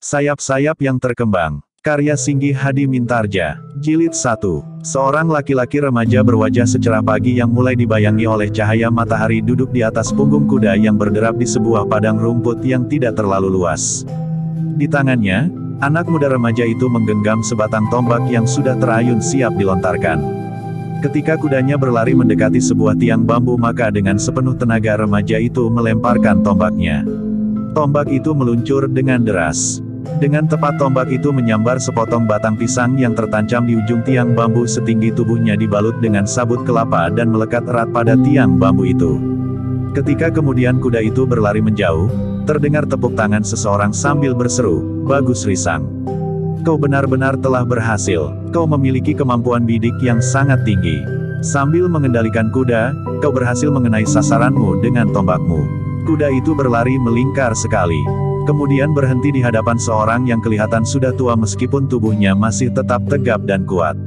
Sayap-sayap yang terkembang. Karya Singgi Hadi Mintarja. Jilid 1. Seorang laki-laki remaja berwajah secerah pagi yang mulai dibayangi oleh cahaya matahari duduk di atas punggung kuda yang berderap di sebuah padang rumput yang tidak terlalu luas. Di tangannya, anak muda remaja itu menggenggam sebatang tombak yang sudah terayun siap dilontarkan. Ketika kudanya berlari mendekati sebuah tiang bambu, maka dengan sepenuh tenaga remaja itu melemparkan tombaknya. Tombak itu meluncur dengan deras. Dengan tepat tombak itu menyambar sepotong batang pisang yang tertancap di ujung tiang bambu setinggi tubuhnya, dibalut dengan sabut kelapa dan melekat erat pada tiang bambu itu. Ketika kemudian kuda itu berlari menjauh, terdengar tepuk tangan seseorang sambil berseru, "Bagus Risang. Kau benar-benar telah berhasil. Kau memiliki kemampuan bidik yang sangat tinggi. Sambil mengendalikan kuda, kau berhasil mengenai sasaranmu dengan tombakmu." Kuda itu berlari melingkar sekali. Kemudian berhenti di hadapan seorang yang kelihatan sudah tua meskipun tubuhnya masih tetap tegap dan kuat.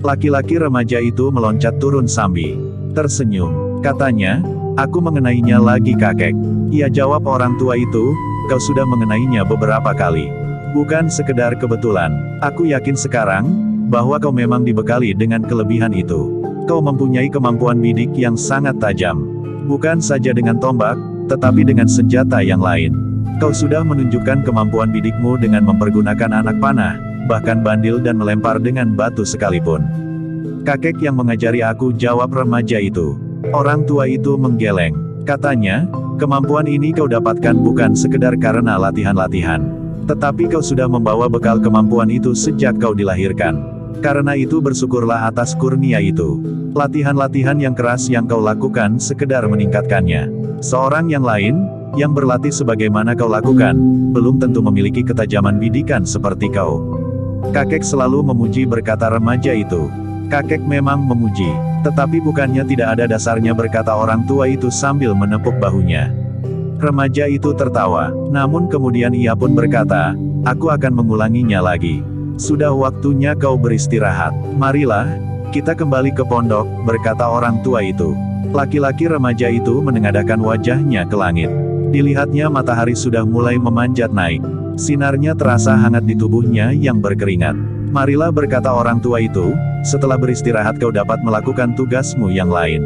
Laki-laki remaja itu meloncat turun sambil tersenyum. Katanya, "Aku mengenainya lagi kakek." Ia jawab orang tua itu, "Kau sudah mengenainya beberapa kali. Bukan sekedar kebetulan. Aku yakin sekarang, bahwa kau memang dibekali dengan kelebihan itu. Kau mempunyai kemampuan bidik yang sangat tajam. Bukan saja dengan tombak, tetapi dengan senjata yang lain. Kau sudah menunjukkan kemampuan bidikmu dengan mempergunakan anak panah, bahkan bandil dan melempar dengan batu sekalipun." "Kakek yang mengajari aku," jawab remaja itu. Orang tua itu menggeleng. Katanya, "Kemampuan ini kau dapatkan bukan sekedar karena latihan-latihan. Tetapi kau sudah membawa bekal kemampuan itu sejak kau dilahirkan. Karena itu bersyukurlah atas kurnia itu. Latihan-latihan yang keras yang kau lakukan sekedar meningkatkannya. Seorang yang lain, yang berlatih sebagaimana kau lakukan, belum tentu memiliki ketajaman bidikan seperti kau." "Kakek selalu memuji," berkata remaja itu. "Kakek memang memuji. Tetapi bukannya tidak ada dasarnya," berkata orang tua itu sambil menepuk bahunya. Remaja itu tertawa. Namun kemudian ia pun berkata, "Aku akan mengulanginya lagi. Sudah waktunya kau beristirahat. Marilah, kita kembali ke pondok," berkata orang tua itu. Laki-laki remaja itu menengadahkan wajahnya ke langit. Dilihatnya matahari sudah mulai memanjat naik. Sinarnya terasa hangat di tubuhnya yang berkeringat. "Marilah," berkata orang tua itu, "setelah beristirahat kau dapat melakukan tugasmu yang lain."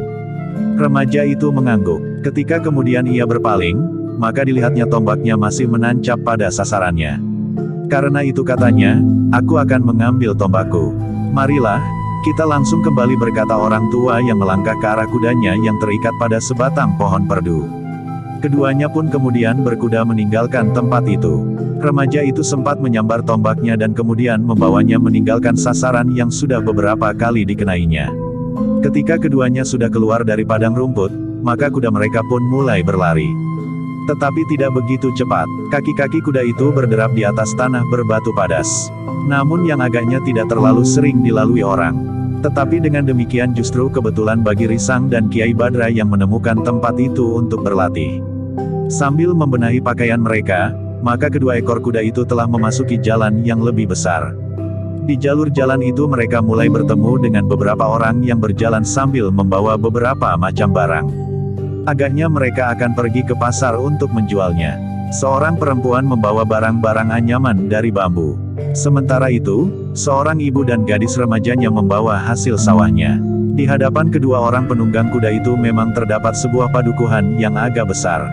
Remaja itu mengangguk. Ketika kemudian ia berpaling, maka dilihatnya tombaknya masih menancap pada sasarannya. "Karena itu," katanya, "aku akan mengambil tombakku. Marilah, kita langsung kembali," berkata orang tua yang melangkah ke arah kudanya yang terikat pada sebatang pohon perdu. Keduanya pun kemudian berkuda meninggalkan tempat itu. Remaja itu sempat menyambar tombaknya dan kemudian membawanya meninggalkan sasaran yang sudah beberapa kali dikenainya. Ketika keduanya sudah keluar dari padang rumput, maka kuda mereka pun mulai berlari. Tetapi tidak begitu cepat. Kaki-kaki kuda itu berderap di atas tanah berbatu padas. Namun yang agaknya tidak terlalu sering dilalui orang. Tetapi dengan demikian justru kebetulan bagi Risang dan Kiai Badra yang menemukan tempat itu untuk berlatih. Sambil membenahi pakaian mereka, maka kedua ekor kuda itu telah memasuki jalan yang lebih besar. Di jalur jalan itu mereka mulai bertemu dengan beberapa orang yang berjalan sambil membawa beberapa macam barang. Agaknya mereka akan pergi ke pasar untuk menjualnya. Seorang perempuan membawa barang-barang anyaman dari bambu. Sementara itu, seorang ibu dan gadis remajanya membawa hasil sawahnya. Di hadapan kedua orang penunggang kuda itu memang terdapat sebuah padukuhan yang agak besar.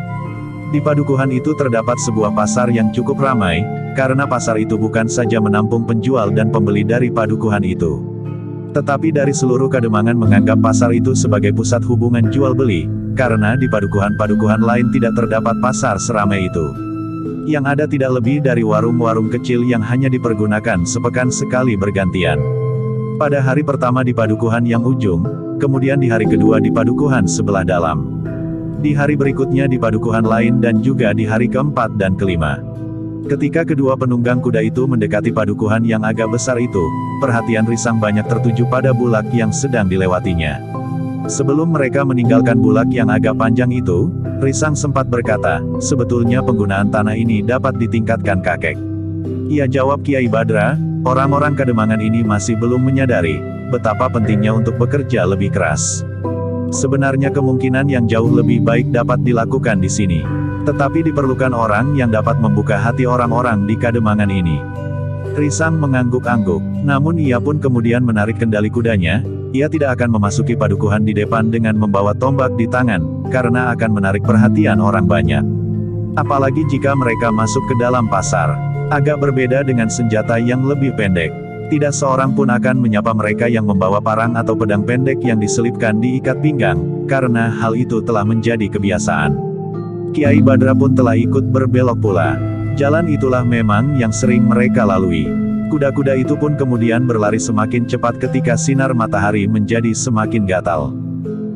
Di padukuhan itu terdapat sebuah pasar yang cukup ramai, karena pasar itu bukan saja menampung penjual dan pembeli dari padukuhan itu. Tetapi dari seluruh Kademangan menganggap pasar itu sebagai pusat hubungan jual-beli, karena di padukuhan-padukuhan lain tidak terdapat pasar seramai itu. Yang ada tidak lebih dari warung-warung kecil yang hanya dipergunakan sepekan sekali bergantian. Pada hari pertama di padukuhan yang ujung, kemudian di hari kedua di padukuhan sebelah dalam. Di hari berikutnya di padukuhan lain dan juga di hari keempat dan kelima. Ketika kedua penunggang kuda itu mendekati padukuhan yang agak besar itu, perhatian Risang banyak tertuju pada bulak yang sedang dilewatinya. Sebelum mereka meninggalkan bulak yang agak panjang itu, Risang sempat berkata, "Sebetulnya penggunaan tanah ini dapat ditingkatkan kakek." Ia jawab, "Kiai Badra, orang-orang Kademangan ini masih belum menyadari betapa pentingnya untuk bekerja lebih keras. Sebenarnya kemungkinan yang jauh lebih baik dapat dilakukan di sini. Tetapi diperlukan orang yang dapat membuka hati orang-orang di Kademangan ini. Risang mengangguk-angguk, namun ia pun kemudian menarik kendali kudanya. Ia tidak akan memasuki padukuhan di depan dengan membawa tombak di tangan, karena akan menarik perhatian orang banyak. Apalagi jika mereka masuk ke dalam pasar. Agak berbeda dengan senjata yang lebih pendek. Tidak seorang pun akan menyapa mereka yang membawa parang atau pedang pendek yang diselipkan di ikat pinggang, karena hal itu telah menjadi kebiasaan. Kiai Badra pun telah ikut berbelok pula. Jalan itulah memang yang sering mereka lalui. Kuda-kuda itu pun kemudian berlari semakin cepat ketika sinar matahari menjadi semakin gatal.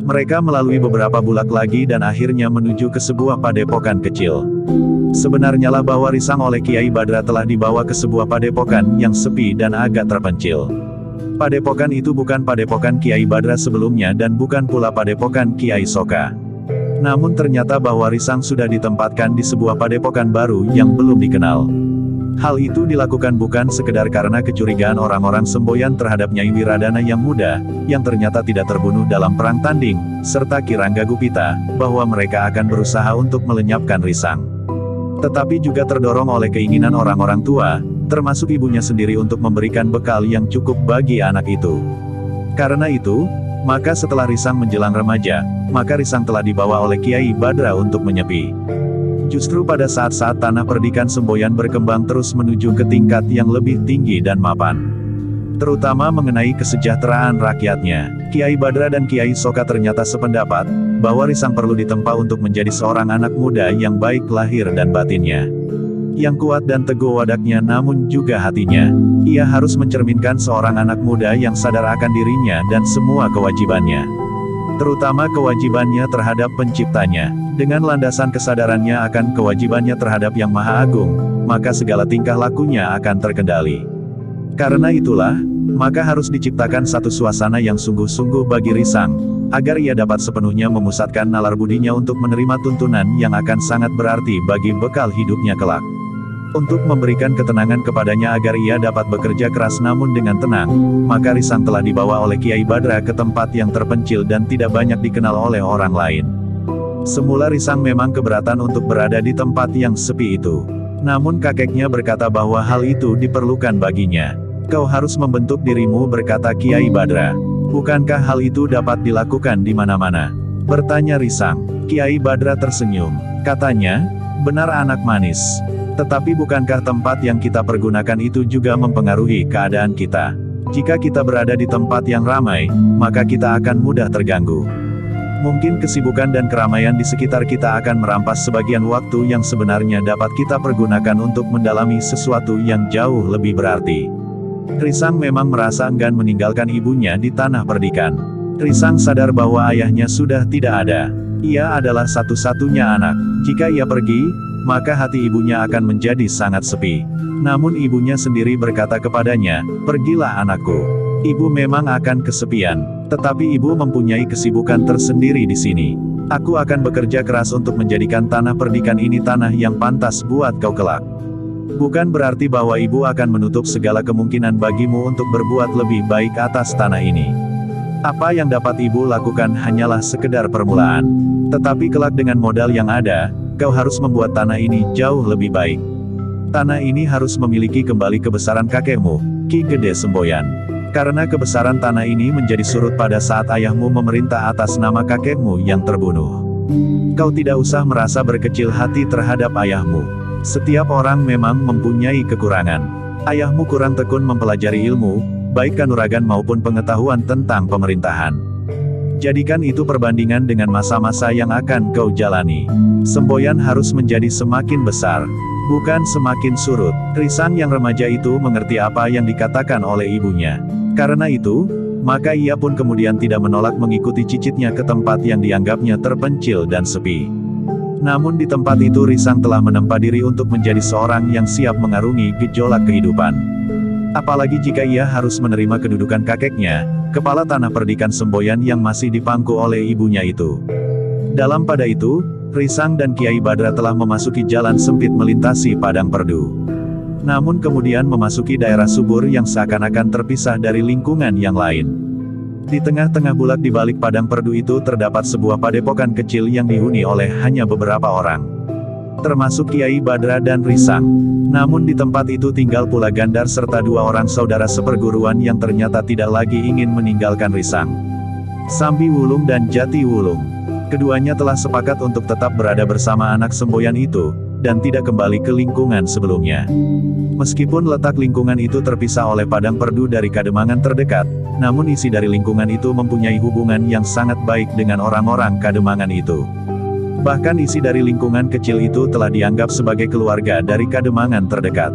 Mereka melalui beberapa bulak lagi dan akhirnya menuju ke sebuah padepokan kecil. Sebenarnya lah bahwa Risang oleh Kiai Badra telah dibawa ke sebuah padepokan yang sepi dan agak terpencil. Padepokan itu bukan padepokan Kiai Badra sebelumnya dan bukan pula padepokan Kiai Soka. Namun ternyata bahwa Risang sudah ditempatkan di sebuah padepokan baru yang belum dikenal. Hal itu dilakukan bukan sekedar karena kecurigaan orang-orang semboyan terhadap Nyai Wiradana yang muda, yang ternyata tidak terbunuh dalam perang tanding, serta Ki Rangga Gupita, bahwa mereka akan berusaha untuk melenyapkan Risang. Tetapi juga terdorong oleh keinginan orang-orang tua, termasuk ibunya sendiri untuk memberikan bekal yang cukup bagi anak itu. Karena itu, maka setelah Risang menjelang remaja, maka Risang telah dibawa oleh Kiai Badra untuk menyepi. Justru pada saat-saat tanah perdikan semboyan berkembang terus menuju ke tingkat yang lebih tinggi dan mapan. Terutama mengenai kesejahteraan rakyatnya, Kiai Badra dan Kiai Soka ternyata sependapat, bahwa Risang perlu ditempa untuk menjadi seorang anak muda yang baik lahir dan batinnya. Yang kuat dan teguh wadaknya namun juga hatinya. Ia harus mencerminkan seorang anak muda yang sadar akan dirinya dan semua kewajibannya. Terutama kewajibannya terhadap penciptanya. Dengan landasan kesadarannya akan kewajibannya terhadap Yang Maha Agung, maka segala tingkah lakunya akan terkendali. Karena itulah, maka harus diciptakan satu suasana yang sungguh-sungguh bagi Risang, agar ia dapat sepenuhnya memusatkan nalar budinya untuk menerima tuntunan yang akan sangat berarti bagi bekal hidupnya kelak. Untuk memberikan ketenangan kepadanya agar ia dapat bekerja keras namun dengan tenang, maka Risang telah dibawa oleh Kiai Badra ke tempat yang terpencil dan tidak banyak dikenal oleh orang lain. Semula Risang memang keberatan untuk berada di tempat yang sepi itu. Namun kakeknya berkata bahwa hal itu diperlukan baginya. Kau harus membentuk dirimu, berkata Kiai Badra. Bukankah hal itu dapat dilakukan di mana-mana? Bertanya Risang. Kiai Badra tersenyum. Katanya, benar anak manis. Tetapi bukankah tempat yang kita pergunakan itu juga mempengaruhi keadaan kita? Jika kita berada di tempat yang ramai, maka kita akan mudah terganggu. Mungkin kesibukan dan keramaian di sekitar kita akan merampas sebagian waktu yang sebenarnya dapat kita pergunakan untuk mendalami sesuatu yang jauh lebih berarti. Risang memang merasa enggan meninggalkan ibunya di tanah perdikan. Risang sadar bahwa ayahnya sudah tidak ada. Ia adalah satu-satunya anak. Jika ia pergi, maka hati ibunya akan menjadi sangat sepi. Namun ibunya sendiri berkata kepadanya, "Pergilah anakku. Ibu memang akan kesepian, tetapi ibu mempunyai kesibukan tersendiri di sini. Aku akan bekerja keras untuk menjadikan tanah perdikan ini tanah yang pantas buat kau kelak." Bukan berarti bahwa ibu akan menutup segala kemungkinan bagimu untuk berbuat lebih baik atas tanah ini. Apa yang dapat ibu lakukan hanyalah sekedar permulaan. Tetapi kelak dengan modal yang ada, kau harus membuat tanah ini jauh lebih baik. Tanah ini harus memiliki kembali kebesaran kakekmu, Ki Gede Semboyan. Karena kebesaran tanah ini menjadi surut pada saat ayahmu memerintah atas nama kakekmu yang terbunuh. Kau tidak usah merasa berkecil hati terhadap ayahmu. Setiap orang memang mempunyai kekurangan. Ayahmu kurang tekun mempelajari ilmu, baik kanuragan maupun pengetahuan tentang pemerintahan. Jadikan itu perbandingan dengan masa-masa yang akan kau jalani. Semboyan harus menjadi semakin besar, bukan semakin surut. Risang yang remaja itu mengerti apa yang dikatakan oleh ibunya. Karena itu, maka ia pun kemudian tidak menolak mengikuti cicitnya ke tempat yang dianggapnya terpencil dan sepi. Namun di tempat itu Risang telah menempa diri untuk menjadi seorang yang siap mengarungi gejolak kehidupan. Apalagi jika ia harus menerima kedudukan kakeknya, kepala tanah perdikan Semboyan yang masih dipangku oleh ibunya itu. Dalam pada itu, Risang dan Kiai Badra telah memasuki jalan sempit melintasi padang perdu. Namun kemudian memasuki daerah subur yang seakan-akan terpisah dari lingkungan yang lain. Di tengah-tengah bulak di balik padang perdu itu terdapat sebuah padepokan kecil yang dihuni oleh hanya beberapa orang. Termasuk Kiai Badra dan Risang. Namun di tempat itu tinggal pula Gandar serta dua orang saudara seperguruan yang ternyata tidak lagi ingin meninggalkan Risang. Sambi Wulung dan Jati Wulung. Keduanya telah sepakat untuk tetap berada bersama anak semboyan itu, dan tidak kembali ke lingkungan sebelumnya. Meskipun letak lingkungan itu terpisah oleh padang perdu dari Kademangan terdekat, namun isi dari lingkungan itu mempunyai hubungan yang sangat baik dengan orang-orang Kademangan itu. Bahkan isi dari lingkungan kecil itu telah dianggap sebagai keluarga dari Kademangan terdekat.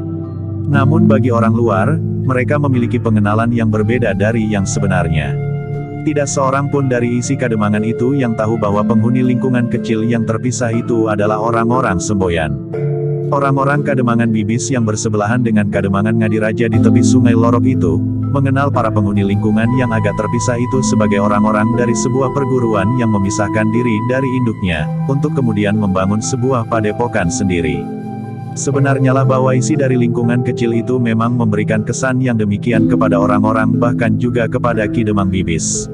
Namun bagi orang luar, mereka memiliki pengenalan yang berbeda dari yang sebenarnya. Tidak seorang pun dari isi Kademangan itu yang tahu bahwa penghuni lingkungan kecil yang terpisah itu adalah orang-orang semboyan. Orang-orang Kademangan Bibis yang bersebelahan dengan Kademangan Ngadiraja di tepi sungai Lorok itu, mengenal para penghuni lingkungan yang agak terpisah itu sebagai orang-orang dari sebuah perguruan yang memisahkan diri dari induknya, untuk kemudian membangun sebuah padepokan sendiri. Sebenarnya lah bahwa isi dari lingkungan kecil itu memang memberikan kesan yang demikian kepada orang-orang bahkan juga kepada Ki Demang Bibis.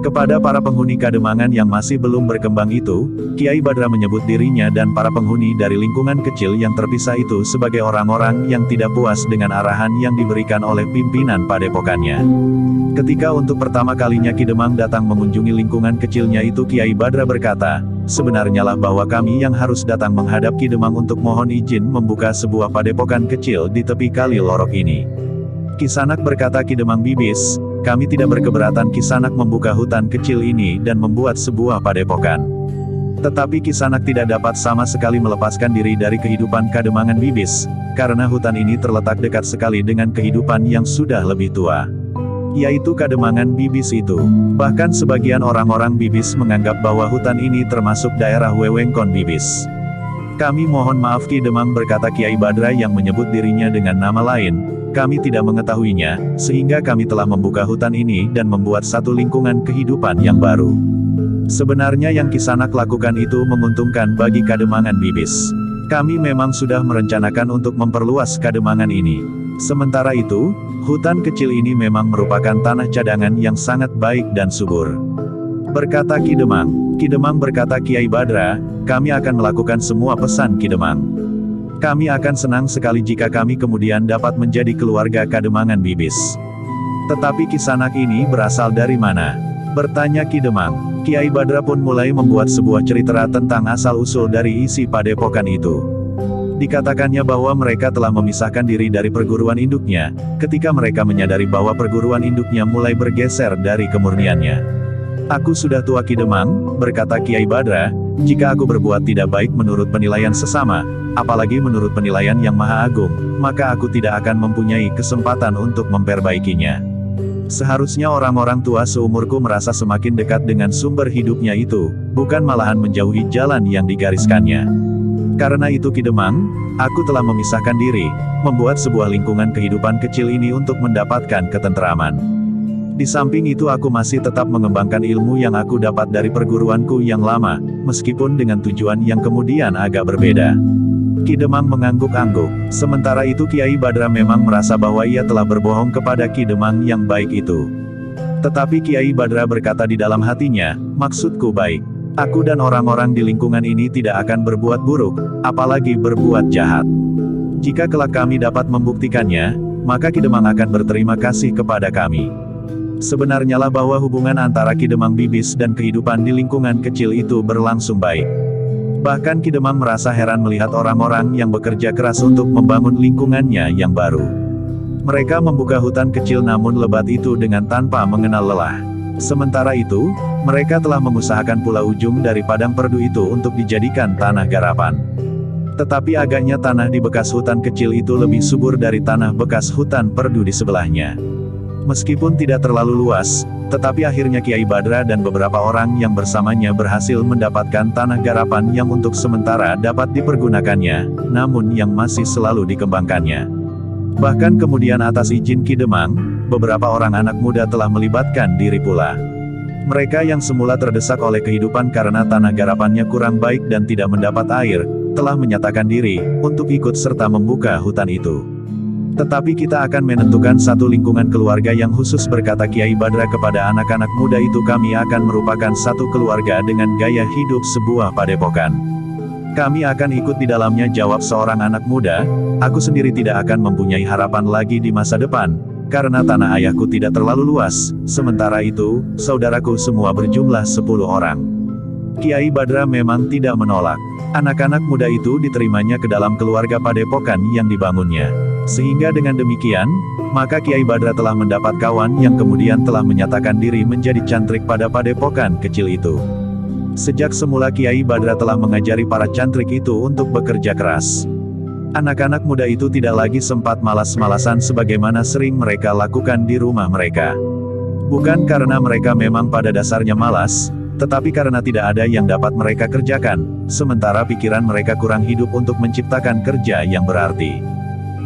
Kepada para penghuni Kademangan yang masih belum berkembang itu, Kiai Badra menyebut dirinya dan para penghuni dari lingkungan kecil yang terpisah itu sebagai orang-orang yang tidak puas dengan arahan yang diberikan oleh pimpinan padepokannya. Ketika untuk pertama kalinya Ki Demang datang mengunjungi lingkungan kecilnya itu, Kiai Badra berkata, sebenarnya lah bahwa kami yang harus datang menghadap Ki Demang untuk mohon izin membuka sebuah padepokan kecil di tepi kali Lorok ini. Kisanak, berkata Ki Demang Bibis, kami tidak berkeberatan Kisanak membuka hutan kecil ini dan membuat sebuah padepokan. Tetapi Kisanak tidak dapat sama sekali melepaskan diri dari kehidupan Kademangan Bibis, karena hutan ini terletak dekat sekali dengan kehidupan yang sudah lebih tua, yaitu Kademangan Bibis itu. Bahkan sebagian orang-orang Bibis menganggap bahwa hutan ini termasuk daerah wewengkon Bibis. Kami mohon maaf Ki Demang, berkata Kiai Badra yang menyebut dirinya dengan nama lain, kami tidak mengetahuinya, sehingga kami telah membuka hutan ini dan membuat satu lingkungan kehidupan yang baru. Sebenarnya yang Kisanak lakukan itu menguntungkan bagi Kademangan Bibis. Kami memang sudah merencanakan untuk memperluas Kademangan ini. Sementara itu, hutan kecil ini memang merupakan tanah cadangan yang sangat baik dan subur, berkata Ki Demang. Ki Demang, berkata Kiai Badra, kami akan melakukan semua pesan Ki Demang. Kami akan senang sekali jika kami kemudian dapat menjadi keluarga Kademangan Bibis. Tetapi Kisanak ini berasal dari mana? Bertanya Ki Demang. Kiai Badra pun mulai membuat sebuah cerita tentang asal-usul dari isi padepokan itu. Dikatakannya bahwa mereka telah memisahkan diri dari perguruan induknya, ketika mereka menyadari bahwa perguruan induknya mulai bergeser dari kemurniannya. Aku sudah tua Ki Demang, berkata Kiai Badra, jika aku berbuat tidak baik menurut penilaian sesama, apalagi menurut penilaian yang Maha Agung, maka aku tidak akan mempunyai kesempatan untuk memperbaikinya. Seharusnya orang-orang tua seumurku merasa semakin dekat dengan sumber hidupnya itu, bukan malahan menjauhi jalan yang digariskannya. Karena itu Ki Demang, aku telah memisahkan diri, membuat sebuah lingkungan kehidupan kecil ini untuk mendapatkan ketenteraman. Di samping itu aku masih tetap mengembangkan ilmu yang aku dapat dari perguruanku yang lama, meskipun dengan tujuan yang kemudian agak berbeda. Ki Demang mengangguk-angguk. Sementara itu Kiai Badra memang merasa bahwa ia telah berbohong kepada Ki Demang yang baik itu. Tetapi Kiai Badra berkata di dalam hatinya, maksudku baik. Aku dan orang-orang di lingkungan ini tidak akan berbuat buruk, apalagi berbuat jahat. Jika kelak kami dapat membuktikannya, maka Ki Demang akan berterima kasih kepada kami. Sebenarnya lah bahwa hubungan antara Ki Demang Bibis dan kehidupan di lingkungan kecil itu berlangsung baik. Bahkan Ki Demang merasa heran melihat orang-orang yang bekerja keras untuk membangun lingkungannya yang baru. Mereka membuka hutan kecil namun lebat itu dengan tanpa mengenal lelah. Sementara itu, mereka telah mengusahakan pula ujung dari padang perdu itu untuk dijadikan tanah garapan. Tetapi agaknya tanah di bekas hutan kecil itu lebih subur dari tanah bekas hutan perdu di sebelahnya. Meskipun tidak terlalu luas, tetapi akhirnya Kiai Badra dan beberapa orang yang bersamanya berhasil mendapatkan tanah garapan yang untuk sementara dapat dipergunakannya, namun yang masih selalu dikembangkannya. Bahkan kemudian atas izin Ki Demang, beberapa orang anak muda telah melibatkan diri pula. Mereka yang semula terdesak oleh kehidupan karena tanah garapannya kurang baik dan tidak mendapat air, telah menyatakan diri untuk ikut serta membuka hutan itu. Tetapi kita akan menentukan satu lingkungan keluarga yang khusus, berkata Kiai Badra kepada anak-anak muda itu. Kami akan merupakan satu keluarga dengan gaya hidup sebuah padepokan. Kami akan ikut di dalamnya, jawab seorang anak muda. Aku sendiri tidak akan mempunyai harapan lagi di masa depan, karena tanah ayahku tidak terlalu luas. Sementara itu, saudaraku semua berjumlah 10 orang. Kiai Badra memang tidak menolak. Anak-anak muda itu diterimanya ke dalam keluarga padepokan yang dibangunnya. Sehingga dengan demikian, maka Kiai Badra telah mendapat kawan yang kemudian telah menyatakan diri menjadi cantrik pada padepokan kecil itu. Sejak semula Kiai Badra telah mengajari para cantrik itu untuk bekerja keras. Anak-anak muda itu tidak lagi sempat malas-malasan sebagaimana sering mereka lakukan di rumah mereka. Bukan karena mereka memang pada dasarnya malas, tetapi karena tidak ada yang dapat mereka kerjakan, sementara pikiran mereka kurang hidup untuk menciptakan kerja yang berarti.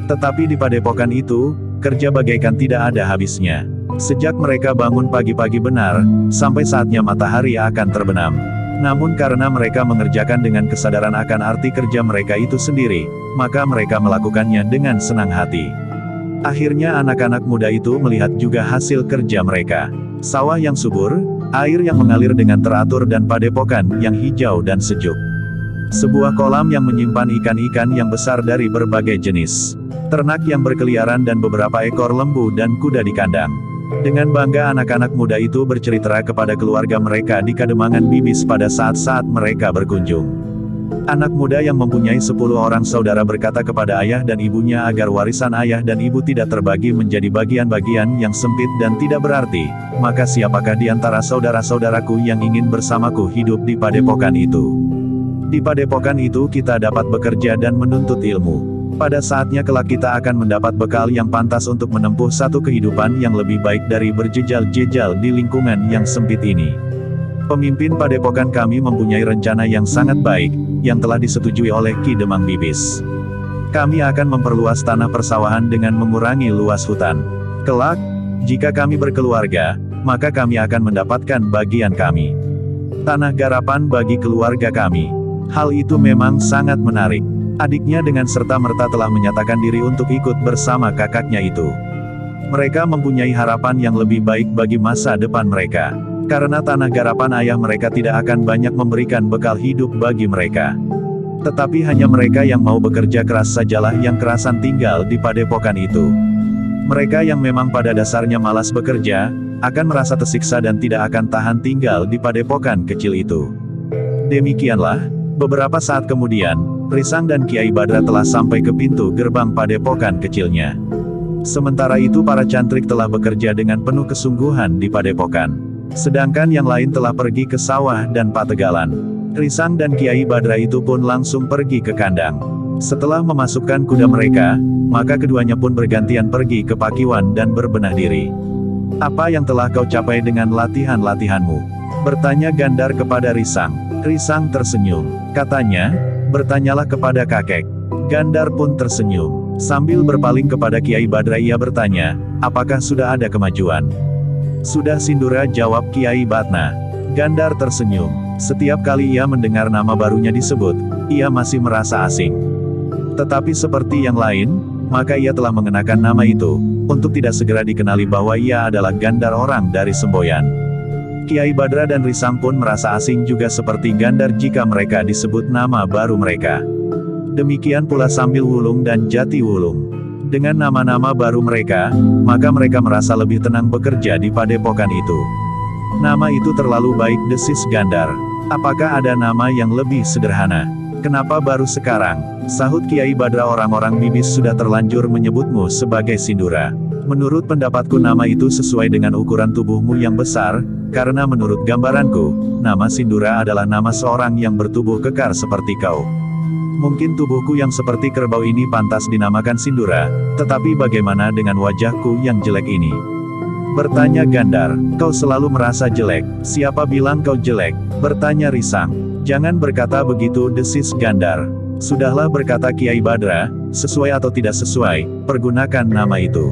Tetapi di padepokan itu, kerja bagaikan tidak ada habisnya. Sejak mereka bangun pagi-pagi benar, sampai saatnya matahari akan terbenam. Namun karena mereka mengerjakan dengan kesadaran akan arti kerja mereka itu sendiri, maka mereka melakukannya dengan senang hati. Akhirnya anak-anak muda itu melihat juga hasil kerja mereka. Sawah yang subur, air yang mengalir dengan teratur, dan padepokan yang hijau dan sejuk. Sebuah kolam yang menyimpan ikan-ikan yang besar dari berbagai jenis. Ternak yang berkeliaran dan beberapa ekor lembu dan kuda di kandang. Dengan bangga anak-anak muda itu bercerita kepada keluarga mereka di Kademangan Bibis pada saat-saat mereka berkunjung. Anak muda yang mempunyai 10 orang saudara berkata kepada ayah dan ibunya agar warisan ayah dan ibu tidak terbagi menjadi bagian-bagian yang sempit dan tidak berarti. Maka siapakah di antara saudara-saudaraku yang ingin bersamaku hidup di padepokan itu? Di padepokan itu kita dapat bekerja dan menuntut ilmu. Pada saatnya kelak kita akan mendapat bekal yang pantas untuk menempuh satu kehidupan yang lebih baik dari berjejal-jejal di lingkungan yang sempit ini. Pemimpin padepokan kami mempunyai rencana yang sangat baik, yang telah disetujui oleh Ki Demang Bibis. Kami akan memperluas tanah persawahan dengan mengurangi luas hutan. Kelak, jika kami berkeluarga, maka kami akan mendapatkan bagian kami. Tanah garapan bagi keluarga kami. Hal itu memang sangat menarik. Adiknya dengan serta-merta telah menyatakan diri untuk ikut bersama kakaknya itu. Mereka mempunyai harapan yang lebih baik bagi masa depan mereka. Karena tanah garapan ayah mereka tidak akan banyak memberikan bekal hidup bagi mereka. Tetapi hanya mereka yang mau bekerja keras sajalah yang kerasan tinggal di padepokan itu. Mereka yang memang pada dasarnya malas bekerja, akan merasa tersiksa dan tidak akan tahan tinggal di padepokan kecil itu. Demikianlah, beberapa saat kemudian, Risang dan Kiai Badra telah sampai ke pintu gerbang padepokan kecilnya. Sementara itu para cantrik telah bekerja dengan penuh kesungguhan di padepokan. Sedangkan yang lain telah pergi ke sawah dan pategalan. Risang dan Kiai Badra itu pun langsung pergi ke kandang. Setelah memasukkan kuda mereka, maka keduanya pun bergantian pergi ke pakiwan dan berbenah diri. Apa yang telah kau capai dengan latihan-latihanmu? Bertanya Gandar kepada Risang. Risang tersenyum. Katanya, bertanyalah kepada kakek. Gandar pun tersenyum. Sambil berpaling kepada Kiai Badra ia bertanya, apakah sudah ada kemajuan? Sudah Sindura, jawab Kiai Badna. Gandar tersenyum. Setiap kali ia mendengar nama barunya disebut, ia masih merasa asing. Tetapi seperti yang lain, maka ia telah mengenakan nama itu, untuk tidak segera dikenali bahwa ia adalah Gandar orang dari Semboyan. Kiai Badra dan Risang pun merasa asing juga seperti Gandar jika mereka disebut nama baru mereka. Demikian pula Sambil Wulung dan Jati Wulung. Dengan nama-nama baru mereka, maka mereka merasa lebih tenang bekerja di padepokan itu. Nama itu terlalu baik, desis Gandar. Apakah ada nama yang lebih sederhana? Kenapa baru sekarang? Sahut Kiai Badra, orang-orang Bibis sudah terlanjur menyebutmu sebagai Sindura. Menurut pendapatku nama itu sesuai dengan ukuran tubuhmu yang besar, karena menurut gambaranku, nama Sindura adalah nama seorang yang bertubuh kekar seperti kau. Mungkin tubuhku yang seperti kerbau ini pantas dinamakan Sindura, tetapi bagaimana dengan wajahku yang jelek ini? Bertanya Gandar. Kau selalu merasa jelek. Siapa bilang kau jelek? Bertanya Risang. Jangan berkata begitu, desis Gandar. Sudahlah, berkata Kiai Badra, sesuai atau tidak sesuai, pergunakan nama itu.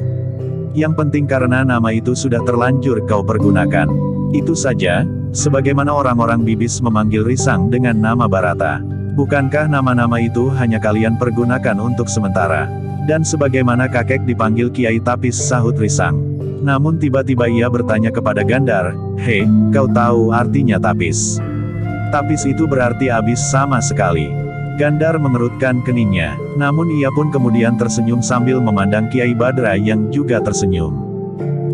Yang penting karena nama itu sudah terlanjur kau pergunakan. Itu saja, sebagaimana orang-orang Bibis memanggil Risang dengan nama Barata. Bukankah nama-nama itu hanya kalian pergunakan untuk sementara? Dan sebagaimana kakek dipanggil Kiai Tapis, sahut Risang. Namun tiba-tiba ia bertanya kepada Gandar, "Hei, kau tahu artinya tapis?" "Tapis itu berarti abis sama sekali." Gandar mengerutkan keningnya, namun ia pun kemudian tersenyum sambil memandang Kiai Badra yang juga tersenyum.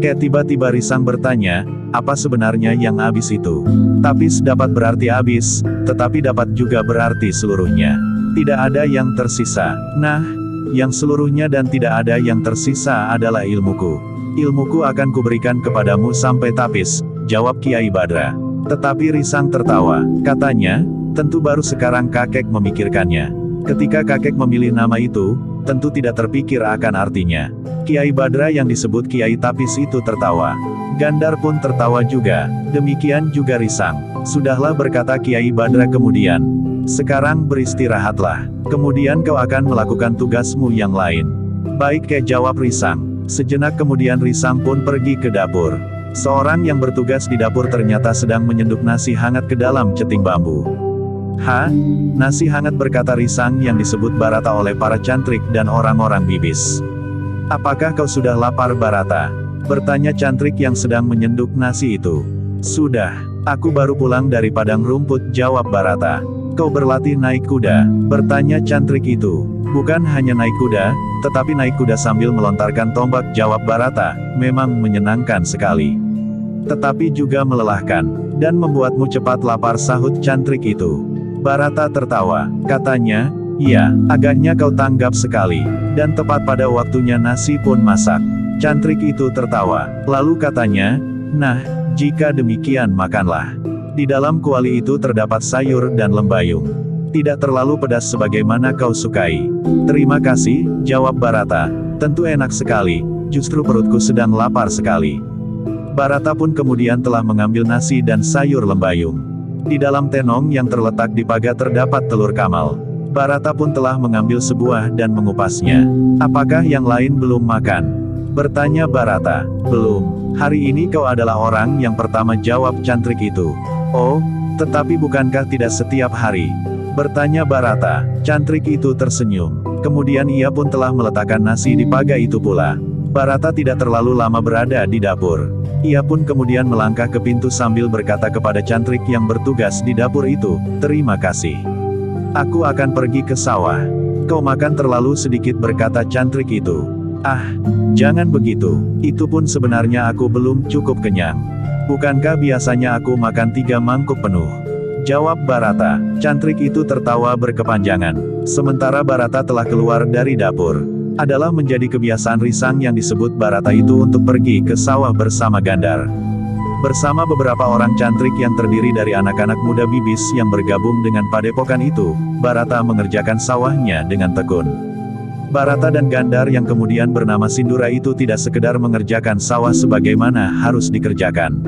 Tiba-tiba Risang bertanya, "Apa sebenarnya yang abis itu?" "Tapis dapat berarti abis, tetapi dapat juga berarti seluruhnya. Tidak ada yang tersisa. Nah, yang seluruhnya dan tidak ada yang tersisa adalah ilmuku. Ilmuku akan kuberikan kepadamu sampai tapis," jawab Kiai Badra. Tetapi Risang tertawa. Katanya, "Tentu baru sekarang kakek memikirkannya. Ketika kakek memilih nama itu, tentu tidak terpikir akan artinya." Kiai Badra yang disebut Kiai Tapis itu tertawa. Gandar pun tertawa juga. Demikian juga Risang. "Sudahlah," berkata Kiai Badra kemudian. "Sekarang beristirahatlah. Kemudian kau akan melakukan tugasmu yang lain." "Baik," jawab Risang. Sejenak kemudian Risang pun pergi ke dapur. Seorang yang bertugas di dapur ternyata sedang menyenduk nasi hangat ke dalam ceting bambu. "Hah? Nasi hangat," berkata Risang yang disebut Barata oleh para cantrik dan orang-orang Bibis. "Apakah kau sudah lapar, Barata?" bertanya cantrik yang sedang menyenduk nasi itu. "Sudah. Aku baru pulang dari padang rumput," jawab Barata. "Kau berlatih naik kuda?" bertanya cantrik itu. "Bukan hanya naik kuda, tetapi naik kuda sambil melontarkan tombak," jawab Barata. "Memang menyenangkan sekali. Tetapi juga melelahkan, dan membuatmu cepat lapar," sahut cantrik itu. Barata tertawa. Katanya, "Iya, agaknya kau tanggap sekali." Dan tepat pada waktunya nasi pun masak. Cantrik itu tertawa. Lalu katanya, "Nah, jika demikian makanlah. Di dalam kuali itu terdapat sayur dan lembayung. Tidak terlalu pedas sebagaimana kau sukai." "Terima kasih," jawab Barata. "Tentu enak sekali, justru perutku sedang lapar sekali." Barata pun kemudian telah mengambil nasi dan sayur lembayung. Di dalam tenong yang terletak di pagar terdapat telur kamal. Barata pun telah mengambil sebuah dan mengupasnya. "Apakah yang lain belum makan?" bertanya Barata. "Belum. Hari ini kau adalah orang yang pertama," jawab cantrik itu. "Oh, tetapi bukankah tidak setiap hari?" bertanya Barata. Cantrik itu tersenyum. Kemudian ia pun telah meletakkan nasi di pagar itu pula. Barata tidak terlalu lama berada di dapur. Ia pun kemudian melangkah ke pintu sambil berkata kepada cantrik yang bertugas di dapur itu, "Terima kasih. Aku akan pergi ke sawah." "Kau makan terlalu sedikit," berkata cantrik itu. "Ah, jangan begitu. Itu pun sebenarnya aku belum cukup kenyang. Bukankah biasanya aku makan 3 mangkuk penuh?" jawab Barata. Cantrik itu tertawa berkepanjangan. Sementara Barata telah keluar dari dapur. Adalah menjadi kebiasaan Risang yang disebut Barata itu untuk pergi ke sawah bersama Gandar. Bersama beberapa orang cantrik yang terdiri dari anak-anak muda Bibis yang bergabung dengan padepokan itu, Barata mengerjakan sawahnya dengan tekun. Barata dan Gandar yang kemudian bernama Sindura itu tidak sekedar mengerjakan sawah sebagaimana harus dikerjakan.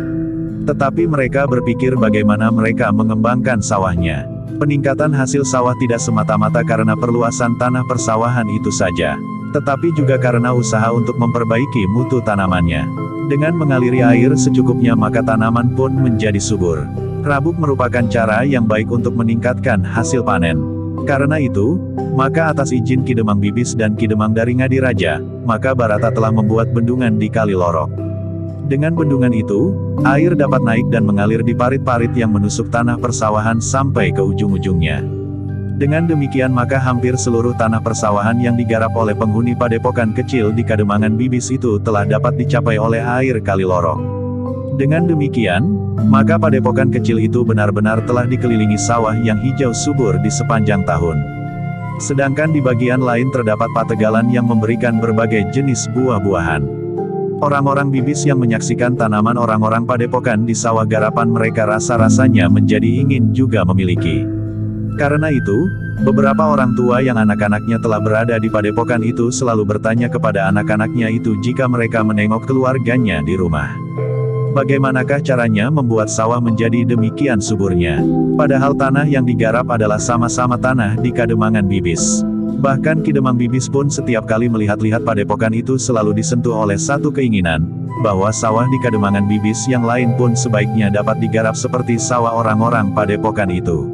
Tetapi mereka berpikir bagaimana mereka mengembangkan sawahnya. Peningkatan hasil sawah tidak semata-mata karena perluasan tanah persawahan itu saja, tetapi juga karena usaha untuk memperbaiki mutu tanamannya. Dengan mengaliri air secukupnya maka tanaman pun menjadi subur. Rabuk merupakan cara yang baik untuk meningkatkan hasil panen. Karena itu, maka atas izin Ki Demang Bibis dan Ki Demang dari Ngadiraja, maka Barata telah membuat bendungan di Kali Lorok. Dengan bendungan itu, air dapat naik dan mengalir di parit-parit yang menusuk tanah persawahan sampai ke ujung-ujungnya. Dengan demikian maka hampir seluruh tanah persawahan yang digarap oleh penghuni padepokan kecil di Kademangan Bibis itu telah dapat dicapai oleh air Kali Lorok. Dengan demikian, maka padepokan kecil itu benar-benar telah dikelilingi sawah yang hijau subur di sepanjang tahun. Sedangkan di bagian lain terdapat pategalan yang memberikan berbagai jenis buah-buahan. Orang-orang Bibis yang menyaksikan tanaman orang-orang padepokan di sawah garapan mereka rasa-rasanya menjadi ingin juga memiliki. Karena itu, beberapa orang tua yang anak-anaknya telah berada di padepokan itu selalu bertanya kepada anak-anaknya itu jika mereka menengok keluarganya di rumah. Bagaimanakah caranya membuat sawah menjadi demikian suburnya? Padahal tanah yang digarap adalah sama-sama tanah di Kademangan Bibis. Bahkan Ki Demang Bibis pun setiap kali melihat-lihat padepokan itu selalu disentuh oleh satu keinginan, bahwa sawah di Kademangan Bibis yang lain pun sebaiknya dapat digarap seperti sawah orang-orang padepokan itu.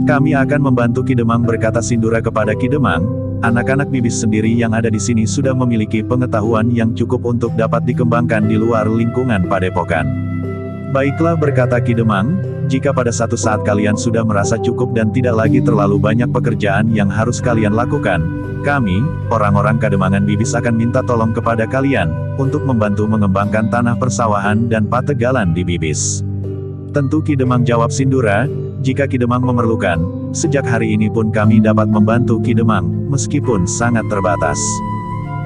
"Kami akan membantu Ki Demang," berkata Sindura kepada Ki Demang, anak-anak bibis sendiri yang ada di sini sudah memiliki pengetahuan yang cukup untuk dapat dikembangkan di luar lingkungan padepokan. Baiklah, berkata Ki Demang, jika pada satu saat kalian sudah merasa cukup dan tidak lagi terlalu banyak pekerjaan yang harus kalian lakukan, kami, orang-orang Kademangan Bibis akan minta tolong kepada kalian, untuk membantu mengembangkan tanah persawahan dan pategalan di Bibis. Tentu, Ki Demang, jawab Sindura, jika Ki Demang memerlukan, sejak hari ini pun kami dapat membantu Ki Demang, meskipun sangat terbatas.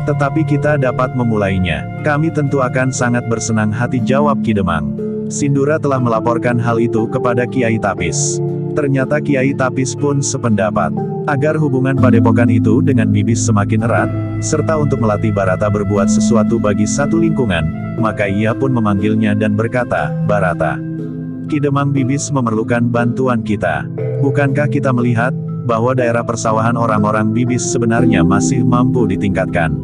Tetapi kita dapat memulainya. Kami tentu akan sangat bersenang hati, jawab Ki Demang. Sindura telah melaporkan hal itu kepada Kiai Tapis. Ternyata Kiai Tapis pun sependapat. Agar hubungan padepokan itu dengan Bibis semakin erat, serta untuk melatih Barata berbuat sesuatu bagi satu lingkungan, maka ia pun memanggilnya dan berkata, Barata, Ki Demang Bibis memerlukan bantuan kita. Bukankah kita melihat, bahwa daerah persawahan orang-orang Bibis sebenarnya masih mampu ditingkatkan?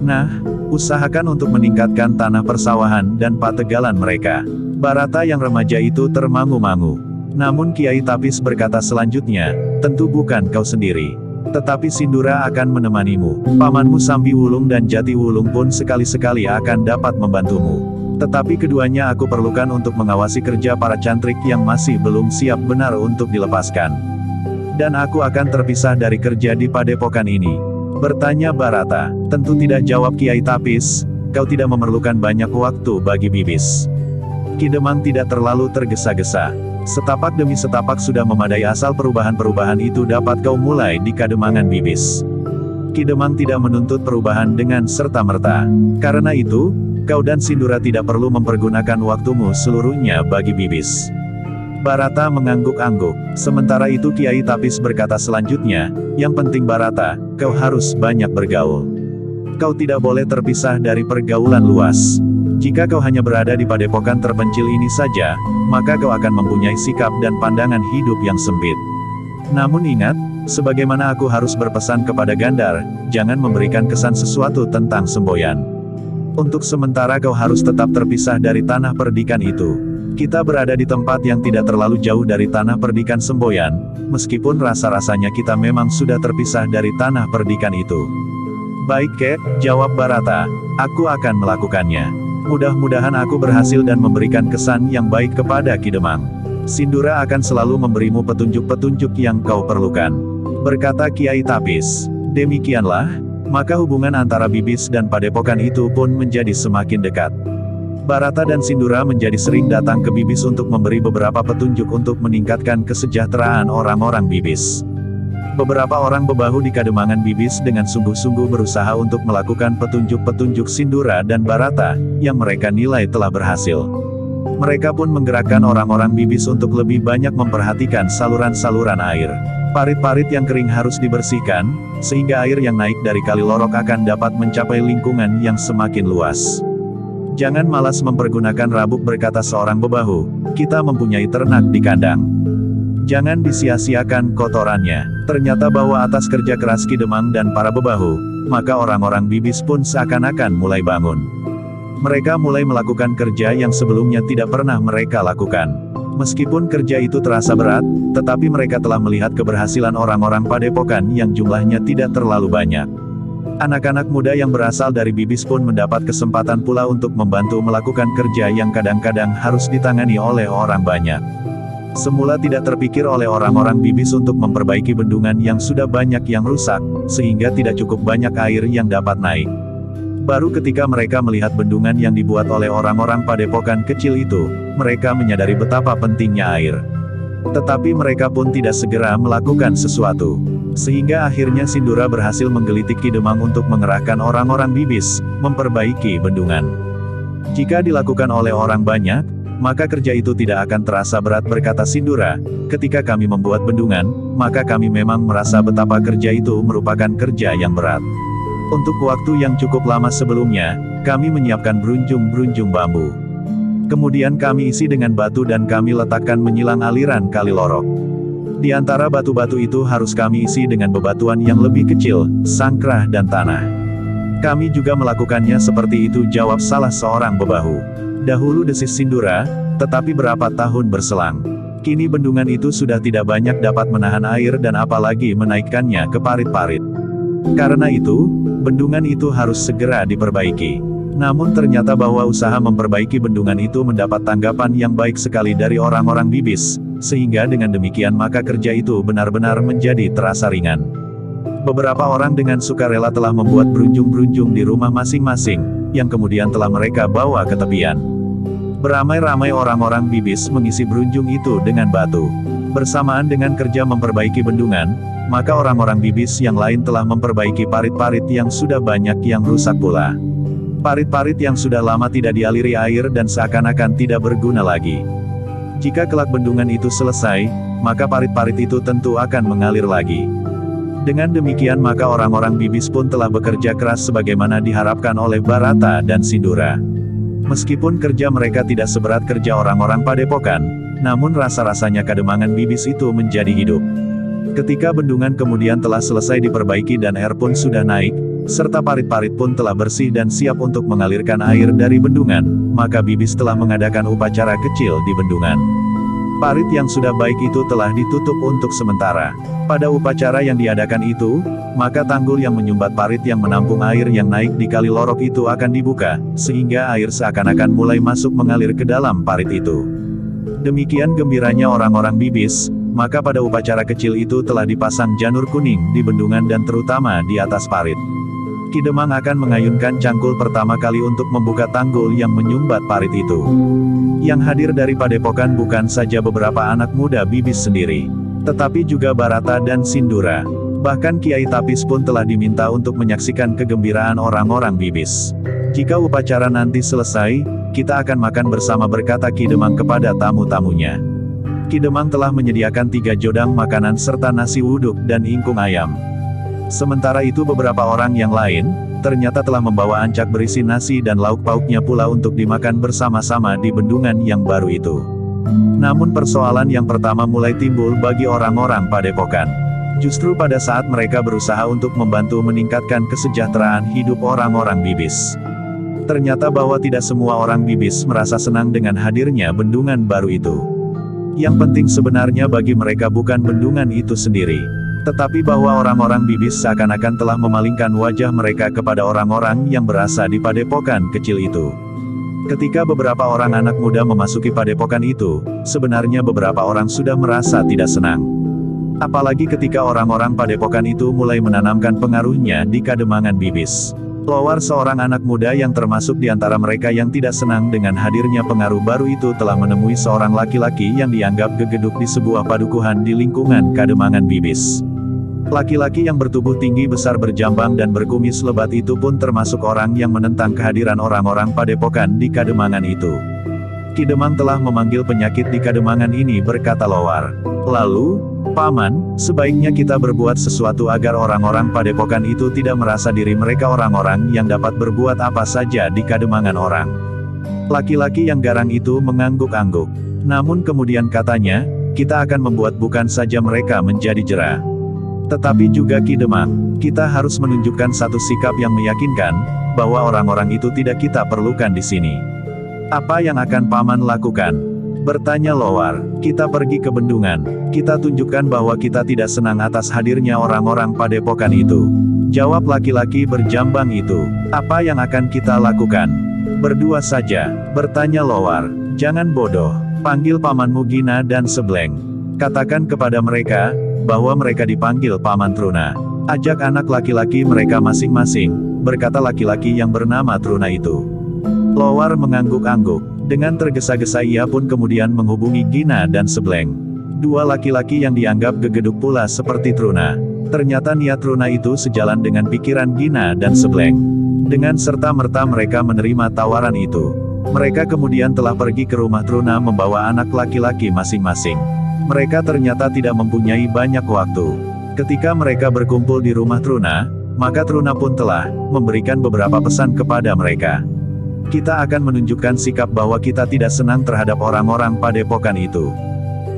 Nah, usahakan untuk meningkatkan tanah persawahan dan pategalan mereka. Barata yang remaja itu termangu-mangu. Namun Kiai Tapis berkata selanjutnya, tentu bukan kau sendiri. Tetapi Sindura akan menemanimu. Pamanmu Sambi Wulung dan Jati Wulung pun sekali-sekali akan dapat membantumu. Tetapi keduanya aku perlukan untuk mengawasi kerja para cantrik yang masih belum siap benar untuk dilepaskan. Dan aku akan terpisah dari kerja di padepokan ini. Bertanya Barata. Tentu tidak, jawab Kiai Tapis, kau tidak memerlukan banyak waktu bagi Bibis. Ki Demang tidak terlalu tergesa-gesa. Setapak demi setapak sudah memadai, asal perubahan-perubahan itu dapat kau mulai di Kademangan Bibis. Ki Demang tidak menuntut perubahan dengan serta-merta. Karena itu, kau dan Sindura tidak perlu mempergunakan waktumu seluruhnya bagi Bibis. Barata mengangguk-angguk. Sementara itu Kiai Tapis berkata selanjutnya, yang penting Barata, kau harus banyak bergaul. Kau tidak boleh terpisah dari pergaulan luas. Jika kau hanya berada di padepokan terpencil ini saja, maka kau akan mempunyai sikap dan pandangan hidup yang sempit. Namun ingat, sebagaimana aku harus berpesan kepada Gandar, jangan memberikan kesan sesuatu tentang semboyan. Untuk sementara kau harus tetap terpisah dari tanah perdikan itu. Kita berada di tempat yang tidak terlalu jauh dari tanah perdikan semboyan, meskipun rasa-rasanya kita memang sudah terpisah dari tanah perdikan itu. Baik Kek, jawab Barata, aku akan melakukannya. Mudah-mudahan aku berhasil dan memberikan kesan yang baik kepada Ki Demang. Sindura akan selalu memberimu petunjuk-petunjuk yang kau perlukan. Berkata Kiai Tapis. Demikianlah, maka hubungan antara Bibis dan padepokan itu pun menjadi semakin dekat. Barata dan Sindura menjadi sering datang ke Bibis untuk memberi beberapa petunjuk untuk meningkatkan kesejahteraan orang-orang Bibis. Beberapa orang bebahu di Kademangan Bibis dengan sungguh-sungguh berusaha untuk melakukan petunjuk-petunjuk Sindura dan Barata, yang mereka nilai telah berhasil. Mereka pun menggerakkan orang-orang Bibis untuk lebih banyak memperhatikan saluran-saluran air. Parit-parit yang kering harus dibersihkan, sehingga air yang naik dari Kali Lorok akan dapat mencapai lingkungan yang semakin luas. Jangan malas mempergunakan rabuk, berkata seorang bebahu, kita mempunyai ternak di kandang. Jangan disia-siakan kotorannya. Ternyata bahwa atas kerja keras Ki Demang dan para bebahu, maka orang-orang Bibis pun seakan-akan mulai bangun. Mereka mulai melakukan kerja yang sebelumnya tidak pernah mereka lakukan. Meskipun kerja itu terasa berat, tetapi mereka telah melihat keberhasilan orang-orang padepokan yang jumlahnya tidak terlalu banyak. Anak-anak muda yang berasal dari Bibis pun mendapat kesempatan pula untuk membantu melakukan kerja yang kadang-kadang harus ditangani oleh orang banyak. Semula tidak terpikir oleh orang-orang Bibis untuk memperbaiki bendungan yang sudah banyak yang rusak, sehingga tidak cukup banyak air yang dapat naik. Baru ketika mereka melihat bendungan yang dibuat oleh orang-orang padepokan kecil itu, mereka menyadari betapa pentingnya air. Tetapi mereka pun tidak segera melakukan sesuatu. Sehingga akhirnya Sindura berhasil menggelitik Ki Demang untuk mengerahkan orang-orang Bibis, memperbaiki bendungan. Jika dilakukan oleh orang banyak, maka kerja itu tidak akan terasa berat, berkata Sindura. Ketika kami membuat bendungan, maka kami memang merasa betapa kerja itu merupakan kerja yang berat. Untuk waktu yang cukup lama sebelumnya, kami menyiapkan berunjung-berunjung bambu. Kemudian kami isi dengan batu dan kami letakkan menyilang aliran Kali Lorok. Di antara batu-batu itu harus kami isi dengan bebatuan yang lebih kecil, sangkrah dan tanah. Kami juga melakukannya seperti itu, jawab salah seorang bebahu. Dahulu, desis Sindura, tetapi berapa tahun berselang. Kini bendungan itu sudah tidak banyak dapat menahan air dan apalagi menaikkannya ke parit-parit. Karena itu, bendungan itu harus segera diperbaiki. Namun ternyata bahwa usaha memperbaiki bendungan itu mendapat tanggapan yang baik sekali dari orang-orang Bibis, sehingga dengan demikian maka kerja itu benar-benar menjadi terasa ringan. Beberapa orang dengan sukarela telah membuat berunjung-berunjung di rumah masing-masing, yang kemudian telah mereka bawa ke tepian. Beramai-ramai orang-orang Bibis mengisi berunjung itu dengan batu. Bersamaan dengan kerja memperbaiki bendungan, maka orang-orang Bibis yang lain telah memperbaiki parit-parit yang sudah banyak yang rusak pula. Parit-parit yang sudah lama tidak dialiri air dan seakan-akan tidak berguna lagi. Jika kelak bendungan itu selesai, maka parit-parit itu tentu akan mengalir lagi. Dengan demikian maka orang-orang Bibis pun telah bekerja keras sebagaimana diharapkan oleh Barata dan Sindura. Meskipun kerja mereka tidak seberat kerja orang-orang Padepokan, namun rasa-rasanya Kademangan Bibis itu menjadi hidup. Ketika bendungan kemudian telah selesai diperbaiki dan air pun sudah naik, serta parit-parit pun telah bersih dan siap untuk mengalirkan air dari bendungan, maka Bibis telah mengadakan upacara kecil di bendungan. Parit yang sudah baik itu telah ditutup untuk sementara. Pada upacara yang diadakan itu, maka tanggul yang menyumbat parit yang menampung air yang naik di Kali Lorok itu akan dibuka, sehingga air seakan-akan mulai masuk mengalir ke dalam parit itu. Demikian gembiranya orang-orang Bibis, maka pada upacara kecil itu telah dipasang janur kuning di bendungan dan terutama di atas parit. Ki Demang akan mengayunkan cangkul pertama kali untuk membuka tanggul yang menyumbat parit itu. Yang hadir dari Padepokan bukan saja beberapa anak muda Bibis sendiri, tetapi juga Barata dan Sindura. Bahkan Kiai Tapis pun telah diminta untuk menyaksikan kegembiraan orang-orang Bibis. Jika upacara nanti selesai, kita akan makan bersama, berkata Ki Demang kepada tamu-tamunya. Ki Demang telah menyediakan 3 jodang makanan serta nasi uduk dan ingkung ayam. Sementara itu beberapa orang yang lain, ternyata telah membawa ancak berisi nasi dan lauk pauknya pula untuk dimakan bersama-sama di bendungan yang baru itu. Namun persoalan yang pertama mulai timbul bagi orang-orang Padepokan. Justru pada saat mereka berusaha untuk membantu meningkatkan kesejahteraan hidup orang-orang Bibis. Ternyata bahwa tidak semua orang Bibis merasa senang dengan hadirnya bendungan baru itu. Yang penting sebenarnya bagi mereka bukan bendungan itu sendiri, tetapi bahwa orang-orang Bibis seakan-akan telah memalingkan wajah mereka kepada orang-orang yang berasa di Padepokan kecil itu. Ketika beberapa orang anak muda memasuki Padepokan itu, sebenarnya beberapa orang sudah merasa tidak senang. Apalagi ketika orang-orang Padepokan itu mulai menanamkan pengaruhnya di Kademangan Bibis. Lowar, seorang anak muda yang termasuk di antara mereka yang tidak senang dengan hadirnya pengaruh baru itu, telah menemui seorang laki-laki yang dianggap gegeduk di sebuah padukuhan di lingkungan Kademangan Bibis. Laki-laki yang bertubuh tinggi besar berjambang dan berkumis lebat itu pun termasuk orang yang menentang kehadiran orang-orang Padepokan di Kademangan itu. Ki Demang telah memanggil penyakit di Kademangan ini, berkata Lowar. Lalu, Paman, sebaiknya kita berbuat sesuatu agar orang-orang Padepokan itu tidak merasa diri mereka orang-orang yang dapat berbuat apa saja di Kademangan orang. Laki-laki yang garang itu mengangguk-angguk. Namun kemudian katanya, kita akan membuat bukan saja mereka menjadi jera, tetapi juga Ki Demang, kita harus menunjukkan satu sikap yang meyakinkan, bahwa orang-orang itu tidak kita perlukan di sini. Apa yang akan Paman lakukan? Bertanya Lowar. Kita pergi ke bendungan. Kita tunjukkan bahwa kita tidak senang atas hadirnya orang-orang Padepokan itu. Jawab laki-laki berjambang itu. Apa yang akan kita lakukan? Berdua saja. Bertanya Lowar. Jangan bodoh. Panggil pamanmu Gina dan Sebleng. Katakan kepada mereka, bahwa mereka dipanggil Paman Truna. Ajak anak laki-laki mereka masing-masing, berkata laki-laki yang bernama Truna itu. Lowar mengangguk-angguk. Dengan tergesa-gesa ia pun kemudian menghubungi Gina dan Sebleng. Dua laki-laki yang dianggap gegeduk pula seperti Truna. Ternyata niat Truna itu sejalan dengan pikiran Gina dan Sebleng. Dengan serta-merta mereka menerima tawaran itu. Mereka kemudian telah pergi ke rumah Truna membawa anak laki-laki masing-masing. Mereka ternyata tidak mempunyai banyak waktu. Ketika mereka berkumpul di rumah Truna, maka Truna pun telah memberikan beberapa pesan kepada mereka. Kita akan menunjukkan sikap bahwa kita tidak senang terhadap orang-orang Padepokan itu.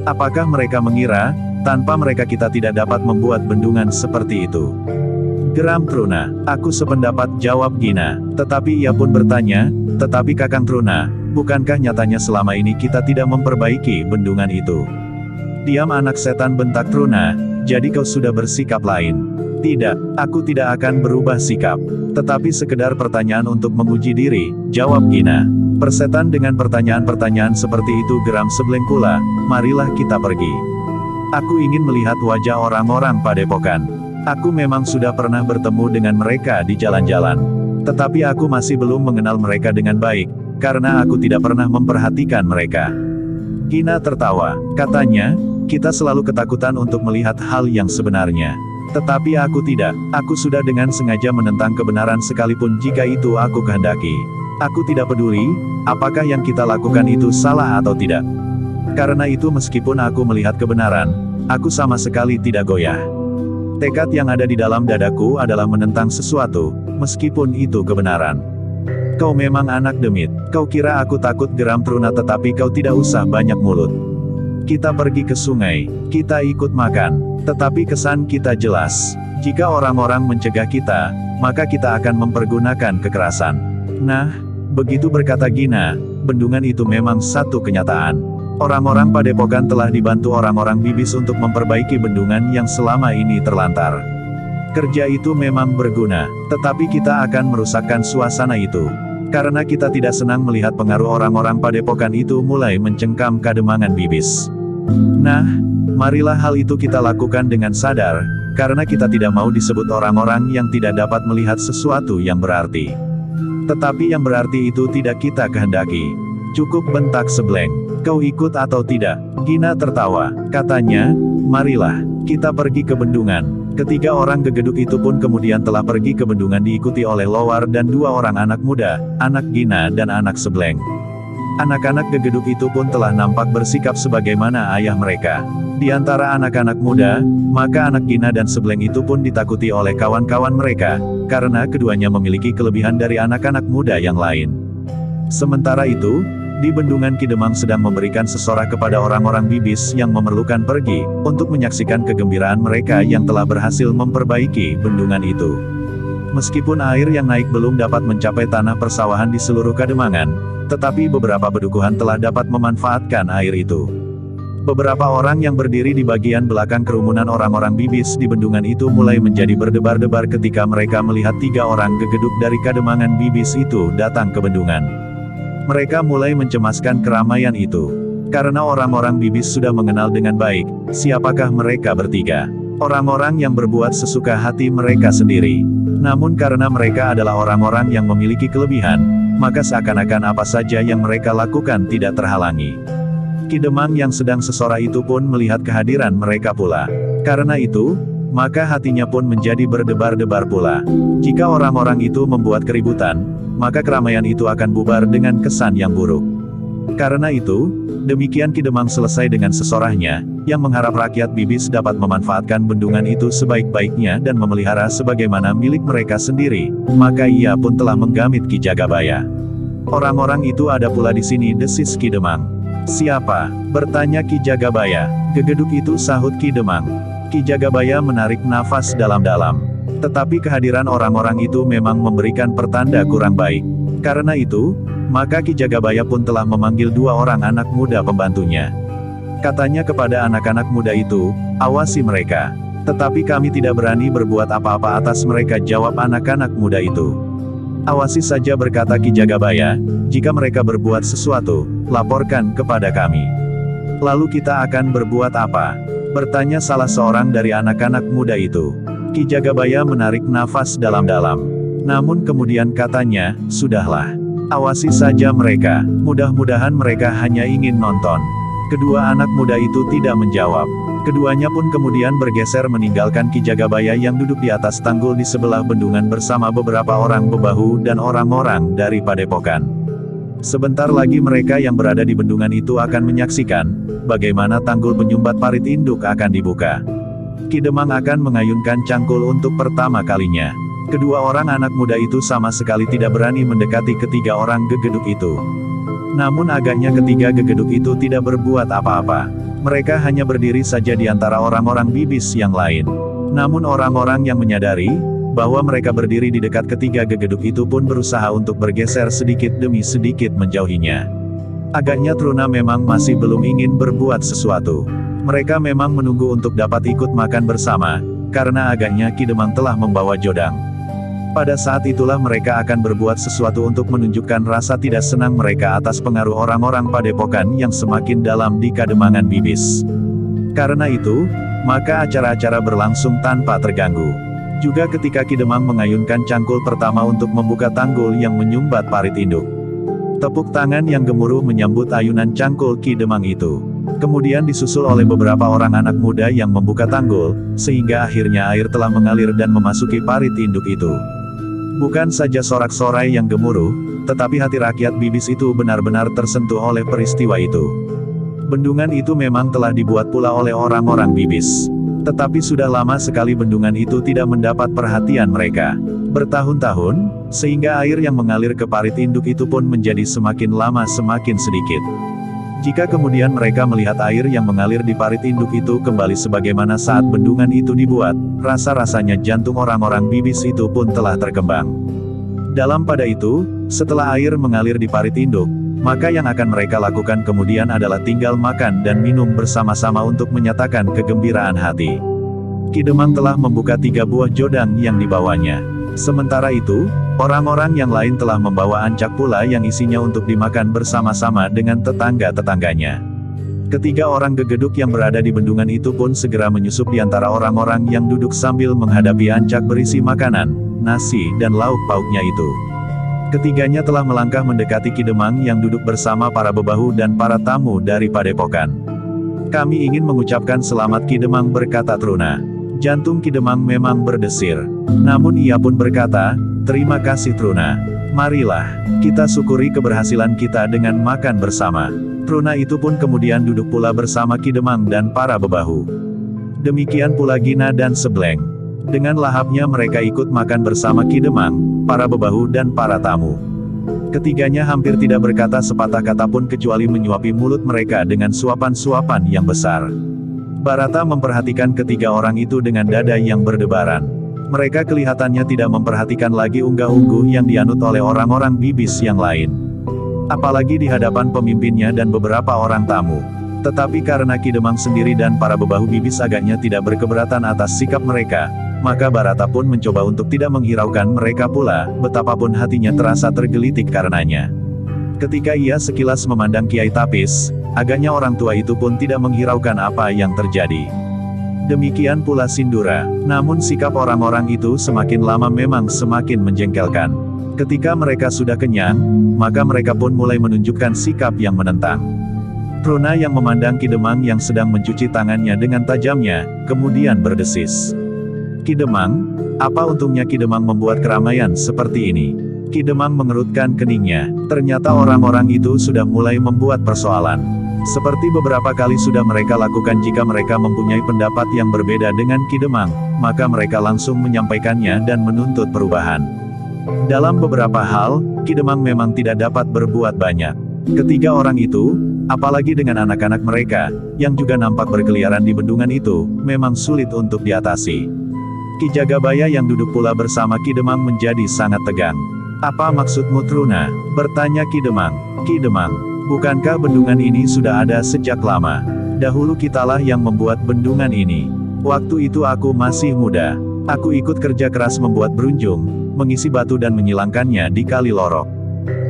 Apakah mereka mengira, tanpa mereka kita tidak dapat membuat bendungan seperti itu? Geram Truna. Aku sependapat, jawab Gina. Tetapi ia pun bertanya, tetapi Kakang Truna, bukankah nyatanya selama ini kita tidak memperbaiki bendungan itu? Diam anak setan, bentak Truna, jadi kau sudah bersikap lain. Tidak, aku tidak akan berubah sikap. Tetapi sekedar pertanyaan untuk menguji diri, jawab Gina. Persetan dengan pertanyaan-pertanyaan seperti itu geram Sebleng pula, marilah kita pergi. Aku ingin melihat wajah orang-orang Padepokan. Aku memang sudah pernah bertemu dengan mereka di jalan-jalan. Tetapi aku masih belum mengenal mereka dengan baik, karena aku tidak pernah memperhatikan mereka. Gina tertawa, katanya, kita selalu ketakutan untuk melihat hal yang sebenarnya. Tetapi aku tidak, aku sudah dengan sengaja menentang kebenaran sekalipun jika itu aku kehendaki. Aku tidak peduli, apakah yang kita lakukan itu salah atau tidak. Karena itu meskipun aku melihat kebenaran, aku sama sekali tidak goyah. Tekad yang ada di dalam dadaku adalah menentang sesuatu, meskipun itu kebenaran. Kau memang anak demit, kau kira aku takut geram Truna tetapi kau tidak usah banyak mulut. Kita pergi ke sungai, kita ikut makan, tetapi kesan kita jelas. Jika orang-orang mencegah kita, maka kita akan mempergunakan kekerasan. Nah, begitu berkata Gina, bendungan itu memang satu kenyataan. Orang-orang Padepokan telah dibantu orang-orang Bibis untuk memperbaiki bendungan yang selama ini terlantar. Kerja itu memang berguna, tetapi kita akan merusakkan suasana itu. Karena kita tidak senang melihat pengaruh orang-orang Padepokan itu mulai mencengkam Kademangan Bibis. Nah, marilah hal itu kita lakukan dengan sadar, karena kita tidak mau disebut orang-orang yang tidak dapat melihat sesuatu yang berarti. Tetapi yang berarti itu tidak kita kehendaki. Cukup, bentak Sebleng. Kau ikut atau tidak? Gina tertawa, katanya, marilah, kita pergi ke bendungan. Ketiga orang gegeduk itu pun kemudian telah pergi ke bendungan diikuti oleh Lowar dan dua orang anak muda, anak Gina dan anak Sebleng. Anak-anak gegeduk itu pun telah nampak bersikap sebagaimana ayah mereka. Di antara anak-anak muda, maka anak Gina dan Sebleng itu pun ditakuti oleh kawan-kawan mereka, karena keduanya memiliki kelebihan dari anak-anak muda yang lain. Sementara itu, di bendungan Kidemang sedang memberikan sesorah kepada orang-orang Bibis yang memerlukan pergi, untuk menyaksikan kegembiraan mereka yang telah berhasil memperbaiki bendungan itu. Meskipun air yang naik belum dapat mencapai tanah persawahan di seluruh Kademangan, tetapi beberapa bedukuhan telah dapat memanfaatkan air itu. Beberapa orang yang berdiri di bagian belakang kerumunan orang-orang Bibis di bendungan itu mulai menjadi berdebar-debar ketika mereka melihat tiga orang gegeduk dari Kademangan Bibis itu datang ke bendungan. Mereka mulai mencemaskan keramaian itu. Karena orang-orang Bibis sudah mengenal dengan baik, siapakah mereka bertiga. Orang-orang yang berbuat sesuka hati mereka sendiri. Namun karena mereka adalah orang-orang yang memiliki kelebihan, maka seakan-akan apa saja yang mereka lakukan tidak terhalangi. Kidemang yang sedang sesorah itu pun melihat kehadiran mereka pula. Karena itu, maka hatinya pun menjadi berdebar-debar pula. Jika orang-orang itu membuat keributan, maka keramaian itu akan bubar dengan kesan yang buruk. Karena itu, demikian Kidemang selesai dengan sesorahnya, yang mengharap rakyat Bibis dapat memanfaatkan bendungan itu sebaik-baiknya dan memelihara sebagaimana milik mereka sendiri, maka ia pun telah menggamit Ki Jagabaya. Orang-orang itu ada pula di sini, desis Kidemang. Siapa? Bertanya Ki Jagabaya. Gegeduk itu, sahut Kidemang. Ki Jagabaya menarik nafas dalam-dalam. Tetapi kehadiran orang-orang itu memang memberikan pertanda kurang baik. Karena itu, maka Ki Jagabaya pun telah memanggil dua orang anak muda pembantunya. Katanya kepada anak-anak muda itu, awasi mereka. Tetapi kami tidak berani berbuat apa-apa atas mereka, jawab anak-anak muda itu. Awasi saja, berkata Ki Jagabaya, jika mereka berbuat sesuatu, laporkan kepada kami. Lalu kita akan berbuat apa? Bertanya salah seorang dari anak-anak muda itu. Ki Jagabaya menarik nafas dalam-dalam. Namun kemudian katanya, sudahlah. Awasi saja mereka, mudah-mudahan mereka hanya ingin nonton. Kedua anak muda itu tidak menjawab. Keduanya pun kemudian bergeser meninggalkan Ki Jagabaya yang duduk di atas tanggul di sebelah bendungan bersama beberapa orang bebahu dan orang-orang dari Padepokan. Sebentar lagi mereka yang berada di bendungan itu akan menyaksikan, bagaimana tanggul penyumbat parit induk akan dibuka. Kidemang akan mengayunkan cangkul untuk pertama kalinya. Kedua orang anak muda itu sama sekali tidak berani mendekati ketiga orang gegeduk itu. Namun agaknya ketiga gegeduk itu tidak berbuat apa-apa. Mereka hanya berdiri saja di antara orang-orang Bibis yang lain. Namun orang-orang yang menyadari bahwa mereka berdiri di dekat ketiga gegeduk itu pun berusaha untuk bergeser sedikit demi sedikit menjauhinya. Agaknya Truna memang masih belum ingin berbuat sesuatu. Mereka memang menunggu untuk dapat ikut makan bersama, karena agaknya Ki Demang telah membawa jodang. Pada saat itulah mereka akan berbuat sesuatu untuk menunjukkan rasa tidak senang mereka atas pengaruh orang-orang padepokan yang semakin dalam di Kademangan Bibis. Karena itu, maka acara-acara berlangsung tanpa terganggu. Juga ketika Ki Demang mengayunkan cangkul pertama untuk membuka tanggul yang menyumbat parit induk. Tepuk tangan yang gemuruh menyambut ayunan cangkul Ki Demang itu. Kemudian disusul oleh beberapa orang anak muda yang membuka tanggul, sehingga akhirnya air telah mengalir dan memasuki parit induk itu. Bukan saja sorak-sorai yang gemuruh, tetapi hati rakyat Bibis itu benar-benar tersentuh oleh peristiwa itu. Bendungan itu memang telah dibuat pula oleh orang-orang Bibis. Tetapi sudah lama sekali bendungan itu tidak mendapat perhatian mereka. Bertahun-tahun, sehingga air yang mengalir ke parit induk itu pun menjadi semakin lama semakin sedikit. Jika kemudian mereka melihat air yang mengalir di parit induk itu kembali sebagaimana saat bendungan itu dibuat, rasa-rasanya jantung orang-orang Bibis itu pun telah terkembang. Dalam pada itu, setelah air mengalir di parit induk, maka yang akan mereka lakukan kemudian adalah tinggal makan dan minum bersama-sama untuk menyatakan kegembiraan hati. Ki Demang telah membuka 3 buah jodang yang dibawanya. Sementara itu, orang-orang yang lain telah membawa ancak pula yang isinya untuk dimakan bersama-sama dengan tetangga-tetangganya. Ketiga orang gegeduk yang berada di bendungan itu pun segera menyusup di antara orang-orang yang duduk sambil menghadapi ancak berisi makanan, nasi dan lauk pauknya itu. Ketiganya telah melangkah mendekati Ki Demang yang duduk bersama para bebahu dan para tamu dari padepokan. "Kami ingin mengucapkan selamat Ki Demang," berkata Truna. Jantung Ki Demang memang berdesir. Namun ia pun berkata, "Terima kasih Truna. Marilah, kita syukuri keberhasilan kita dengan makan bersama." Truna itu pun kemudian duduk pula bersama Ki Demang dan para bebahu. Demikian pula Gina dan Sebleng. Dengan lahapnya mereka ikut makan bersama Ki Demang, para bebahu dan para tamu. Ketiganya hampir tidak berkata sepatah kata pun kecuali menyuapi mulut mereka dengan suapan-suapan yang besar. Barata memperhatikan ketiga orang itu dengan dada yang berdebaran. Mereka kelihatannya tidak memperhatikan lagi unggah-ungguh yang dianut oleh orang-orang Bibis yang lain. Apalagi di hadapan pemimpinnya dan beberapa orang tamu. Tetapi karena Ki Demang sendiri dan para bebahu Bibis agaknya tidak berkeberatan atas sikap mereka, maka Barata pun mencoba untuk tidak menghiraukan mereka pula, betapapun hatinya terasa tergelitik karenanya. Ketika ia sekilas memandang Kiai Tapis, agaknya orang tua itu pun tidak menghiraukan apa yang terjadi. Demikian pula Sindura, namun sikap orang-orang itu semakin lama memang semakin menjengkelkan. Ketika mereka sudah kenyang, maka mereka pun mulai menunjukkan sikap yang menentang. Truna yang memandang Ki Demang yang sedang mencuci tangannya dengan tajamnya, kemudian berdesis. "Ki Demang, apa untungnya Ki Demang membuat keramaian seperti ini?" Ki Demang mengerutkan keningnya. Ternyata orang-orang itu sudah mulai membuat persoalan. Seperti beberapa kali sudah mereka lakukan jika mereka mempunyai pendapat yang berbeda dengan Ki Demang, maka mereka langsung menyampaikannya dan menuntut perubahan. Dalam beberapa hal, Ki Demang memang tidak dapat berbuat banyak. Ketiga orang itu, apalagi dengan anak-anak mereka, yang juga nampak berkeliaran di bendungan itu, memang sulit untuk diatasi. Ki Jagabaya yang duduk pula bersama Ki Demang menjadi sangat tegang. "Apa maksudmu Truna?" bertanya Ki Demang. "Ki Demang, bukankah bendungan ini sudah ada sejak lama? Dahulu kitalah yang membuat bendungan ini. Waktu itu aku masih muda. Aku ikut kerja keras membuat berunjung, mengisi batu dan menyilangkannya di Kali Lorok.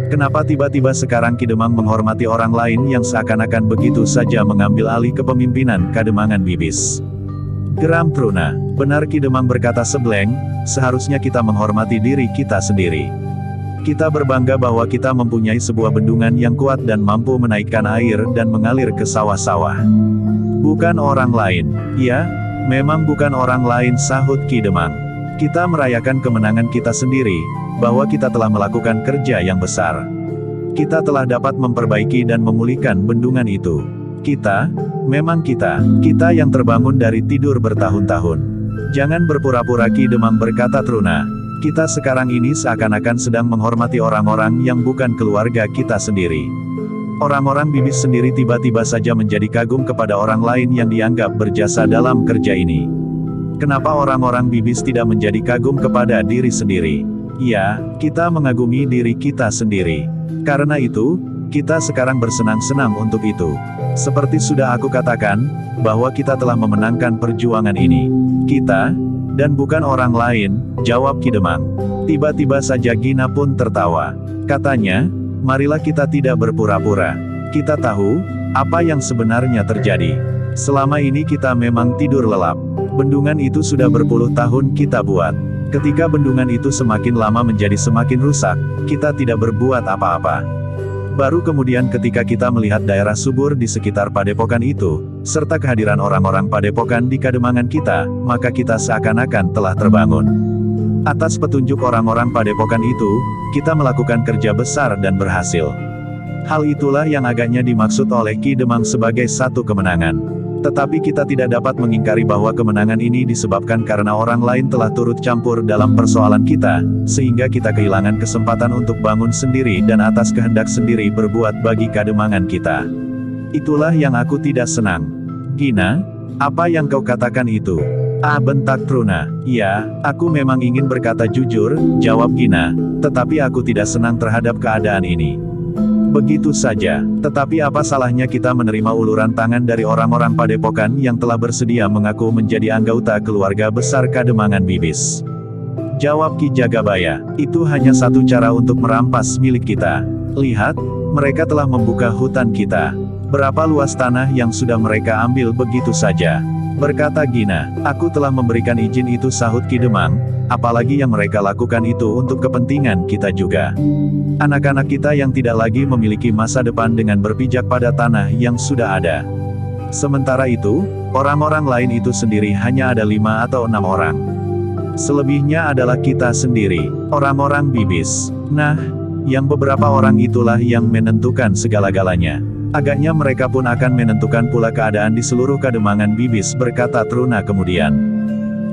Kenapa tiba-tiba sekarang Ki Demang menghormati orang lain yang seakan-akan begitu saja mengambil alih kepemimpinan Kademangan Bibis?" Geram Truna. "Benar Ki Demang," berkata Sebleng, "seharusnya kita menghormati diri kita sendiri. Kita berbangga bahwa kita mempunyai sebuah bendungan yang kuat dan mampu menaikkan air dan mengalir ke sawah-sawah. Bukan orang lain." "Ya, memang bukan orang lain," sahut Ki Demang. "Kita merayakan kemenangan kita sendiri, bahwa kita telah melakukan kerja yang besar. Kita telah dapat memperbaiki dan memulihkan bendungan itu. Kita, memang kita yang terbangun dari tidur bertahun-tahun. Jangan berpura-pura," Ki Demang berkata Truna. "Kita sekarang ini seakan-akan sedang menghormati orang-orang yang bukan keluarga kita sendiri. Orang-orang Bibis sendiri tiba-tiba saja menjadi kagum kepada orang lain yang dianggap berjasa dalam kerja ini. Kenapa orang-orang Bibis tidak menjadi kagum kepada diri sendiri? Ya, kita mengagumi diri kita sendiri. Karena itu, kita sekarang bersenang-senang untuk itu. Seperti sudah aku katakan, bahwa kita telah memenangkan perjuangan ini. Kita, Dan bukan orang lain, jawab Ki Demang. Tiba-tiba saja Gina pun tertawa. Katanya, marilah kita tidak berpura-pura. Kita tahu, apa yang sebenarnya terjadi. Selama ini kita memang tidur lelap. Bendungan itu sudah berpuluh tahun kita buat. Ketika bendungan itu semakin lama menjadi semakin rusak, kita tidak berbuat apa-apa. Baru kemudian ketika kita melihat daerah subur di sekitar padepokan itu, serta kehadiran orang-orang padepokan di Kademangan kita, maka kita seakan-akan telah terbangun. Atas petunjuk orang-orang padepokan itu, kita melakukan kerja besar dan berhasil. Hal itulah yang agaknya dimaksud oleh Ki Demang sebagai satu kemenangan. Tetapi kita tidak dapat mengingkari bahwa kemenangan ini disebabkan karena orang lain telah turut campur dalam persoalan kita, sehingga kita kehilangan kesempatan untuk bangun sendiri dan atas kehendak sendiri berbuat bagi Kademangan kita. Itulah yang aku tidak senang. Gina, apa yang kau katakan itu? Bentak Truna. Ya, aku memang ingin berkata jujur, jawab Gina, tetapi aku tidak senang terhadap keadaan ini. Begitu saja, tetapi apa salahnya kita menerima uluran tangan dari orang-orang padepokan yang telah bersedia mengaku menjadi anggota keluarga besar Kademangan Bibis? Jawab Ki Jagabaya, itu hanya satu cara untuk merampas milik kita. Lihat, mereka telah membuka hutan kita. Berapa luas tanah yang sudah mereka ambil begitu saja? Berkata Gina, aku telah memberikan izin itu, sahut Ki Demang, apalagi yang mereka lakukan itu untuk kepentingan kita juga. Anak-anak kita yang tidak lagi memiliki masa depan dengan berpijak pada tanah yang sudah ada. Sementara itu, orang-orang lain itu sendiri hanya ada 5 atau 6 orang. Selebihnya adalah kita sendiri, orang-orang Bibis. Nah, yang beberapa orang itulah yang menentukan segala-galanya. Agaknya mereka pun akan menentukan pula keadaan di seluruh Kademangan Bibis, berkata Truna kemudian.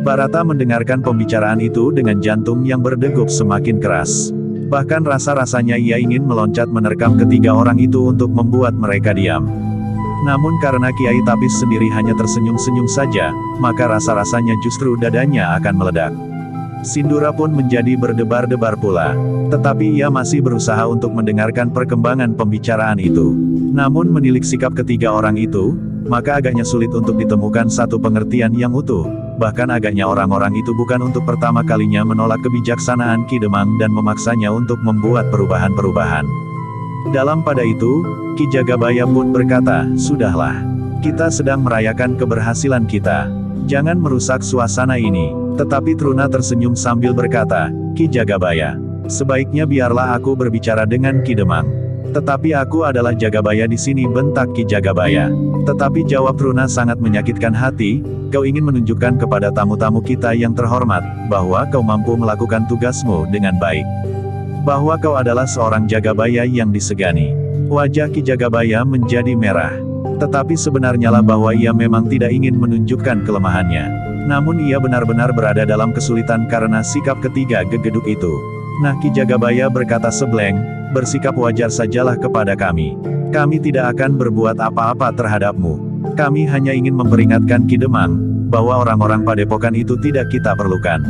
Barata mendengarkan pembicaraan itu dengan jantung yang berdegup semakin keras. Bahkan rasa-rasanya ia ingin meloncat menerkam ketiga orang itu untuk membuat mereka diam. Namun karena Kiai Tapis sendiri hanya tersenyum-senyum saja, maka rasa-rasanya justru dadanya akan meledak. Sindura pun menjadi berdebar-debar pula. Tetapi ia masih berusaha untuk mendengarkan perkembangan pembicaraan itu. Namun menilik sikap ketiga orang itu, maka agaknya sulit untuk ditemukan satu pengertian yang utuh. Bahkan agaknya orang-orang itu bukan untuk pertama kalinya menolak kebijaksanaan Ki Demang dan memaksanya untuk membuat perubahan-perubahan. Dalam pada itu, Ki Jagabaya pun berkata, sudahlah. Kita sedang merayakan keberhasilan kita. Jangan merusak suasana ini. Tetapi Truna tersenyum sambil berkata, Ki Jagabaya, sebaiknya biarlah aku berbicara dengan Ki Demang. Tetapi aku adalah Jagabaya di sini, bentak Ki Jagabaya. Tetapi jawab Truna sangat menyakitkan hati, kau ingin menunjukkan kepada tamu-tamu kita yang terhormat, bahwa kau mampu melakukan tugasmu dengan baik. Bahwa kau adalah seorang Jagabaya yang disegani. Wajah Ki Jagabaya menjadi merah. Tetapi sebenarnya lah bahwa ia memang tidak ingin menunjukkan kelemahannya. Namun ia benar-benar berada dalam kesulitan karena sikap ketiga gegeduk itu. Nah, Ki Jagabaya berkata sebleng, bersikap wajar sajalah kepada kami. Kami tidak akan berbuat apa-apa terhadapmu. Kami hanya ingin memperingatkan Ki Demang, bahwa orang-orang padepokan itu tidak kita perlukan.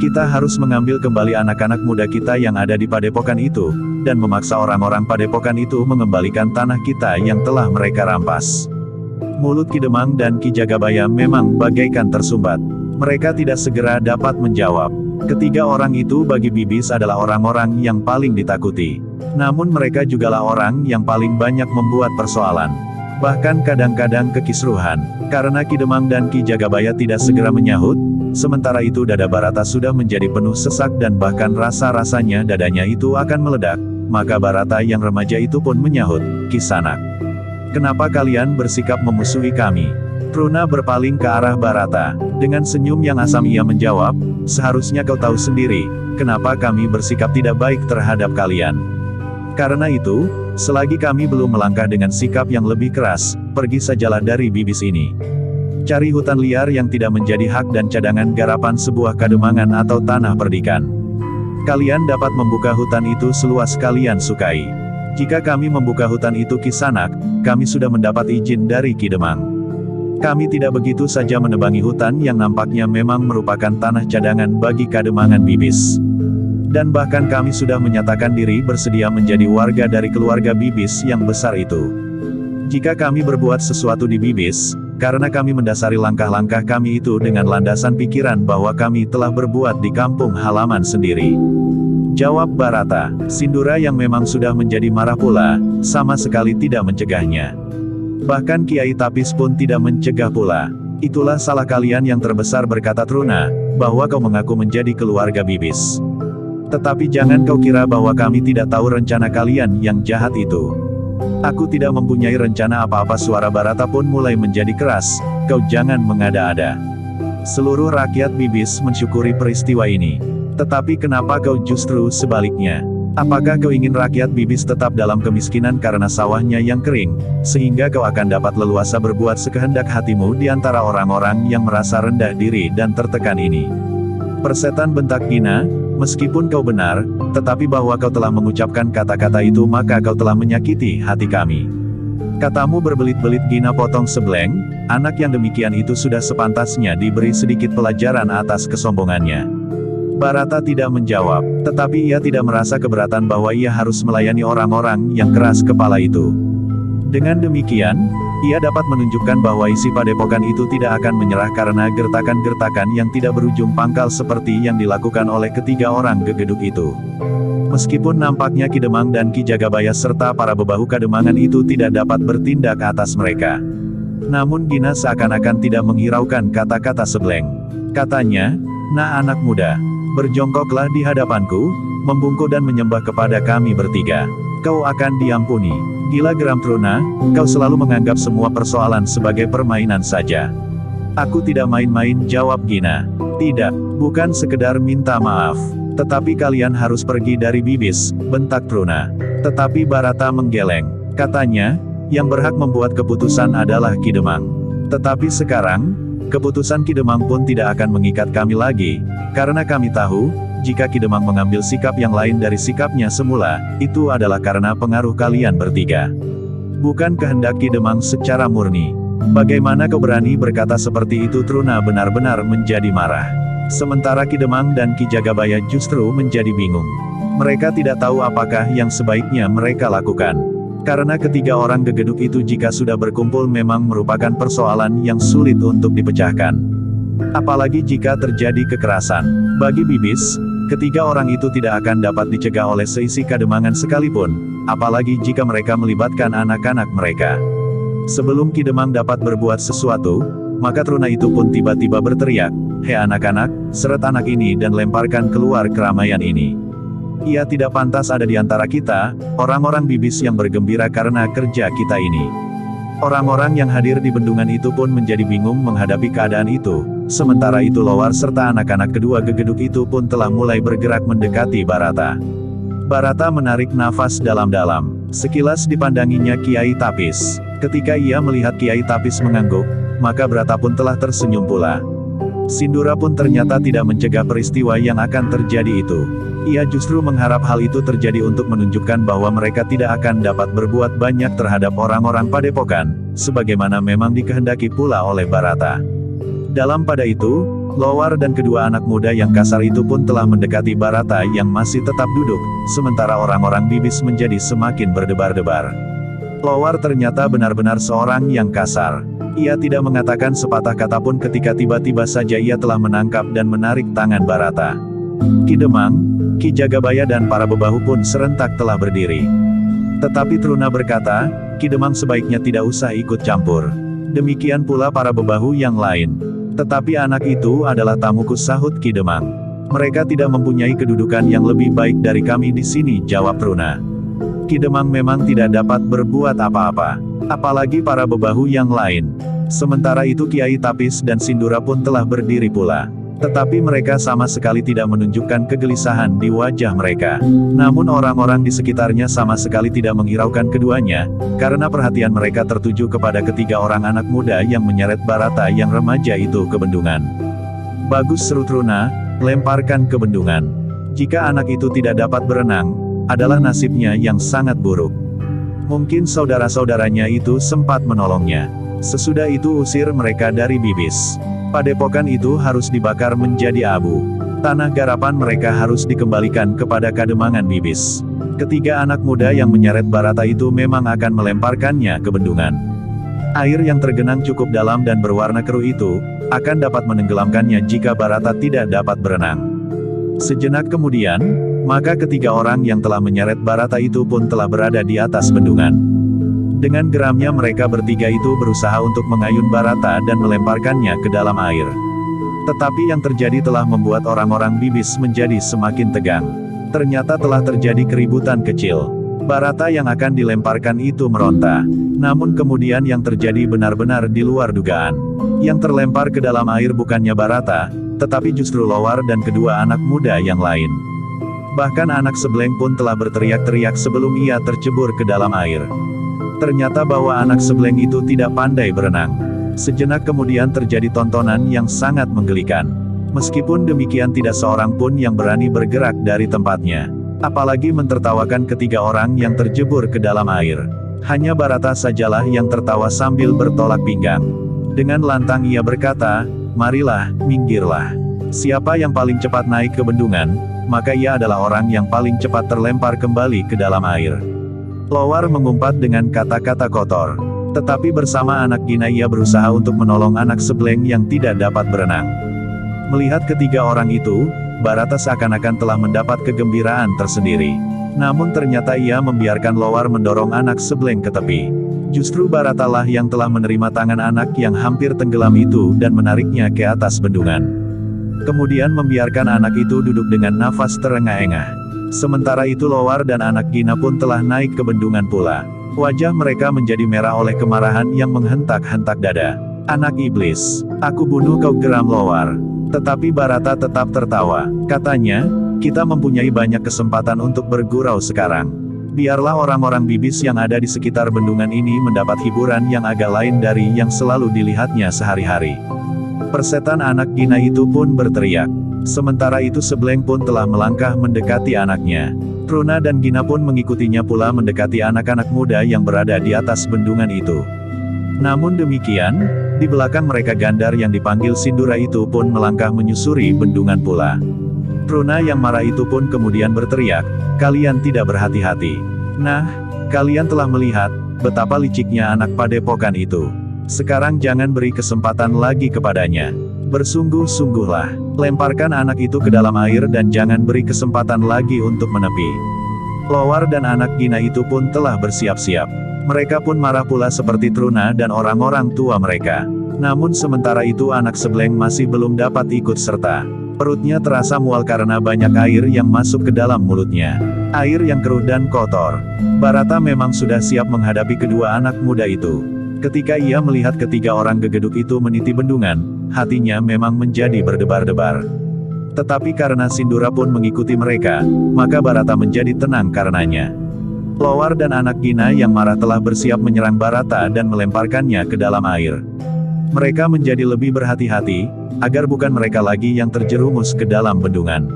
Kita harus mengambil kembali anak-anak muda kita yang ada di padepokan itu, dan memaksa orang-orang padepokan itu mengembalikan tanah kita yang telah mereka rampas. Mulut Ki Demang dan Ki Jagabaya memang bagaikan tersumbat. Mereka tidak segera dapat menjawab. Ketiga orang itu bagi Bibis adalah orang-orang yang paling ditakuti. Namun mereka jugalah orang yang paling banyak membuat persoalan. Bahkan kadang-kadang kekisruhan. Karena Ki Demang dan Ki Jagabaya tidak segera menyahut, sementara itu dada Barata sudah menjadi penuh sesak dan bahkan rasa-rasanya dadanya itu akan meledak, maka Barata yang remaja itu pun menyahut, Kisanak. Kenapa kalian bersikap memusuhi kami? Truna berpaling ke arah Barata. Dengan senyum yang asam ia menjawab, seharusnya kau tahu sendiri, kenapa kami bersikap tidak baik terhadap kalian. Karena itu, selagi kami belum melangkah dengan sikap yang lebih keras, pergi sajalah dari Bibis ini. Cari hutan liar yang tidak menjadi hak dan cadangan garapan sebuah kademangan atau tanah perdikan. Kalian dapat membuka hutan itu seluas kalian sukai. Jika kami membuka hutan itu Kisanak, kami sudah mendapat izin dari Ki Demang. Kami tidak begitu saja menebangi hutan yang nampaknya memang merupakan tanah cadangan bagi Kademangan Bibis. Dan bahkan kami sudah menyatakan diri bersedia menjadi warga dari keluarga Bibis yang besar itu. Jika kami berbuat sesuatu di Bibis, karena kami mendasari langkah-langkah kami itu dengan landasan pikiran bahwa kami telah berbuat di kampung halaman sendiri. Jawab Barata. Sindura yang memang sudah menjadi marah pula, sama sekali tidak mencegahnya. Bahkan Kiai Tapis pun tidak mencegah pula. Itulah salah kalian yang terbesar, berkata Truna, bahwa kau mengaku menjadi keluarga Bibis. Tetapi jangan kau kira bahwa kami tidak tahu rencana kalian yang jahat itu. Aku tidak mempunyai rencana apa-apa. Suara Barata pun mulai menjadi keras. Kau jangan mengada-ada. Seluruh rakyat Bibis mensyukuri peristiwa ini. Tetapi kenapa kau justru sebaliknya? Apakah kau ingin rakyat Bibis tetap dalam kemiskinan karena sawahnya yang kering, sehingga kau akan dapat leluasa berbuat sekehendak hatimu di antara orang-orang yang merasa rendah diri dan tertekan ini? Persetan, bentak Gina, meskipun kau benar, tetapi bahwa kau telah mengucapkan kata-kata itu maka kau telah menyakiti hati kami. Katamu berbelit-belit, Gina potong Sebleng, anak yang demikian itu sudah sepantasnya diberi sedikit pelajaran atas kesombongannya. Barata tidak menjawab, tetapi ia tidak merasa keberatan bahwa ia harus melayani orang-orang yang keras kepala itu. Dengan demikian, ia dapat menunjukkan bahwa isi padepokan itu tidak akan menyerah karena gertakan-gertakan yang tidak berujung pangkal seperti yang dilakukan oleh ketiga orang gegeduk itu. Meskipun nampaknya Ki Demang dan Ki Jagabaya serta para bebahu Kademangan itu tidak dapat bertindak atas mereka. Namun Gina seakan-akan tidak menghiraukan kata-kata Sebleng. Katanya, "Nah anak muda, berjongkoklah di hadapanku, membungkuk dan menyembah kepada kami bertiga. Kau akan diampuni." Gila, geram Truna, kau selalu menganggap semua persoalan sebagai permainan saja. Aku tidak main-main, jawab Gina. Tidak, bukan sekedar minta maaf. Tetapi kalian harus pergi dari Bibis, bentak Truna. Tetapi Barata menggeleng. Katanya, yang berhak membuat keputusan adalah Ki Demang. Tetapi sekarang, keputusan Ki Demang pun tidak akan mengikat kami lagi, karena kami tahu, jika Ki Demang mengambil sikap yang lain dari sikapnya semula, itu adalah karena pengaruh kalian bertiga. Bukan kehendak Ki Demang secara murni. Bagaimana kau berani berkata seperti itu? Truna benar-benar menjadi marah. Sementara Ki Demang dan Ki Jagabaya justru menjadi bingung. Mereka tidak tahu apakah yang sebaiknya mereka lakukan. Karena ketiga orang gegeduk itu jika sudah berkumpul memang merupakan persoalan yang sulit untuk dipecahkan. Apalagi jika terjadi kekerasan. Bagi Bibis, ketiga orang itu tidak akan dapat dicegah oleh seisi Kademangan sekalipun, apalagi jika mereka melibatkan anak-anak mereka. Sebelum Ki Demang dapat berbuat sesuatu, maka Truna itu pun tiba-tiba berteriak, "Hei anak-anak, seret anak ini dan lemparkan keluar keramaian ini. Ia tidak pantas ada di antara kita." Orang-orang Bibis yang bergembira karena kerja kita ini. Orang-orang yang hadir di bendungan itu pun menjadi bingung menghadapi keadaan itu. Sementara itu Lowar serta anak-anak kedua gegeduk itu pun telah mulai bergerak mendekati Barata. Barata menarik nafas dalam-dalam. Sekilas dipandanginya Kiai Tapis. Ketika ia melihat Kiai Tapis mengangguk, maka Barata pun telah tersenyum pula. Sindura pun ternyata tidak mencegah peristiwa yang akan terjadi itu. Ia justru mengharap hal itu terjadi untuk menunjukkan bahwa mereka tidak akan dapat berbuat banyak terhadap orang-orang padepokan, sebagaimana memang dikehendaki pula oleh Barata. Dalam pada itu, Lowar dan kedua anak muda yang kasar itu pun telah mendekati Barata yang masih tetap duduk, sementara orang-orang Bibis menjadi semakin berdebar-debar. Lowar ternyata benar-benar seorang yang kasar. Ia tidak mengatakan sepatah kata pun ketika tiba-tiba saja ia telah menangkap dan menarik tangan Barata. Ki Demang, Ki Jagabaya dan para bebahu pun serentak telah berdiri. Tetapi Truna berkata, Ki Demang sebaiknya tidak usah ikut campur. Demikian pula para bebahu yang lain. Tetapi anak itu adalah tamuku, sahut Ki Demang. Mereka tidak mempunyai kedudukan yang lebih baik dari kami di sini, jawab Truna. Ki Demang memang tidak dapat berbuat apa-apa. Apalagi para bebahu yang lain. Sementara itu Kiai Tapis dan Sindura pun telah berdiri pula. Tetapi mereka sama sekali tidak menunjukkan kegelisahan di wajah mereka. Namun orang-orang di sekitarnya sama sekali tidak menghiraukan keduanya, karena perhatian mereka tertuju kepada ketiga orang anak muda yang menyeret Barata yang remaja itu ke bendungan. Bagus, seru Truna, lemparkan ke bendungan. Jika anak itu tidak dapat berenang, adalah nasibnya yang sangat buruk. Mungkin saudara-saudaranya itu sempat menolongnya. Sesudah itu usir mereka dari Bibis. Padepokan itu harus dibakar menjadi abu. Tanah garapan mereka harus dikembalikan kepada Kademangan Bibis. Ketiga anak muda yang menyeret Barata itu memang akan melemparkannya ke bendungan. Air yang tergenang cukup dalam dan berwarna keruh itu, akan dapat menenggelamkannya jika Barata tidak dapat berenang. Sejenak kemudian, maka ketiga orang yang telah menyeret Barata itu pun telah berada di atas bendungan. Dengan geramnya mereka bertiga itu berusaha untuk mengayun Barata dan melemparkannya ke dalam air. Tetapi yang terjadi telah membuat orang-orang Bibis menjadi semakin tegang. Ternyata telah terjadi keributan kecil. Barata yang akan dilemparkan itu meronta. Namun kemudian yang terjadi benar-benar di luar dugaan. Yang terlempar ke dalam air bukannya Barata, tetapi justru Lowar dan kedua anak muda yang lain. Bahkan anak Sebleng pun telah berteriak-teriak sebelum ia tercebur ke dalam air. Ternyata bahwa anak Sebleng itu tidak pandai berenang. Sejenak kemudian terjadi tontonan yang sangat menggelikan. Meskipun demikian tidak seorang pun yang berani bergerak dari tempatnya. Apalagi mentertawakan ketiga orang yang terjebur ke dalam air. Hanya Barata sajalah yang tertawa sambil bertolak pinggang. Dengan lantang ia berkata, "Marilah, minggirlah. Siapa yang paling cepat naik ke bendungan, maka ia adalah orang yang paling cepat terlempar kembali ke dalam air." Lowar mengumpat dengan kata-kata kotor. Tetapi bersama anak Gina ia berusaha untuk menolong anak Sebleng yang tidak dapat berenang. Melihat ketiga orang itu, Barata seakan-akan telah mendapat kegembiraan tersendiri. Namun ternyata ia membiarkan Lowar mendorong anak Sebleng ke tepi. Justru Barata lah yang telah menerima tangan anak yang hampir tenggelam itu dan menariknya ke atas bendungan. Kemudian membiarkan anak itu duduk dengan nafas terengah-engah. Sementara itu Lowar dan anak Gina pun telah naik ke bendungan pula. Wajah mereka menjadi merah oleh kemarahan yang menghentak-hentak dada. "Anak iblis, aku bunuh kau," geram Lowar. Tetapi Barata tetap tertawa. Katanya, "Kita mempunyai banyak kesempatan untuk bergurau sekarang. Biarlah orang-orang Bibis yang ada di sekitar bendungan ini mendapat hiburan yang agak lain dari yang selalu dilihatnya sehari-hari." Persetan anak Gina itu pun berteriak. Sementara itu Sebleng pun telah melangkah mendekati anaknya. Truna dan Gina pun mengikutinya pula mendekati anak-anak muda yang berada di atas bendungan itu. Namun demikian, di belakang mereka Gandar yang dipanggil Sindura itu pun melangkah menyusuri bendungan pula. Truna yang marah itu pun kemudian berteriak, "Kalian tidak berhati-hati. Nah, kalian telah melihat betapa liciknya anak padepokan itu. Sekarang jangan beri kesempatan lagi kepadanya. Bersungguh-sungguhlah, lemparkan anak itu ke dalam air dan jangan beri kesempatan lagi untuk menepi." Lowar dan anak Gina itu pun telah bersiap-siap. Mereka pun marah pula seperti Truna dan orang-orang tua mereka. Namun sementara itu anak Sebleng masih belum dapat ikut serta. Perutnya terasa mual karena banyak air yang masuk ke dalam mulutnya. Air yang keruh dan kotor. Barata memang sudah siap menghadapi kedua anak muda itu. Ketika ia melihat ketiga orang gegeduk itu meniti bendungan, hatinya memang menjadi berdebar-debar. Tetapi karena Sindura pun mengikuti mereka, maka Barata menjadi tenang karenanya. Lowar dan anak Gina yang marah telah bersiap menyerang Barata dan melemparkannya ke dalam air. Mereka menjadi lebih berhati-hati, agar bukan mereka lagi yang terjerumus ke dalam bendungan.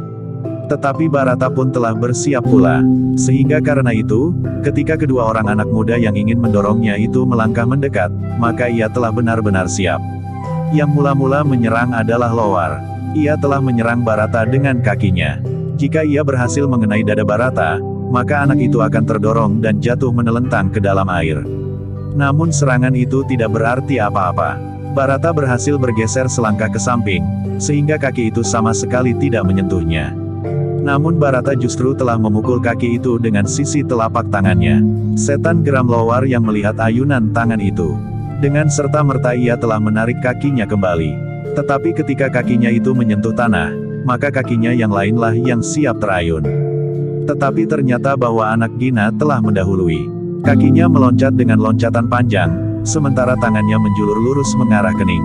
Tetapi Barata pun telah bersiap pula. Sehingga karena itu, ketika kedua orang anak muda yang ingin mendorongnya itu melangkah mendekat, maka ia telah benar-benar siap. Yang mula-mula menyerang adalah Lowar. Ia telah menyerang Barata dengan kakinya. Jika ia berhasil mengenai dada Barata, maka anak itu akan terdorong dan jatuh menelentang ke dalam air. Namun serangan itu tidak berarti apa-apa. Barata berhasil bergeser selangkah ke samping, sehingga kaki itu sama sekali tidak menyentuhnya. Namun Barata justru telah memukul kaki itu dengan sisi telapak tangannya. Setan geram Lowar yang melihat ayunan tangan itu. Dengan serta-merta ia telah menarik kakinya kembali. Tetapi ketika kakinya itu menyentuh tanah, maka kakinya yang lainlah yang siap terayun. Tetapi ternyata bahwa anak Gina telah mendahului. Kakinya meloncat dengan loncatan panjang, sementara tangannya menjulur lurus mengarah kening.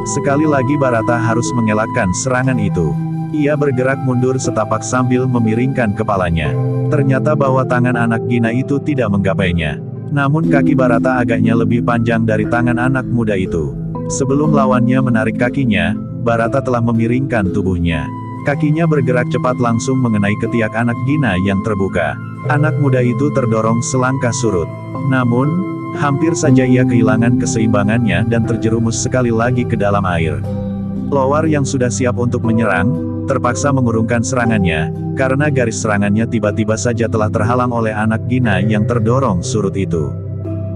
Sekali lagi Barata harus mengelakkan serangan itu. Ia bergerak mundur setapak sambil memiringkan kepalanya. Ternyata bahwa tangan anak Gina itu tidak menggapainya. Namun kaki Barata agaknya lebih panjang dari tangan anak muda itu. Sebelum lawannya menarik kakinya, Barata telah memiringkan tubuhnya. Kakinya bergerak cepat langsung mengenai ketiak anak Gina yang terbuka. Anak muda itu terdorong selangkah surut. Namun, hampir saja ia kehilangan keseimbangannya dan terjerumus sekali lagi ke dalam air. Lowar yang sudah siap untuk menyerang, terpaksa mengurungkan serangannya, karena garis serangannya tiba-tiba saja telah terhalang oleh anak Gina yang terdorong surut itu.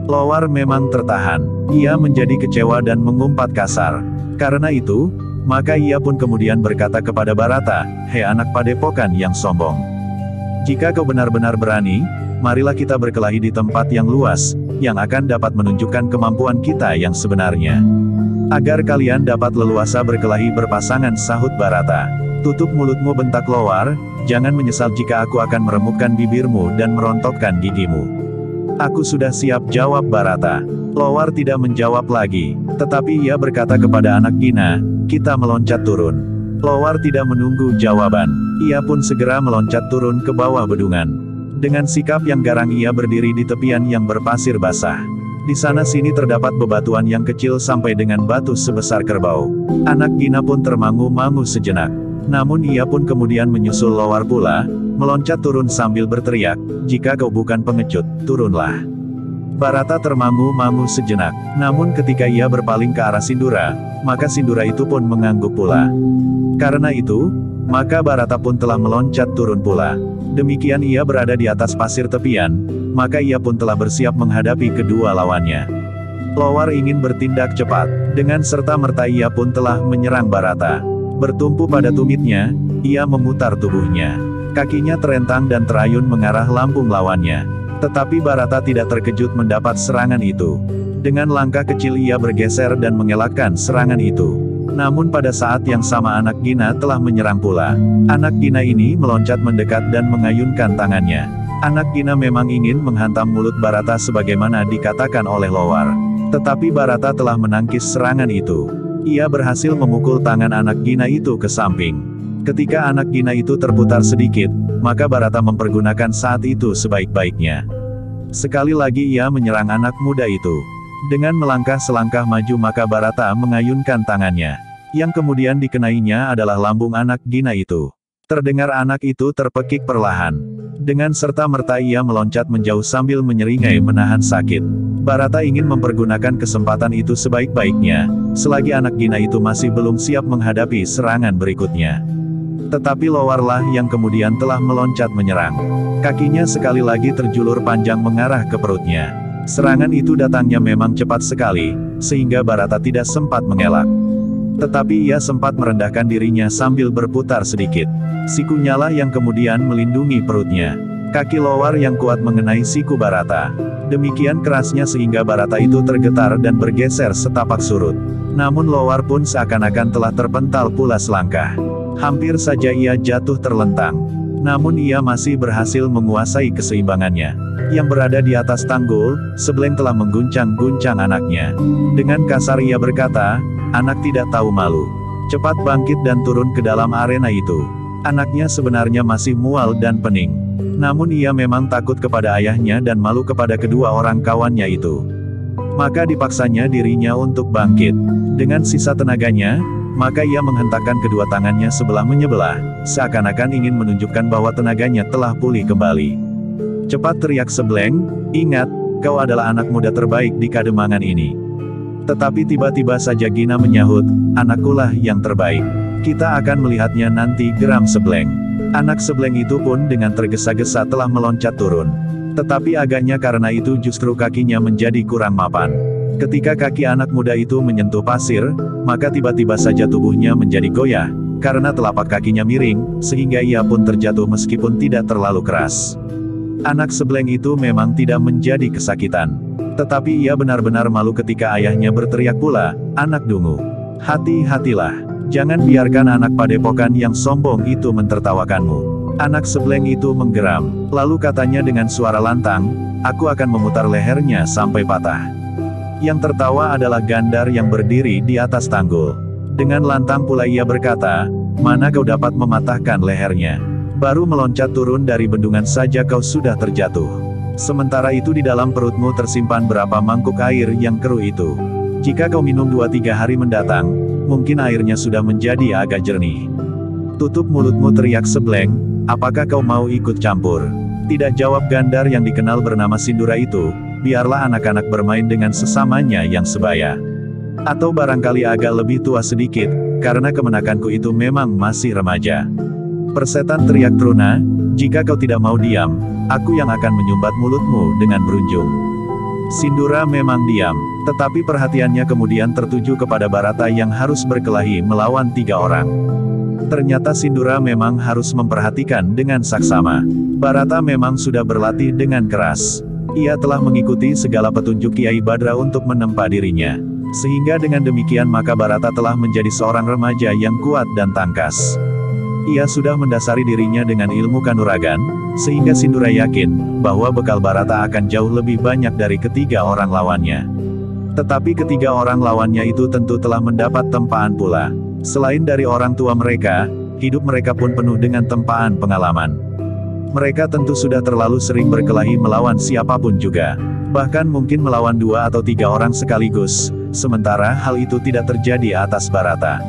Lowar memang tertahan. Ia menjadi kecewa dan mengumpat kasar. Karena itu, maka ia pun kemudian berkata kepada Barata, "Hei anak padepokan yang sombong. Jika kau benar-benar berani, marilah kita berkelahi di tempat yang luas, yang akan dapat menunjukkan kemampuan kita yang sebenarnya. Agar kalian dapat leluasa berkelahi berpasangan," sahut Barata. "Tutup mulutmu," bentak Lowar, "jangan menyesal jika aku akan meremukkan bibirmu dan merontokkan gigimu." "Aku sudah siap," jawab Barata. Lowar tidak menjawab lagi, tetapi ia berkata kepada anak Gina, "Kita meloncat turun." Lowar tidak menunggu jawaban. Ia pun segera meloncat turun ke bawah bedungan. Dengan sikap yang garang ia berdiri di tepian yang berpasir basah. Di sana-sini terdapat bebatuan yang kecil sampai dengan batu sebesar kerbau. Anak Gina pun termangu-mangu sejenak. Namun ia pun kemudian menyusul Lowar pula, meloncat turun sambil berteriak, "Jika kau bukan pengecut, turunlah." Barata termangu-mangu sejenak. Namun ketika ia berpaling ke arah Sindura, maka Sindura itu pun mengangguk pula. Karena itu, maka Barata pun telah meloncat turun pula. Demikian ia berada di atas pasir tepian, maka ia pun telah bersiap menghadapi kedua lawannya. Lowar ingin bertindak cepat. Dengan serta-merta ia pun telah menyerang Barata. Bertumpu pada tumitnya, ia memutar tubuhnya. Kakinya terentang dan terayun mengarah lambung lawannya. Tetapi Barata tidak terkejut mendapat serangan itu. Dengan langkah kecil ia bergeser dan mengelakkan serangan itu. Namun pada saat yang sama anak Gina telah menyerang pula. Anak Gina ini meloncat mendekat dan mengayunkan tangannya. Anak Gina memang ingin menghantam mulut Barata sebagaimana dikatakan oleh Lowar. Tetapi Barata telah menangkis serangan itu. Ia berhasil memukul tangan anak Gina itu ke samping. Ketika anak Gina itu terputar sedikit, maka Barata mempergunakan saat itu sebaik-baiknya. Sekali lagi ia menyerang anak muda itu. Dengan melangkah selangkah maju maka Barata mengayunkan tangannya. Yang kemudian dikenainya adalah lambung anak Gina itu. Terdengar anak itu terpekik perlahan. Dengan serta-merta ia meloncat menjauh sambil menyeringai menahan sakit. Barata ingin mempergunakan kesempatan itu sebaik-baiknya, selagi anak Gina itu masih belum siap menghadapi serangan berikutnya. Tetapi Lowarlah yang kemudian telah meloncat menyerang. Kakinya sekali lagi terjulur panjang mengarah ke perutnya. Serangan itu datangnya memang cepat sekali, sehingga Barata tidak sempat mengelak. Tetapi ia sempat merendahkan dirinya sambil berputar sedikit. Sikunya yang kemudian melindungi perutnya. Kaki Lowar yang kuat mengenai siku Barata. Demikian kerasnya sehingga Barata itu tergetar dan bergeser setapak surut. Namun Lowar pun seakan-akan telah terpental pula selangkah. Hampir saja ia jatuh terlentang. Namun ia masih berhasil menguasai keseimbangannya. Yang berada di atas tanggul, Sebleng telah mengguncang-guncang anaknya. Dengan kasar ia berkata, "Anak tidak tahu malu. Cepat bangkit dan turun ke dalam arena itu." Anaknya sebenarnya masih mual dan pening. Namun ia memang takut kepada ayahnya dan malu kepada kedua orang kawannya itu. Maka dipaksanya dirinya untuk bangkit. Dengan sisa tenaganya, maka ia menghentakkan kedua tangannya sebelah menyebelah, seakan-akan ingin menunjukkan bahwa tenaganya telah pulih kembali. "Cepat," teriak Sebleng, "ingat, kau adalah anak muda terbaik di Kademangan ini." Tetapi tiba-tiba saja Gina menyahut, "Anakkulah yang terbaik. Kita akan melihatnya nanti," geram Sebleng. Anak Sebleng itu pun dengan tergesa-gesa telah meloncat turun. Tetapi agaknya karena itu justru kakinya menjadi kurang mapan. Ketika kaki anak muda itu menyentuh pasir, maka tiba-tiba saja tubuhnya menjadi goyah, karena telapak kakinya miring, sehingga ia pun terjatuh meskipun tidak terlalu keras. Anak Sebleng itu memang tidak menjadi kesakitan. Tetapi ia benar-benar malu ketika ayahnya berteriak pula, "Anak dungu. Hati-hatilah. Jangan biarkan anak padepokan yang sombong itu mentertawakanmu." Anak Sebleng itu menggeram. Lalu katanya dengan suara lantang, "Aku akan memutar lehernya sampai patah." Yang tertawa adalah Gandar yang berdiri di atas tanggul. Dengan lantang pula ia berkata, "Mana kau dapat mematahkan lehernya? Baru meloncat turun dari bendungan saja kau sudah terjatuh. Sementara itu di dalam perutmu tersimpan berapa mangkuk air yang keruh itu. Jika kau minum 2-3 hari mendatang, mungkin airnya sudah menjadi agak jernih." "Tutup mulutmu," teriak Sebleng, "apakah kau mau ikut campur?" Tidak jawab Gandar yang dikenal bernama Sindura itu, "Biarlah anak-anak bermain dengan sesamanya yang sebaya. Atau barangkali agak lebih tua sedikit, karena kemenakanku itu memang masih remaja." "Persetan," teriak Truna, "jika kau tidak mau diam, aku yang akan menyumbat mulutmu dengan berunjung." Sindura memang diam, tetapi perhatiannya kemudian tertuju kepada Barata yang harus berkelahi melawan 3 orang. Ternyata Sindura memang harus memperhatikan dengan saksama. Barata memang sudah berlatih dengan keras. Ia telah mengikuti segala petunjuk Kiai Badra untuk menempa dirinya. Sehingga dengan demikian maka Barata telah menjadi seorang remaja yang kuat dan tangkas. Ia sudah mendasari dirinya dengan ilmu kanuragan, sehingga Sindura yakin bahwa bekal Barata akan jauh lebih banyak dari ketiga orang lawannya. Tetapi ketiga orang lawannya itu tentu telah mendapat tempaan pula. Selain dari orang tua mereka, hidup mereka pun penuh dengan tempaan pengalaman. Mereka tentu sudah terlalu sering berkelahi melawan siapapun juga. Bahkan mungkin melawan 2 atau 3 orang sekaligus, sementara hal itu tidak terjadi atas Barata.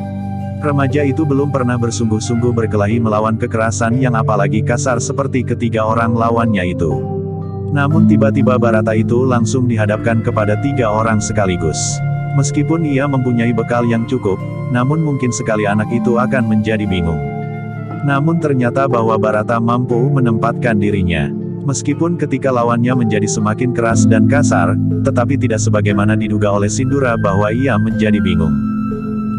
Remaja itu belum pernah bersungguh-sungguh berkelahi melawan kekerasan yang apalagi kasar seperti ketiga orang lawannya itu. Namun tiba-tiba Barata itu langsung dihadapkan kepada 3 orang sekaligus. Meskipun ia mempunyai bekal yang cukup, namun mungkin sekali anak itu akan menjadi bingung. Namun ternyata bahwa Barata mampu menempatkan dirinya. Meskipun ketika lawannya menjadi semakin keras dan kasar, tetapi tidak sebagaimana diduga oleh Sindura bahwa ia menjadi bingung.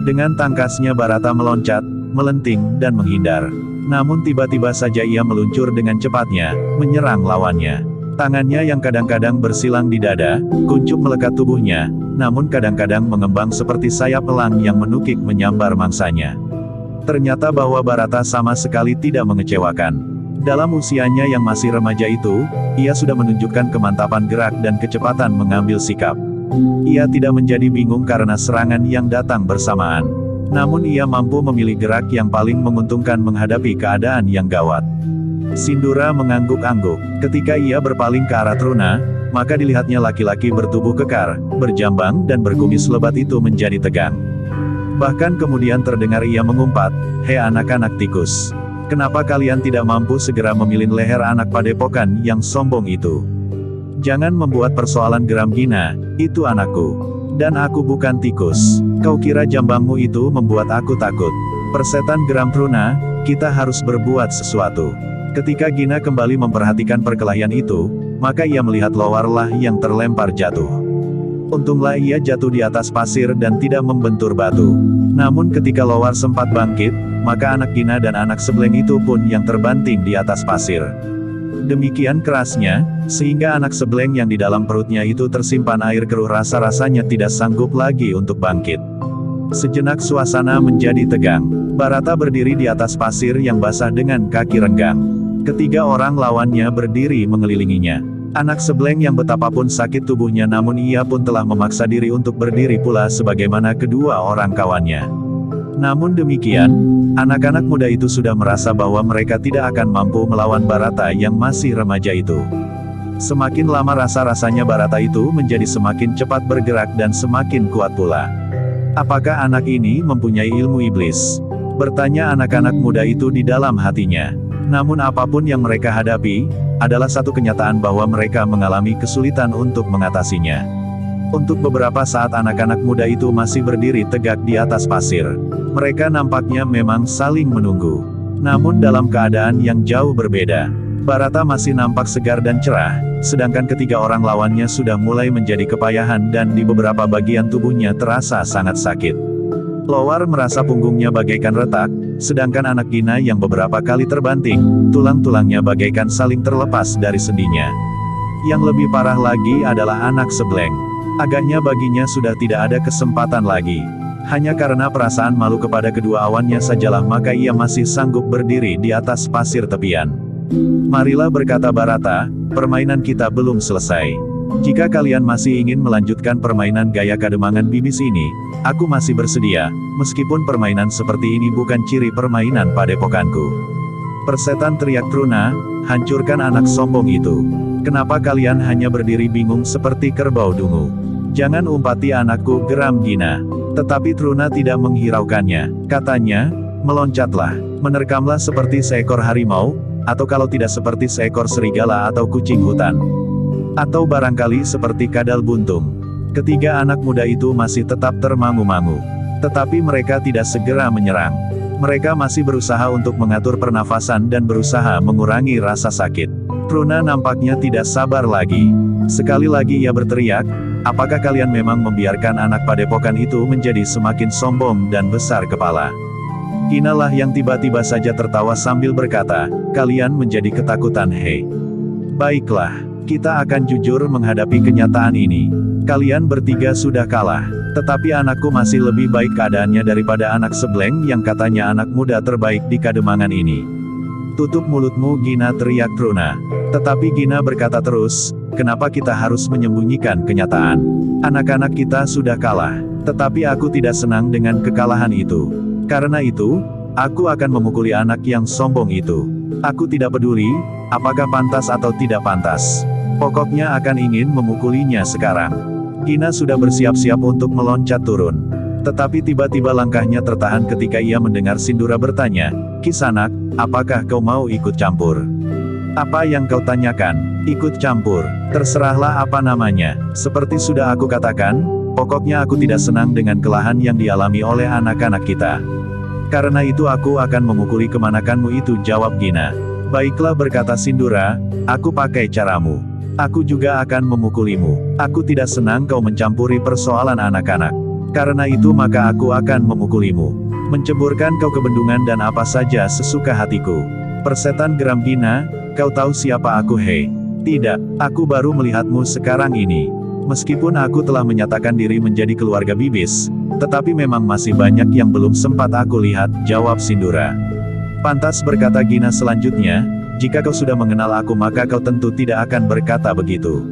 Dengan tangkasnya Barata meloncat, melenting, dan menghindar. Namun tiba-tiba saja ia meluncur dengan cepatnya, menyerang lawannya. Tangannya yang kadang-kadang bersilang di dada, kuncup melekat tubuhnya, namun kadang-kadang mengembang seperti sayap elang yang menukik menyambar mangsanya. Ternyata bahwa Barata sama sekali tidak mengecewakan. Dalam usianya yang masih remaja itu, ia sudah menunjukkan kemantapan gerak dan kecepatan mengambil sikap. Ia tidak menjadi bingung karena serangan yang datang bersamaan. Namun ia mampu memilih gerak yang paling menguntungkan menghadapi keadaan yang gawat. Sindura mengangguk-angguk. Ketika ia berpaling ke arah Truna, maka dilihatnya laki-laki bertubuh kekar, berjambang dan berkumis lebat itu menjadi tegang. Bahkan kemudian terdengar ia mengumpat, "Hei anak-anak tikus. Kenapa kalian tidak mampu segera memilih leher anak padepokan yang sombong itu? Jangan membuat persoalan geram gina, itu anakku. Dan aku bukan tikus. Kau kira jambangmu itu membuat aku takut?" Persetan geram Truna, "Kita harus berbuat sesuatu." Ketika Gina kembali memperhatikan perkelahian itu, maka ia melihat Lowarlah yang terlempar jatuh. Untunglah ia jatuh di atas pasir dan tidak membentur batu. Namun ketika Lowar sempat bangkit, maka anak Gina dan anak Sebleng itu pun yang terbanting di atas pasir. Demikian kerasnya, sehingga anak Sebleng yang di dalam perutnya itu tersimpan air keruh rasa-rasanya tidak sanggup lagi untuk bangkit. Sejenak suasana menjadi tegang. Barata berdiri di atas pasir yang basah dengan kaki renggang. Ketiga orang lawannya berdiri mengelilinginya. Anak Sebleng yang betapapun sakit tubuhnya namun ia pun telah memaksa diri untuk berdiri pula sebagaimana kedua orang kawannya. Namun demikian, anak-anak muda itu sudah merasa bahwa mereka tidak akan mampu melawan Barata yang masih remaja itu. Semakin lama rasa-rasanya Barata itu menjadi semakin cepat bergerak dan semakin kuat pula. Apakah anak ini mempunyai ilmu iblis? Bertanya anak-anak muda itu di dalam hatinya. Namun apapun yang mereka hadapi, adalah satu kenyataan bahwa mereka mengalami kesulitan untuk mengatasinya. Untuk beberapa saat anak-anak muda itu masih berdiri tegak di atas pasir. Mereka nampaknya memang saling menunggu. Namun dalam keadaan yang jauh berbeda. Barata masih nampak segar dan cerah, sedangkan ketiga orang lawannya sudah mulai menjadi kepayahan dan di beberapa bagian tubuhnya terasa sangat sakit. Lowar merasa punggungnya bagaikan retak, sedangkan anak Gina yang beberapa kali terbanting, tulang-tulangnya bagaikan saling terlepas dari sendinya. Yang lebih parah lagi adalah anak Sebleng. Agaknya baginya sudah tidak ada kesempatan lagi. Hanya karena perasaan malu kepada kedua awannya sajalah maka ia masih sanggup berdiri di atas pasir tepian. "Marilah," berkata Barata, "permainan kita belum selesai. Jika kalian masih ingin melanjutkan permainan gaya kademangan bibis ini, aku masih bersedia, meskipun permainan seperti ini bukan ciri permainan padepokanku." "Persetan," teriak Truna, "hancurkan anak sombong itu. Kenapa kalian hanya berdiri bingung seperti kerbau dungu? Jangan umpati anakku," geram Gina. Tetapi Truna tidak menghiraukannya. Katanya, "Meloncatlah, menerkamlah seperti seekor harimau, atau kalau tidak seperti seekor serigala atau kucing hutan. Atau barangkali seperti kadal buntung." Ketiga anak muda itu masih tetap termangu-mangu. Tetapi mereka tidak segera menyerang. Mereka masih berusaha untuk mengatur pernafasan dan berusaha mengurangi rasa sakit. Truna nampaknya tidak sabar lagi. Sekali lagi ia berteriak, apakah kalian memang membiarkan anak padepokan itu menjadi semakin sombong dan besar kepala? Gina lah yang tiba-tiba saja tertawa sambil berkata, kalian menjadi ketakutan hei. Baiklah, kita akan jujur menghadapi kenyataan ini. Kalian bertiga sudah kalah. Tetapi anakku masih lebih baik keadaannya daripada anak sebleng yang katanya anak muda terbaik di Kademangan ini. Tutup mulutmu Gina, teriak Truna. Tetapi Gina berkata terus, kenapa kita harus menyembunyikan kenyataan? Anak-anak kita sudah kalah. Tetapi aku tidak senang dengan kekalahan itu. Karena itu, aku akan memukuli anak yang sombong itu. Aku tidak peduli, apakah pantas atau tidak pantas. Pokoknya akan ingin memukulinya sekarang. Gina sudah bersiap-siap untuk meloncat turun. Tetapi tiba-tiba langkahnya tertahan ketika ia mendengar Sindura bertanya, Kisanak, apakah kau mau ikut campur? Apa yang kau tanyakan? Ikut campur? Terserahlah apa namanya. Seperti sudah aku katakan, pokoknya aku tidak senang dengan kekalahan yang dialami oleh anak-anak kita. Karena itu aku akan memukuli kemanakanmu itu, jawab Gina. Baiklah, berkata Sindura, aku pakai caramu. Aku juga akan memukulimu. Aku tidak senang kau mencampuri persoalan anak-anak. Karena itu maka aku akan memukulimu. Menceburkan kau ke bendungan dan apa saja sesuka hatiku. Persetan, geram Gina, kau tahu siapa aku hei? Tidak, aku baru melihatmu sekarang ini. Meskipun aku telah menyatakan diri menjadi keluarga bibis, tetapi memang masih banyak yang belum sempat aku lihat, jawab Sindura. Pantas, berkata Gina selanjutnya, jika kau sudah mengenal aku maka kau tentu tidak akan berkata begitu.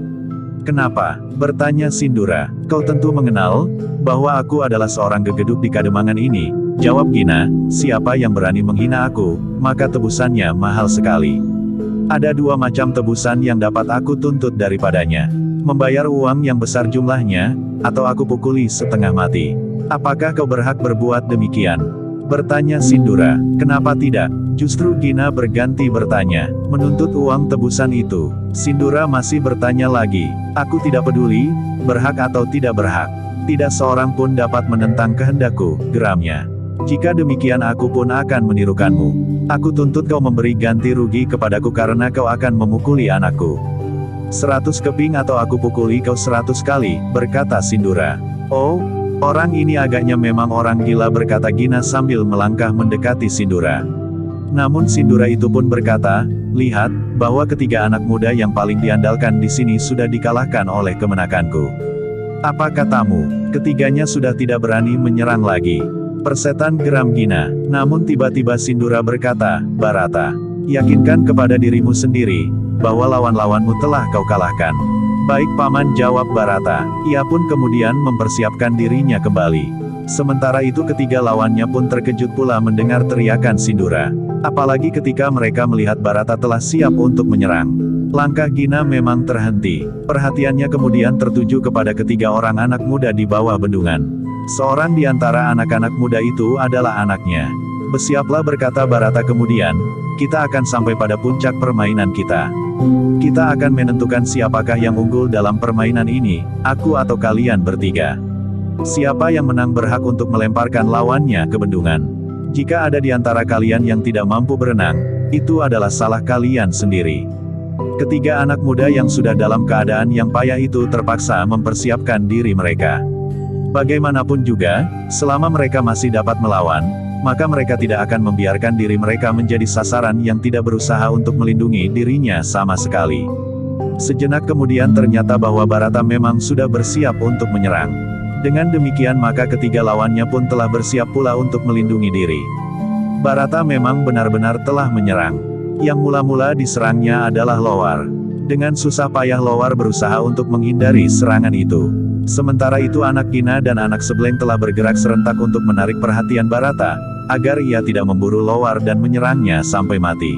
Kenapa? Bertanya Sindura. Kau tentu mengenal, bahwa aku adalah seorang gegeduk di Kademangan ini, jawab Gina. Siapa yang berani menghina aku, maka tebusannya mahal sekali. Ada dua macam tebusan yang dapat aku tuntut daripadanya. Membayar uang yang besar jumlahnya, atau aku pukuli setengah mati. Apakah kau berhak berbuat demikian? Bertanya Sindura. Kenapa tidak? Justru Gina berganti bertanya, menuntut uang tebusan itu. Sindura masih bertanya lagi, aku tidak peduli, berhak atau tidak berhak. Tidak seorang pun dapat menentang kehendakku, geramnya. Jika demikian aku pun akan menirukanmu. Aku tuntut kau memberi ganti rugi kepadaku karena kau akan memukuli anakku. 100 keping atau aku pukuli kau 100 kali, berkata Sindura. Oh, orang ini agaknya memang orang gila, berkata Gina sambil melangkah mendekati Sindura. Namun Sindura itu pun berkata, lihat, bahwa ketiga anak muda yang paling diandalkan di sini sudah dikalahkan oleh kemenakanku. Apa katamu? Ketiganya sudah tidak berani menyerang lagi. Persetan, geram Gina. Namun tiba-tiba Sindura berkata, Barata, yakinkan kepada dirimu sendiri, bahwa lawan-lawanmu telah kau kalahkan. Baik Paman, jawab Barata. Ia pun kemudian mempersiapkan dirinya kembali. Sementara itu ketiga lawannya pun terkejut pula mendengar teriakan Sindura. Apalagi ketika mereka melihat Barata telah siap untuk menyerang. Langkah Gina memang terhenti. Perhatiannya kemudian tertuju kepada ketiga orang anak muda di bawah bendungan. Seorang di antara anak-anak muda itu adalah anaknya. Bersiaplah, berkata Barata kemudian, kita akan sampai pada puncak permainan kita. Kita akan menentukan siapakah yang unggul dalam permainan ini, aku atau kalian bertiga. Siapa yang menang berhak untuk melemparkan lawannya ke bendungan. Jika ada di antara kalian yang tidak mampu berenang, itu adalah salah kalian sendiri. Ketiga anak muda yang sudah dalam keadaan yang payah itu terpaksa mempersiapkan diri mereka. Bagaimanapun juga, selama mereka masih dapat melawan, maka mereka tidak akan membiarkan diri mereka menjadi sasaran yang tidak berusaha untuk melindungi dirinya sama sekali. Sejenak kemudian ternyata bahwa Barata memang sudah bersiap untuk menyerang. Dengan demikian maka ketiga lawannya pun telah bersiap pula untuk melindungi diri. Barata memang benar-benar telah menyerang. Yang mula-mula diserangnya adalah Lowar. Dengan susah payah Lowar berusaha untuk menghindari serangan itu. Sementara itu anak Gina dan anak sebleng telah bergerak serentak untuk menarik perhatian Barata, agar ia tidak memburu Lowar dan menyerangnya sampai mati.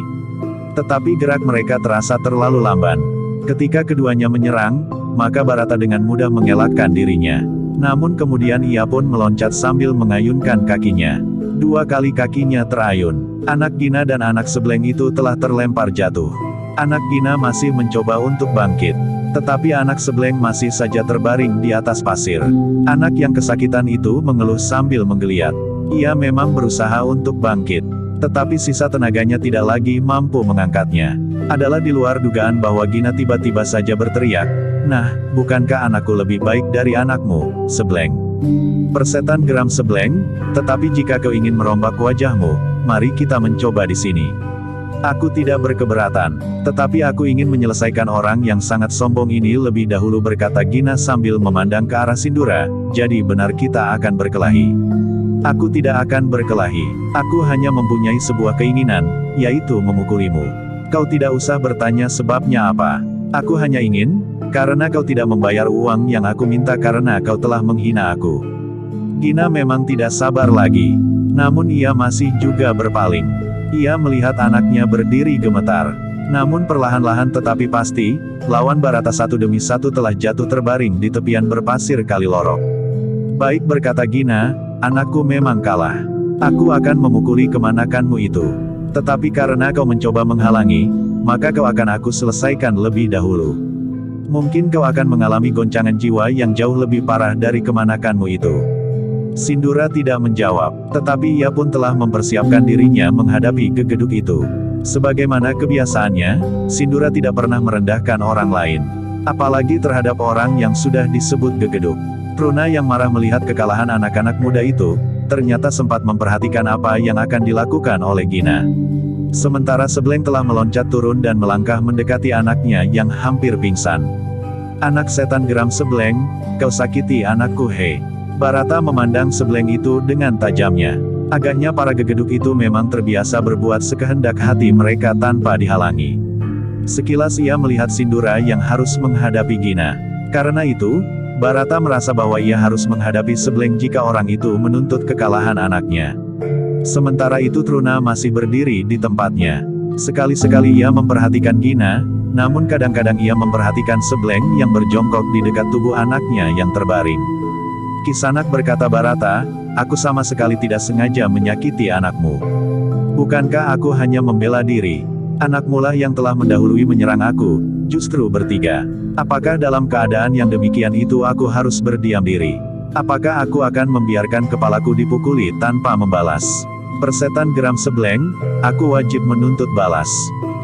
Tetapi gerak mereka terasa terlalu lamban. Ketika keduanya menyerang, maka Barata dengan mudah mengelakkan dirinya. Namun kemudian ia pun meloncat sambil mengayunkan kakinya. 2 kali kakinya terayun. Anak Gina dan anak sebleng itu telah terlempar jatuh. Anak Gina masih mencoba untuk bangkit. Tetapi anak sebleng masih saja terbaring di atas pasir. Anak yang kesakitan itu mengeluh sambil menggeliat. Ia memang berusaha untuk bangkit. Tetapi sisa tenaganya tidak lagi mampu mengangkatnya. Adalah di luar dugaan bahwa Gina tiba-tiba saja berteriak, "Nah, bukankah anakku lebih baik dari anakmu, Sebleng?" Persetan geram Sebleng, "Tetapi jika kau ingin merombak wajahmu, mari kita mencoba di sini. Aku tidak berkeberatan, tetapi aku ingin menyelesaikan orang yang sangat sombong ini lebih dahulu," berkata Gina sambil memandang ke arah Sindura. "Jadi benar kita akan berkelahi." "Aku tidak akan berkelahi. Aku hanya mempunyai sebuah keinginan, yaitu memukulimu. Kau tidak usah bertanya sebabnya apa. Aku hanya ingin, karena kau tidak membayar uang yang aku minta karena kau telah menghina aku." Gina memang tidak sabar lagi. Namun ia masih juga berpaling. Ia melihat anaknya berdiri gemetar. Namun perlahan-lahan tetapi pasti, lawan Barata satu demi satu telah jatuh terbaring di tepian berpasir kali lorok. "Baik," berkata Gina, "anakku memang kalah. Aku akan memukuli kemanakanmu itu. Tetapi karena kau mencoba menghalangi, maka kau akan aku selesaikan lebih dahulu. Mungkin kau akan mengalami goncangan jiwa yang jauh lebih parah dari kemanakanmu itu." Sindura tidak menjawab, tetapi ia pun telah mempersiapkan dirinya menghadapi gegeduk itu. Sebagaimana kebiasaannya, Sindura tidak pernah merendahkan orang lain. Apalagi terhadap orang yang sudah disebut gegeduk. Truna yang marah melihat kekalahan anak-anak muda itu, ternyata sempat memperhatikan apa yang akan dilakukan oleh Gina. Sementara Sebleng telah meloncat turun dan melangkah mendekati anaknya yang hampir pingsan. "Anak setan," geram Sebleng, "kau sakiti anakku, hei." Barata memandang Sebleng itu dengan tajamnya. Agaknya para gegeduk itu memang terbiasa berbuat sekehendak hati mereka tanpa dihalangi. Sekilas ia melihat Sindura yang harus menghadapi Gina. Karena itu, Barata merasa bahwa ia harus menghadapi Sebleng jika orang itu menuntut kekalahan anaknya. Sementara itu Truna masih berdiri di tempatnya. Sekali-sekali ia memperhatikan Gina, namun kadang-kadang ia memperhatikan Sebleng yang berjongkok di dekat tubuh anaknya yang terbaring. "Kisanak," berkata Barata, "aku sama sekali tidak sengaja menyakiti anakmu. Bukankah aku hanya membela diri? Anakmu lah yang telah mendahului menyerang aku, justru bertiga. Apakah dalam keadaan yang demikian itu aku harus berdiam diri? Apakah aku akan membiarkan kepalaku dipukuli tanpa membalas?" Persetan geram Sebleng, "Aku wajib menuntut balas.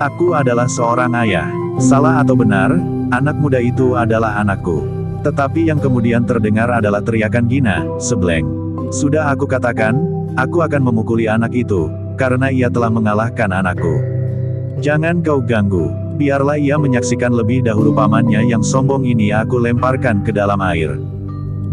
Aku adalah seorang ayah. Salah atau benar, anak muda itu adalah anakku." Tetapi yang kemudian terdengar adalah teriakan Gina, "Sebleng! Sudah aku katakan, aku akan memukuli anak itu, karena ia telah mengalahkan anakku. Jangan kau ganggu. Biarlah ia menyaksikan lebih dahulu pamannya yang sombong ini aku lemparkan ke dalam air.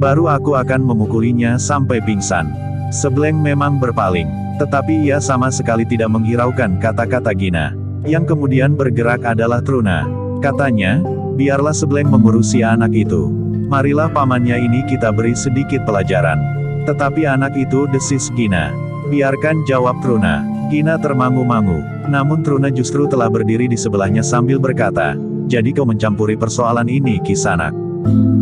Baru aku akan memukulinya sampai pingsan." Sebleng memang berpaling. Tetapi ia sama sekali tidak menghiraukan kata-kata Gina. Yang kemudian bergerak adalah Truna. Katanya, "Biarlah Sebleng mengurusi anak itu. Marilah pamannya ini kita beri sedikit pelajaran." "Tetapi anak itu," desis Gina. "Biarkan," jawab Truna. Gina termangu-mangu. Namun Truna justru telah berdiri di sebelahnya sambil berkata, "Jadi kau mencampuri persoalan ini, Kisanak?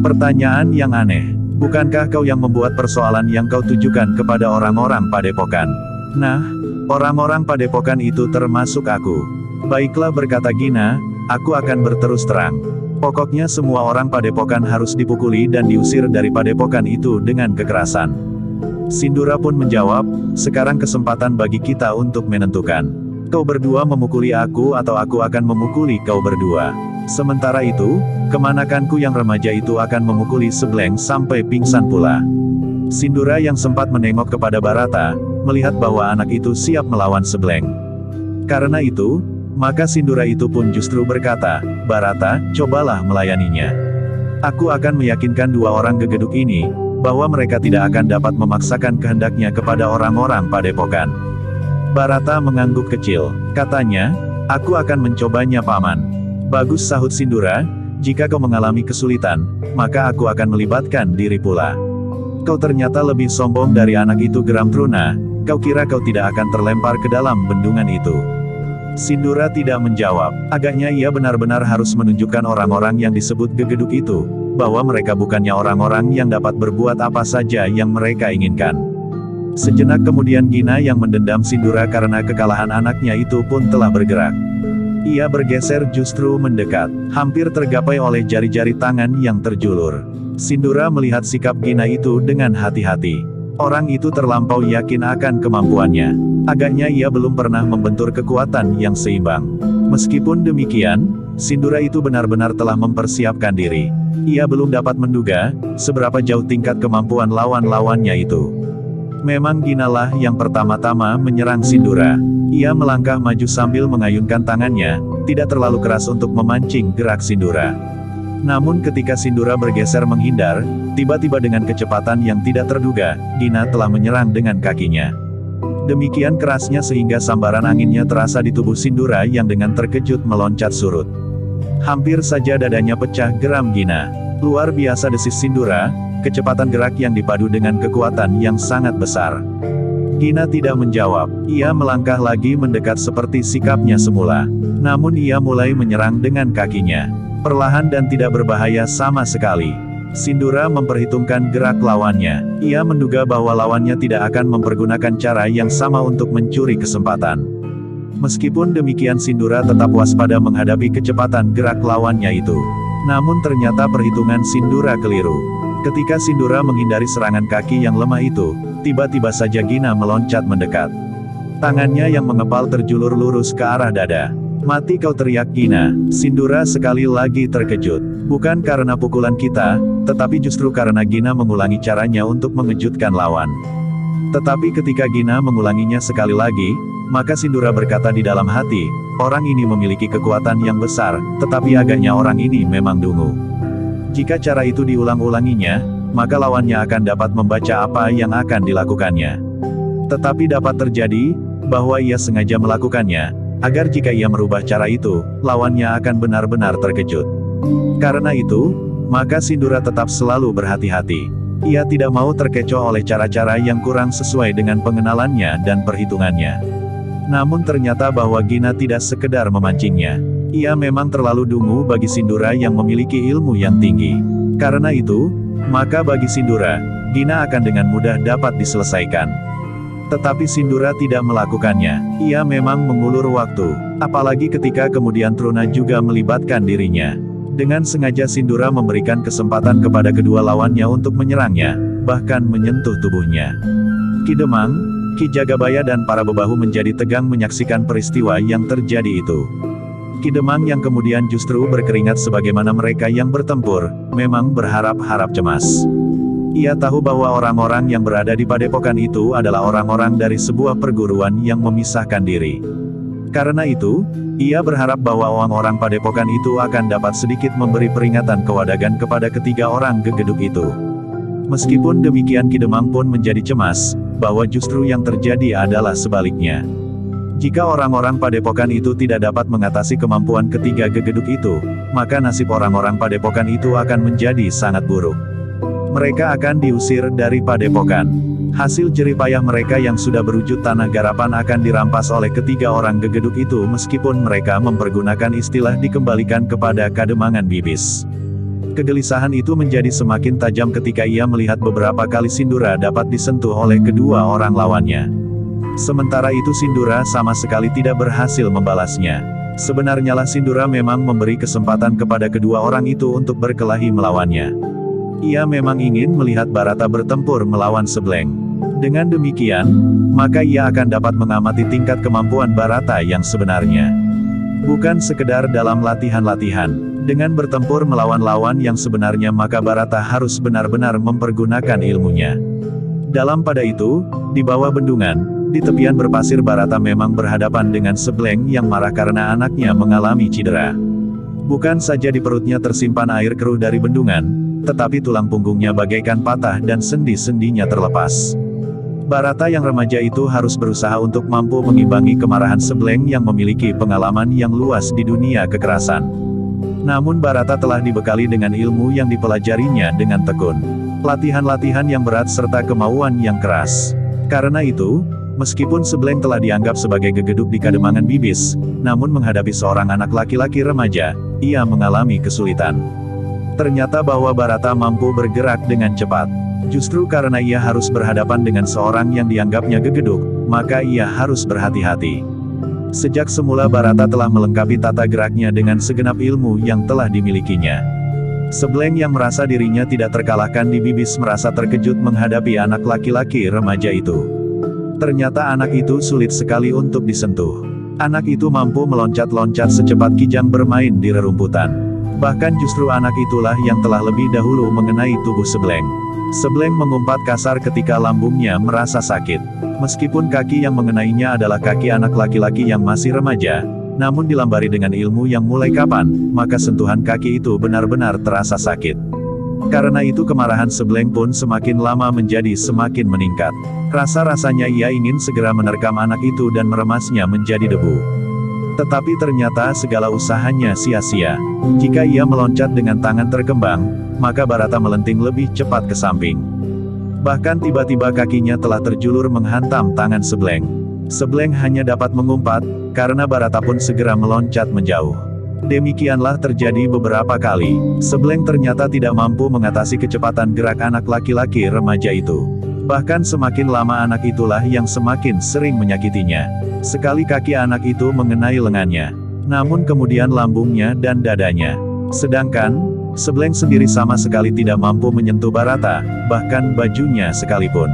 Pertanyaan yang aneh. Bukankah kau yang membuat persoalan yang kau tujukan kepada orang-orang Padepokan?" "Nah, orang-orang Padepokan itu termasuk aku." "Baiklah," berkata Gina, "aku akan berterus terang. Pokoknya semua orang Padepokan harus dipukuli dan diusir dari Padepokan itu dengan kekerasan." Sindura pun menjawab, "Sekarang kesempatan bagi kita untuk menentukan. Kau berdua memukuli aku atau aku akan memukuli kau berdua. Sementara itu, kemanakanku yang remaja itu akan memukuli Sebleng sampai pingsan pula." Sindura yang sempat menengok kepada Barata, melihat bahwa anak itu siap melawan Sebleng. Karena itu, maka Sindura itu pun justru berkata, "Barata, cobalah melayaninya. Aku akan meyakinkan dua orang gegeduk ini, bahwa mereka tidak akan dapat memaksakan kehendaknya kepada orang-orang Padepokan." Barata mengangguk kecil. Katanya, "Aku akan mencobanya, Paman." "Bagus," sahut Sindura, "jika kau mengalami kesulitan, maka aku akan melibatkan diri pula." "Kau ternyata lebih sombong dari anak itu," geram Truna. "Kau kira kau tidak akan terlempar ke dalam bendungan itu?" Sindura tidak menjawab. Agaknya ia benar-benar harus menunjukkan orang-orang yang disebut gegeduk itu, bahwa mereka bukannya orang-orang yang dapat berbuat apa saja yang mereka inginkan. Sejenak kemudian Gina yang mendendam Sindura karena kekalahan anaknya itu pun telah bergerak. Ia bergeser justru mendekat, hampir tergapai oleh jari-jari tangan yang terjulur. Sindura melihat sikap Gina itu dengan hati-hati. Orang itu terlampau yakin akan kemampuannya. Agaknya ia belum pernah membentur kekuatan yang seimbang. Meskipun demikian, Shindura itu benar-benar telah mempersiapkan diri. Ia belum dapat menduga seberapa jauh tingkat kemampuan lawan-lawannya itu. Memang Gina lah yang pertama-tama menyerang Shindura. Ia melangkah maju sambil mengayunkan tangannya, tidak terlalu keras untuk memancing gerak Shindura. Namun ketika Shindura bergeser menghindar, tiba-tiba dengan kecepatan yang tidak terduga, Gina telah menyerang dengan kakinya. Demikian kerasnya sehingga sambaran anginnya terasa di tubuh Shindura yang dengan terkejut meloncat surut. Hampir saja dadanya pecah geram Gina. Luar biasa desis Shindura, kecepatan gerak yang dipadu dengan kekuatan yang sangat besar. Gina tidak menjawab, ia melangkah lagi mendekat seperti sikapnya semula. Namun ia mulai menyerang dengan kakinya. Perlahan dan tidak berbahaya sama sekali. Shindura memperhitungkan gerak lawannya. Ia menduga bahwa lawannya tidak akan mempergunakan cara yang sama untuk mencuri kesempatan. Meskipun demikian Shindura tetap waspada menghadapi kecepatan gerak lawannya itu. Namun ternyata perhitungan Shindura keliru. Ketika Shindura menghindari serangan kaki yang lemah itu, tiba-tiba saja Gina meloncat mendekat. Tangannya yang mengepal terjulur lurus ke arah dada. "Mati kau!" teriak Gina. Shindura sekali lagi terkejut. Bukan karena pukulan kita, tetapi justru karena Gina mengulangi caranya untuk mengejutkan lawan. Tetapi ketika Gina mengulanginya sekali lagi, maka Shindura berkata di dalam hati, orang ini memiliki kekuatan yang besar, tetapi agaknya orang ini memang dungu. Jika cara itu diulang-ulanginya, maka lawannya akan dapat membaca apa yang akan dilakukannya. Tetapi dapat terjadi, bahwa ia sengaja melakukannya, agar jika ia merubah cara itu, lawannya akan benar-benar terkejut. Karena itu, maka Shindura tetap selalu berhati-hati. Ia tidak mau terkecoh oleh cara-cara yang kurang sesuai dengan pengenalannya dan perhitungannya. Namun ternyata bahwa Gina tidak sekedar memancingnya. Ia memang terlalu dungu bagi Shindura yang memiliki ilmu yang tinggi. Karena itu, maka bagi Shindura, Gina akan dengan mudah dapat diselesaikan. Tetapi Shindura tidak melakukannya. Ia memang mengulur waktu. Apalagi ketika kemudian Truna juga melibatkan dirinya. Dengan sengaja Shindura memberikan kesempatan kepada kedua lawannya untuk menyerangnya, bahkan menyentuh tubuhnya. Ki Demang, Ki Jagabaya dan para bebahu menjadi tegang menyaksikan peristiwa yang terjadi itu. Ki Demang yang kemudian justru berkeringat sebagaimana mereka yang bertempur, memang berharap-harap cemas. Ia tahu bahwa orang-orang yang berada di padepokan itu adalah orang-orang dari sebuah perguruan yang memisahkan diri. Karena itu, ia berharap bahwa orang-orang padepokan itu akan dapat sedikit memberi peringatan kewadagan kepada ketiga orang gegeduk itu. Meskipun demikian Ki Demang pun menjadi cemas, bahwa justru yang terjadi adalah sebaliknya. Jika orang-orang padepokan itu tidak dapat mengatasi kemampuan ketiga gegeduk itu, maka nasib orang-orang padepokan itu akan menjadi sangat buruk. Mereka akan diusir dari padepokan. Hasil jeripayah mereka yang sudah berwujud tanah garapan akan dirampas oleh ketiga orang gegeduk itu meskipun mereka mempergunakan istilah dikembalikan kepada Kademangan Bibis. Kegelisahan itu menjadi semakin tajam ketika ia melihat beberapa kali Shindura dapat disentuh oleh kedua orang lawannya. Sementara itu Shindura sama sekali tidak berhasil membalasnya. Sebenarnya lah Shindura memang memberi kesempatan kepada kedua orang itu untuk berkelahi melawannya. Ia memang ingin melihat Barata bertempur melawan Sebleng. Dengan demikian, maka ia akan dapat mengamati tingkat kemampuan Barata yang sebenarnya. Bukan sekedar dalam latihan-latihan. Dengan bertempur melawan lawan yang sebenarnya maka Barata harus benar-benar mempergunakan ilmunya. Dalam pada itu, di bawah bendungan, di tepian berpasir Barata memang berhadapan dengan Sebleng yang marah karena anaknya mengalami cedera. Bukan saja di perutnya tersimpan air keruh dari bendungan, tetapi tulang punggungnya bagaikan patah dan sendi-sendinya terlepas. Barata yang remaja itu harus berusaha untuk mampu mengimbangi kemarahan Sebleng yang memiliki pengalaman yang luas di dunia kekerasan. Namun Barata telah dibekali dengan ilmu yang dipelajarinya dengan tekun. Latihan-latihan yang berat serta kemauan yang keras. Karena itu, meskipun Sebleng telah dianggap sebagai gegeduk di Kademangan Bibis, namun menghadapi seorang anak laki-laki remaja, ia mengalami kesulitan. Ternyata bahwa Barata mampu bergerak dengan cepat. Justru karena ia harus berhadapan dengan seorang yang dianggapnya gegeduk, maka ia harus berhati-hati. Sejak semula Barata telah melengkapi tata geraknya dengan segenap ilmu yang telah dimilikinya. Sebleng yang merasa dirinya tidak terkalahkan di Bibis merasa terkejut menghadapi anak laki-laki remaja itu. Ternyata anak itu sulit sekali untuk disentuh. Anak itu mampu meloncat-loncat secepat kijang bermain di rerumputan. Bahkan justru anak itulah yang telah lebih dahulu mengenai tubuh Sebleng. Sebleng mengumpat kasar ketika lambungnya merasa sakit. Meskipun kaki yang mengenainya adalah kaki anak laki-laki yang masih remaja, namun dilambari dengan ilmu yang mulai kapan, maka sentuhan kaki itu benar-benar terasa sakit. Karena itu kemarahan Sebleng pun semakin lama menjadi semakin meningkat. Rasa-rasanya ia ingin segera menerkam anak itu dan meremasnya menjadi debu. Tetapi ternyata segala usahanya sia-sia. Jika ia meloncat dengan tangan terkembang, maka Barata melenting lebih cepat ke samping. Bahkan tiba-tiba kakinya telah terjulur menghantam tangan Sebleng. Sebleng hanya dapat mengumpat, karena Barata pun segera meloncat menjauh. Demikianlah terjadi beberapa kali. Sebleng ternyata tidak mampu mengatasi kecepatan gerak anak laki-laki remaja itu. Bahkan semakin lama anak itulah yang semakin sering menyakitinya. Sekali kaki anak itu mengenai lengannya, namun kemudian lambungnya dan dadanya. Sedangkan, Sebleng sendiri sama sekali tidak mampu menyentuh Barata, bahkan bajunya sekalipun.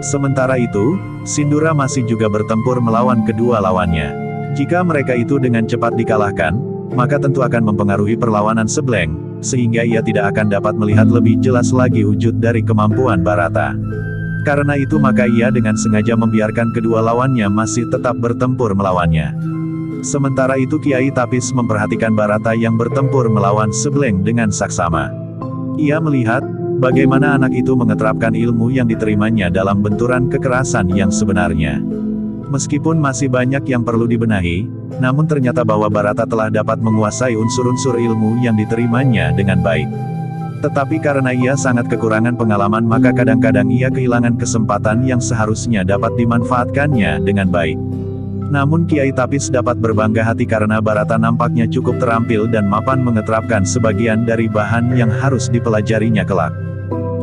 Sementara itu, Sindura masih juga bertempur melawan kedua lawannya. Jika mereka itu dengan cepat dikalahkan, maka tentu akan mempengaruhi perlawanan Sebleng, sehingga ia tidak akan dapat melihat lebih jelas lagi wujud dari kemampuan Barata. Karena itu maka ia dengan sengaja membiarkan kedua lawannya masih tetap bertempur melawannya. Sementara itu Kiai Tapis memperhatikan Barata yang bertempur melawan Sebleng dengan saksama. Ia melihat, bagaimana anak itu mengeterapkan ilmu yang diterimanya dalam benturan kekerasan yang sebenarnya. Meskipun masih banyak yang perlu dibenahi, namun ternyata bahwa Barata telah dapat menguasai unsur-unsur ilmu yang diterimanya dengan baik. Tetapi karena ia sangat kekurangan pengalaman maka kadang-kadang ia kehilangan kesempatan yang seharusnya dapat dimanfaatkannya dengan baik. Namun Kiai Tapis dapat berbangga hati karena Barata nampaknya cukup terampil dan mapan mengeterapkan sebagian dari bahan yang harus dipelajarinya kelak.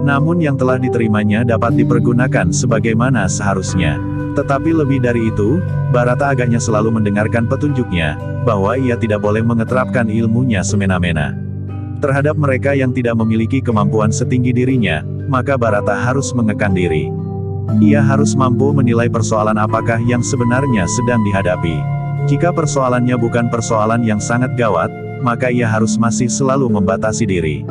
Namun yang telah diterimanya dapat dipergunakan sebagaimana seharusnya. Tetapi lebih dari itu, Barata agaknya selalu mendengarkan petunjuknya, bahwa ia tidak boleh mengeterapkan ilmunya semena-mena. Terhadap mereka yang tidak memiliki kemampuan setinggi dirinya, maka Barata harus mengekang diri. Ia harus mampu menilai persoalan apakah yang sebenarnya sedang dihadapi. Jika persoalannya bukan persoalan yang sangat gawat, maka ia harus masih selalu membatasi diri.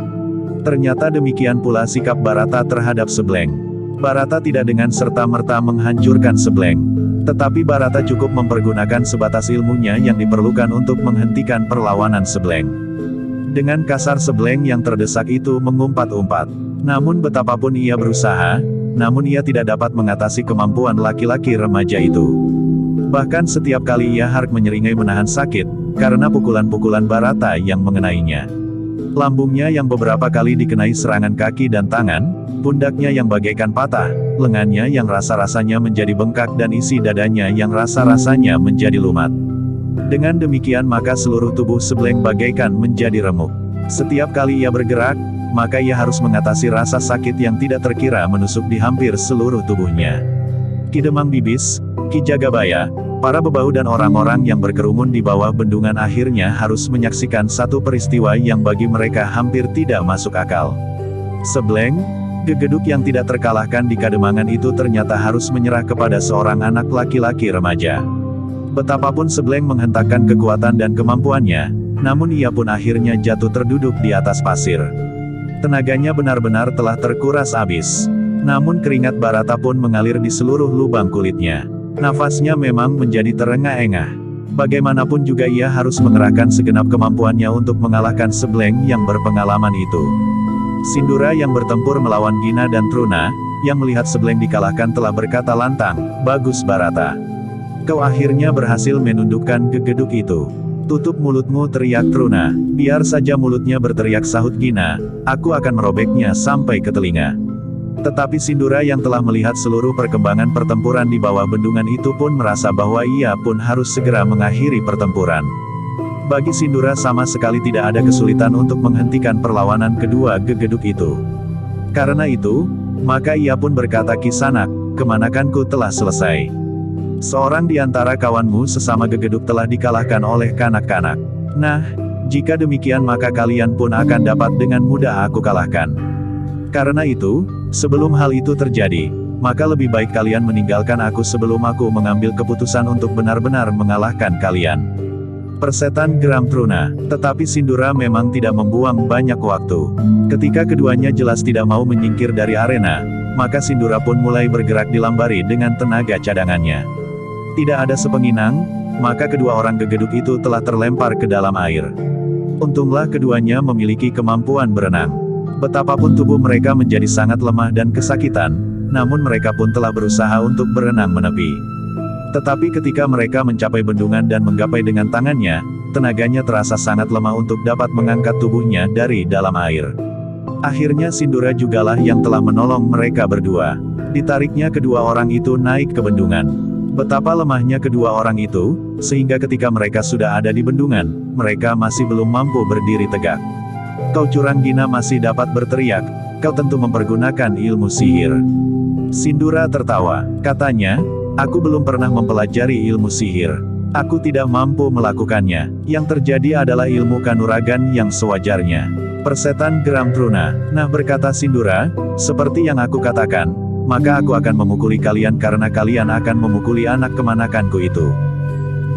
Ternyata demikian pula sikap Barata terhadap Sebleng. Barata tidak dengan serta-merta menghancurkan Sebleng. Tetapi Barata cukup mempergunakan sebatas ilmunya yang diperlukan untuk menghentikan perlawanan Sebleng. Dengan kasar Sebleng yang terdesak itu mengumpat-umpat. Namun betapapun ia berusaha, namun ia tidak dapat mengatasi kemampuan laki-laki remaja itu. Bahkan setiap kali ia harus menyeringai menahan sakit, karena pukulan-pukulan Barata yang mengenainya. Lambungnya yang beberapa kali dikenai serangan kaki dan tangan, pundaknya yang bagaikan patah, lengannya yang rasa-rasanya menjadi bengkak dan isi dadanya yang rasa-rasanya menjadi lumat. Dengan demikian maka seluruh tubuh Sebleng bagaikan menjadi remuk. Setiap kali ia bergerak, maka ia harus mengatasi rasa sakit yang tidak terkira menusuk di hampir seluruh tubuhnya. Ki Demang Bibis, Ki Jagabaya, para bebahu dan orang-orang yang berkerumun di bawah bendungan akhirnya harus menyaksikan satu peristiwa yang bagi mereka hampir tidak masuk akal. Sebleng, gegeduk yang tidak terkalahkan di Kademangan itu ternyata harus menyerah kepada seorang anak laki-laki remaja. Betapapun Sebleng menghentakkan kekuatan dan kemampuannya, namun ia pun akhirnya jatuh terduduk di atas pasir. Tenaganya benar-benar telah terkuras habis. Namun keringat Barata pun mengalir di seluruh lubang kulitnya. Nafasnya memang menjadi terengah-engah. Bagaimanapun juga ia harus mengerahkan segenap kemampuannya untuk mengalahkan Sebleng yang berpengalaman itu. Sindura yang bertempur melawan Gina dan Truna, yang melihat Sebleng dikalahkan telah berkata lantang, "Bagus Barata. Kau akhirnya berhasil menundukkan gegeduk itu." "Tutup mulutmu," teriak Truna. "Biar saja mulutnya berteriak," sahut Gina, "aku akan merobeknya sampai ke telinga." Tetapi Sindura yang telah melihat seluruh perkembangan pertempuran di bawah bendungan itu pun merasa bahwa ia pun harus segera mengakhiri pertempuran. Bagi Sindura sama sekali tidak ada kesulitan untuk menghentikan perlawanan kedua gegeduk itu. Karena itu, maka ia pun berkata, "Kisanak, kemanakanku telah selesai. Seorang di antara kawanmu sesama gegeduk telah dikalahkan oleh kanak-kanak. Nah, Jika demikian maka kalian pun akan dapat dengan mudah aku kalahkan. Karena itu, sebelum hal itu terjadi, maka lebih baik kalian meninggalkan aku sebelum aku mengambil keputusan untuk benar-benar mengalahkan kalian. Persetan geram Truna, tetapi Sindura memang tidak membuang banyak waktu. Ketika keduanya jelas tidak mau menyingkir dari arena, maka Sindura pun mulai bergerak dilambari dengan tenaga cadangannya. Tidak ada sepenginang, maka kedua orang gegeduk itu telah terlempar ke dalam air. Untunglah keduanya memiliki kemampuan berenang. Betapapun tubuh mereka menjadi sangat lemah dan kesakitan, namun mereka pun telah berusaha untuk berenang menepi. Tetapi ketika mereka mencapai bendungan dan menggapai dengan tangannya, tenaganya terasa sangat lemah untuk dapat mengangkat tubuhnya dari dalam air. Akhirnya Sindura jugalah yang telah menolong mereka berdua. Ditariknya kedua orang itu naik ke bendungan. Betapa lemahnya kedua orang itu, sehingga ketika mereka sudah ada di bendungan, mereka masih belum mampu berdiri tegak. Kau curang Gina masih dapat berteriak, kau tentu mempergunakan ilmu sihir. Sindura tertawa, katanya, aku belum pernah mempelajari ilmu sihir. Aku tidak mampu melakukannya. Yang terjadi adalah ilmu kanuragan yang sewajarnya. Persetan geram Truna. Nah berkata Sindura, seperti yang aku katakan, maka aku akan memukuli kalian karena kalian akan memukuli anak kemanakanku itu.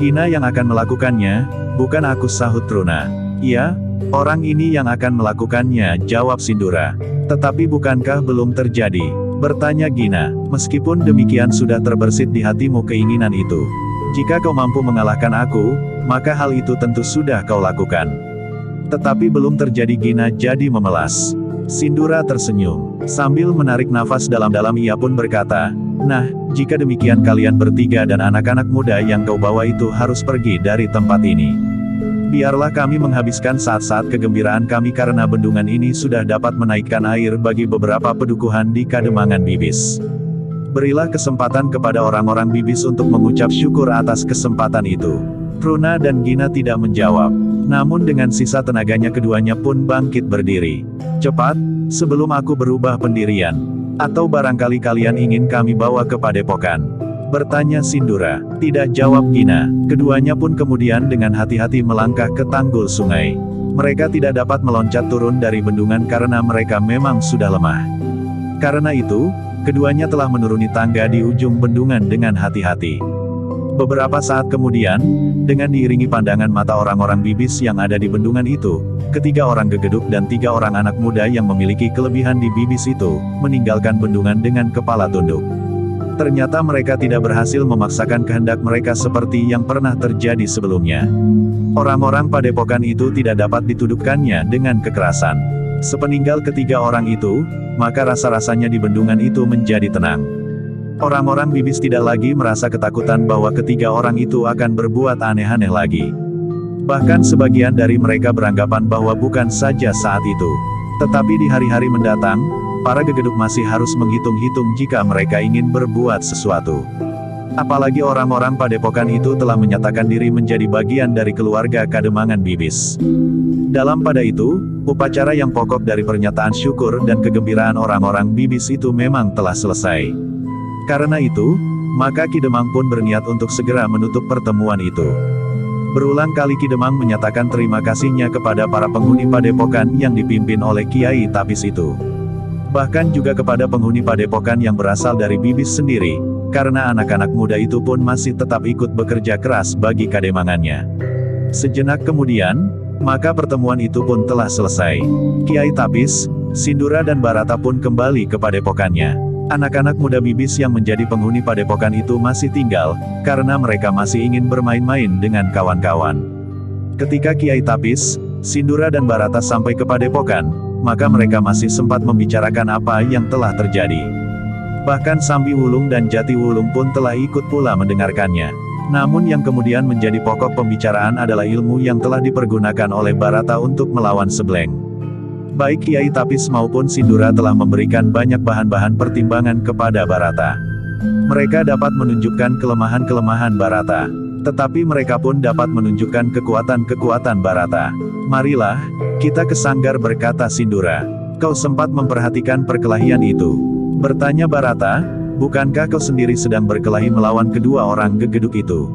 Gina yang akan melakukannya, bukan aku, sahut Truna. Iya, orang ini yang akan melakukannya, jawab Sindura. Tetapi bukankah belum terjadi? Bertanya Gina, meskipun demikian sudah terbersit di hatimu keinginan itu. Jika kau mampu mengalahkan aku, maka hal itu tentu sudah kau lakukan. Tetapi belum terjadi. Gina jadi memelas. Sindura tersenyum. Sambil menarik nafas dalam-dalam ia pun berkata, nah, jika demikian kalian bertiga dan anak-anak muda yang kau bawa itu harus pergi dari tempat ini. Biarlah kami menghabiskan saat-saat kegembiraan kami karena bendungan ini sudah dapat menaikkan air bagi beberapa pedukuhan di Kademangan Bibis. Berilah kesempatan kepada orang-orang Bibis untuk mengucap syukur atas kesempatan itu. Truna dan Gina tidak menjawab. Namun dengan sisa tenaganya keduanya pun bangkit berdiri. Cepat, sebelum aku berubah pendirian. Atau barangkali kalian ingin kami bawa ke padepokan? Bertanya Sindura. Tidak, jawab Gina. Keduanya pun kemudian dengan hati-hati melangkah ke tanggul sungai. Mereka tidak dapat meloncat turun dari bendungan karena mereka memang sudah lemah. Karena itu, keduanya telah menuruni tangga di ujung bendungan dengan hati-hati. Beberapa saat kemudian, dengan diiringi pandangan mata orang-orang Bibis yang ada di bendungan itu, ketiga orang gegeduk dan 3 orang anak muda yang memiliki kelebihan di Bibis itu, meninggalkan bendungan dengan kepala tunduk. Ternyata mereka tidak berhasil memaksakan kehendak mereka seperti yang pernah terjadi sebelumnya. Orang-orang padepokan itu tidak dapat dituduhkannya dengan kekerasan. Sepeninggal ketiga orang itu, maka rasa-rasanya di bendungan itu menjadi tenang. Orang-orang Bibis tidak lagi merasa ketakutan bahwa ketiga orang itu akan berbuat aneh-aneh lagi. Bahkan sebagian dari mereka beranggapan bahwa bukan saja saat itu, tetapi di hari-hari mendatang, para gegeduk masih harus menghitung-hitung jika mereka ingin berbuat sesuatu. Apalagi orang-orang padepokan itu telah menyatakan diri menjadi bagian dari keluarga Kademangan Bibis. Dalam pada itu, upacara yang pokok dari pernyataan syukur dan kegembiraan orang-orang Bibis itu memang telah selesai. Karena itu, maka Ki Demang pun berniat untuk segera menutup pertemuan itu. Berulang kali Ki Demang menyatakan terima kasihnya kepada para penghuni padepokan yang dipimpin oleh Kiai Tapis itu. Bahkan juga kepada penghuni padepokan yang berasal dari Bibis sendiri, karena anak-anak muda itu pun masih tetap ikut bekerja keras bagi kademangannya. Sejenak kemudian, maka pertemuan itu pun telah selesai. Kiai Tapis, Sindura dan Barata pun kembali ke padepokannya. Anak-anak muda Bibis yang menjadi penghuni padepokan itu masih tinggal, karena mereka masih ingin bermain-main dengan kawan-kawan. Ketika Kiai Tapis, Sindura dan Barata sampai ke padepokan, maka mereka masih sempat membicarakan apa yang telah terjadi. Bahkan Sambi Wulung dan Jati Wulung pun telah ikut pula mendengarkannya. Namun yang kemudian menjadi pokok pembicaraan adalah ilmu yang telah dipergunakan oleh Barata untuk melawan Sebleng. Baik Kiai Tapis maupun Sindura telah memberikan banyak bahan-bahan pertimbangan kepada Barata. Mereka dapat menunjukkan kelemahan-kelemahan Barata. Tetapi mereka pun dapat menunjukkan kekuatan-kekuatan Barata. Marilah, kita ke sanggar, berkata Sindura. Kau sempat memperhatikan perkelahian itu? Bertanya Barata, bukankah kau sendiri sedang berkelahi melawan kedua orang gegeduk itu?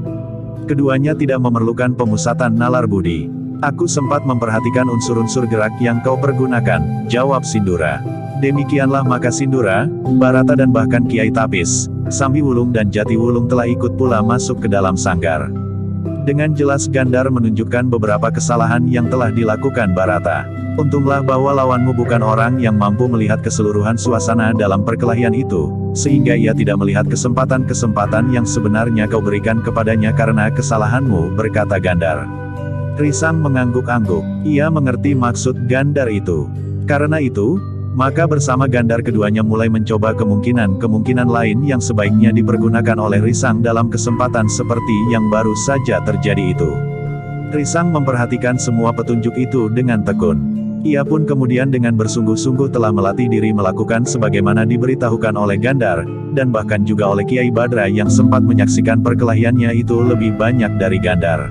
Keduanya tidak memerlukan pemusatan nalar budi. Aku sempat memperhatikan unsur-unsur gerak yang kau pergunakan, jawab Sindura. Demikianlah maka Sindura, Barata dan bahkan Kiai Tapis, Sambi Wulung dan Jati Wulung telah ikut pula masuk ke dalam sanggar. Dengan jelas Gandar menunjukkan beberapa kesalahan yang telah dilakukan Barata. Untunglah bahwa lawanmu bukan orang yang mampu melihat keseluruhan suasana dalam perkelahian itu, sehingga ia tidak melihat kesempatan-kesempatan yang sebenarnya kau berikan kepadanya karena kesalahanmu, berkata Gandar. Risang mengangguk-angguk, ia mengerti maksud Gandar itu. Karena itu, maka bersama Gandar keduanya mulai mencoba kemungkinan-kemungkinan lain yang sebaiknya dipergunakan oleh Risang dalam kesempatan seperti yang baru saja terjadi itu. Risang memperhatikan semua petunjuk itu dengan tekun. Ia pun kemudian dengan bersungguh-sungguh telah melatih diri melakukan sebagaimana diberitahukan oleh Gandar, dan bahkan juga oleh Kiai Badra yang sempat menyaksikan perkelahiannya itu lebih banyak dari Gandar.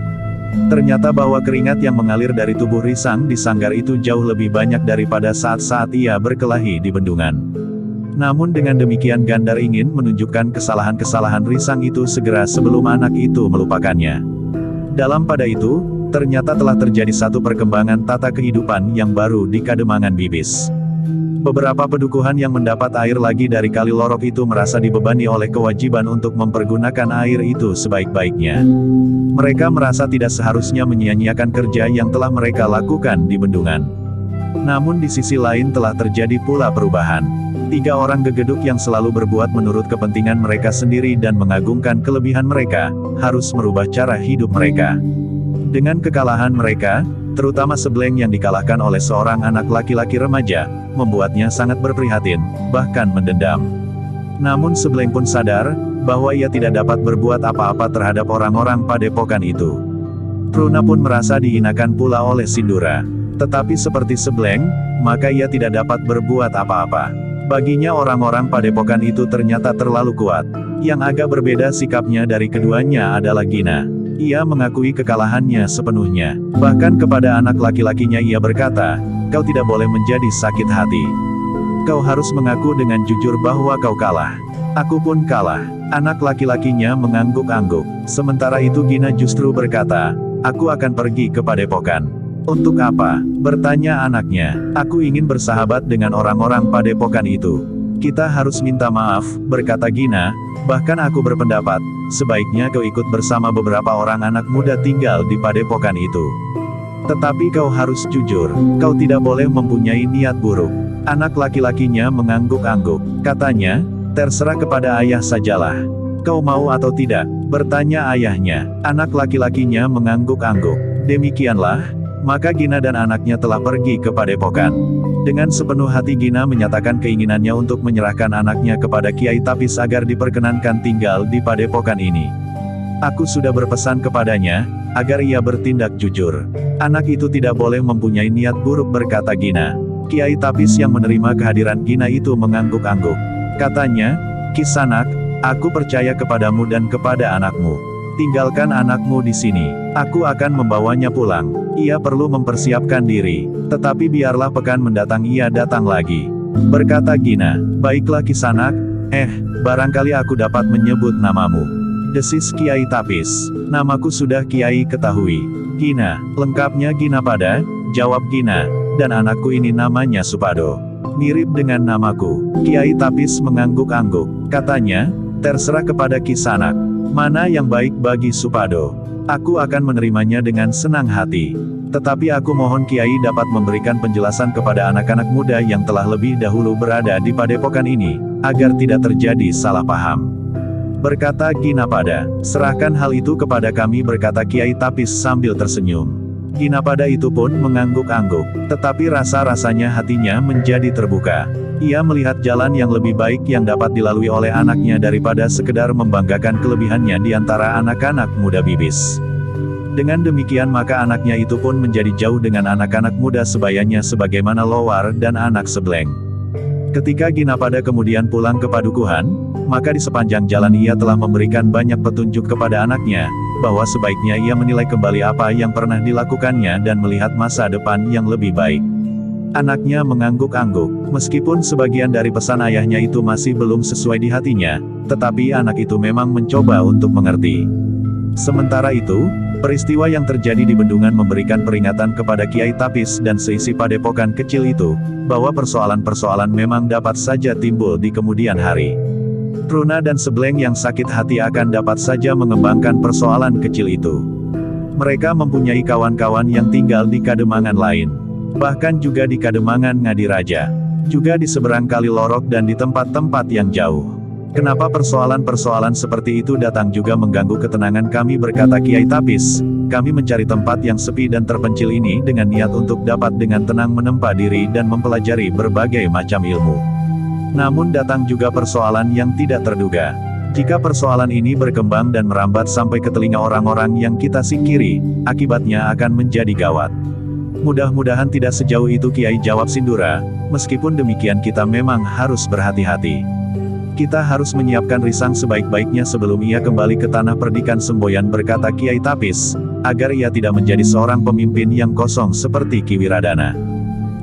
Ternyata bahwa keringat yang mengalir dari tubuh Risang di sanggar itu jauh lebih banyak daripada saat-saat ia berkelahi di bendungan. Namun dengan demikian Gandar ingin menunjukkan kesalahan-kesalahan Risang itu segera sebelum anak itu melupakannya. Dalam pada itu, ternyata telah terjadi satu perkembangan tata kehidupan yang baru di Kademangan Bibis. Beberapa pedukuhan yang mendapat air lagi dari Kali Lorok itu merasa dibebani oleh kewajiban untuk mempergunakan air itu sebaik-baiknya. Mereka merasa tidak seharusnya menyia-nyiakan kerja yang telah mereka lakukan di bendungan. Namun di sisi lain telah terjadi pula perubahan. 3 orang gegeduk yang selalu berbuat menurut kepentingan mereka sendiri dan mengagungkan kelebihan mereka, harus merubah cara hidup mereka. Dengan kekalahan mereka, terutama Sebleng yang dikalahkan oleh seorang anak laki-laki remaja, membuatnya sangat berprihatin, bahkan mendendam. Namun Sebleng pun sadar, bahwa ia tidak dapat berbuat apa-apa terhadap orang-orang padepokan itu. Pruna pun merasa dihinakan pula oleh Sindura. Tetapi seperti Sebleng, maka ia tidak dapat berbuat apa-apa. Baginya orang-orang padepokan itu ternyata terlalu kuat. Yang agak berbeda sikapnya dari keduanya adalah Gina. Ia mengakui kekalahannya sepenuhnya. Bahkan kepada anak laki-lakinya ia berkata, kau tidak boleh menjadi sakit hati. Kau harus mengaku dengan jujur bahwa kau kalah. Aku pun kalah. Anak laki-lakinya mengangguk-angguk. Sementara itu Gina justru berkata, aku akan pergi ke padepokan. Untuk apa? Bertanya anaknya. Aku ingin bersahabat dengan orang-orang padepokan itu. Kita harus minta maaf, berkata Gina, bahkan aku berpendapat, sebaiknya kau ikut bersama beberapa orang anak muda tinggal di padepokan itu. Tetapi kau harus jujur, kau tidak boleh mempunyai niat buruk. Anak laki-lakinya mengangguk-angguk. Katanya, terserah kepada ayah sajalah. Kau mau atau tidak? Bertanya ayahnya. Anak laki-lakinya mengangguk-angguk. Demikianlah, maka Gina dan anaknya telah pergi ke padepokan. Dengan sepenuh hati Gina menyatakan keinginannya untuk menyerahkan anaknya kepada Kiai Tapis agar diperkenankan tinggal di padepokan ini. Aku sudah berpesan kepadanya, agar ia bertindak jujur. Anak itu tidak boleh mempunyai niat buruk, berkata Gina. Kiai Tapis yang menerima kehadiran Gina itu mengangguk-angguk. Katanya, Kisanak, aku percaya kepadamu dan kepada anakmu. Tinggalkan anakmu di sini. Aku akan membawanya pulang. Ia perlu mempersiapkan diri. Tetapi biarlah pekan mendatang ia datang lagi. Berkata Gina. Baiklah Kisanak. Barangkali aku dapat menyebut namamu. Desis Kiai Tapis. Namaku sudah Kiai ketahui. Gina. Lengkapnya Gina Pada, jawab Gina. Dan anakku ini namanya Supado. Mirip dengan namaku. Kiai Tapis mengangguk-angguk. Katanya, terserah kepada Kisanak. Mana yang baik bagi Supado? Aku akan menerimanya dengan senang hati. Tetapi aku mohon Kiai dapat memberikan penjelasan kepada anak-anak muda yang telah lebih dahulu berada di padepokan ini, agar tidak terjadi salah paham. Berkata Gina Pada, serahkan hal itu kepada kami, berkata Kiai Tapis sambil tersenyum. Gina Pada itu pun mengangguk-angguk, tetapi rasa-rasanya hatinya menjadi terbuka. Ia melihat jalan yang lebih baik yang dapat dilalui oleh anaknya daripada sekedar membanggakan kelebihannya di antara anak-anak muda Bibis. Dengan demikian maka anaknya itu pun menjadi jauh dengan anak-anak muda sebayanya sebagaimana Lowar dan anak Sebleng. Ketika Gina Pada kemudian pulang ke padukuhan, maka di sepanjang jalan ia telah memberikan banyak petunjuk kepada anaknya, bahwa sebaiknya ia menilai kembali apa yang pernah dilakukannya dan melihat masa depan yang lebih baik. Anaknya mengangguk-angguk, meskipun sebagian dari pesan ayahnya itu masih belum sesuai di hatinya, tetapi anak itu memang mencoba untuk mengerti. Sementara itu, Peristiwa yang terjadi di bendungan memberikan peringatan kepada Kiai Tapis dan seisi padepokan kecil itu, bahwa persoalan-persoalan memang dapat saja timbul di kemudian hari. Truna dan Sebleng yang sakit hati akan dapat saja mengembangkan persoalan kecil itu. Mereka mempunyai kawan-kawan yang tinggal di Kademangan lain. Bahkan juga di Kademangan Ngadiraja. Juga di seberang Kali Lorok dan di tempat-tempat yang jauh. Kenapa persoalan-persoalan seperti itu datang juga mengganggu ketenangan kami, berkata Kiai Tapis. Kami mencari tempat yang sepi dan terpencil ini dengan niat untuk dapat dengan tenang menempa diri dan mempelajari berbagai macam ilmu. Namun datang juga persoalan yang tidak terduga. Jika persoalan ini berkembang dan merambat sampai ke telinga orang-orang yang kita singkiri, akibatnya akan menjadi gawat. Mudah-mudahan tidak sejauh itu, Kiai, jawab Sindura. Meskipun demikian kita memang harus berhati-hati. Kita harus menyiapkan Risang sebaik-baiknya sebelum ia kembali ke tanah perdikan Semboyan, berkata Kiai Tapis, agar ia tidak menjadi seorang pemimpin yang kosong seperti Ki Wiradana.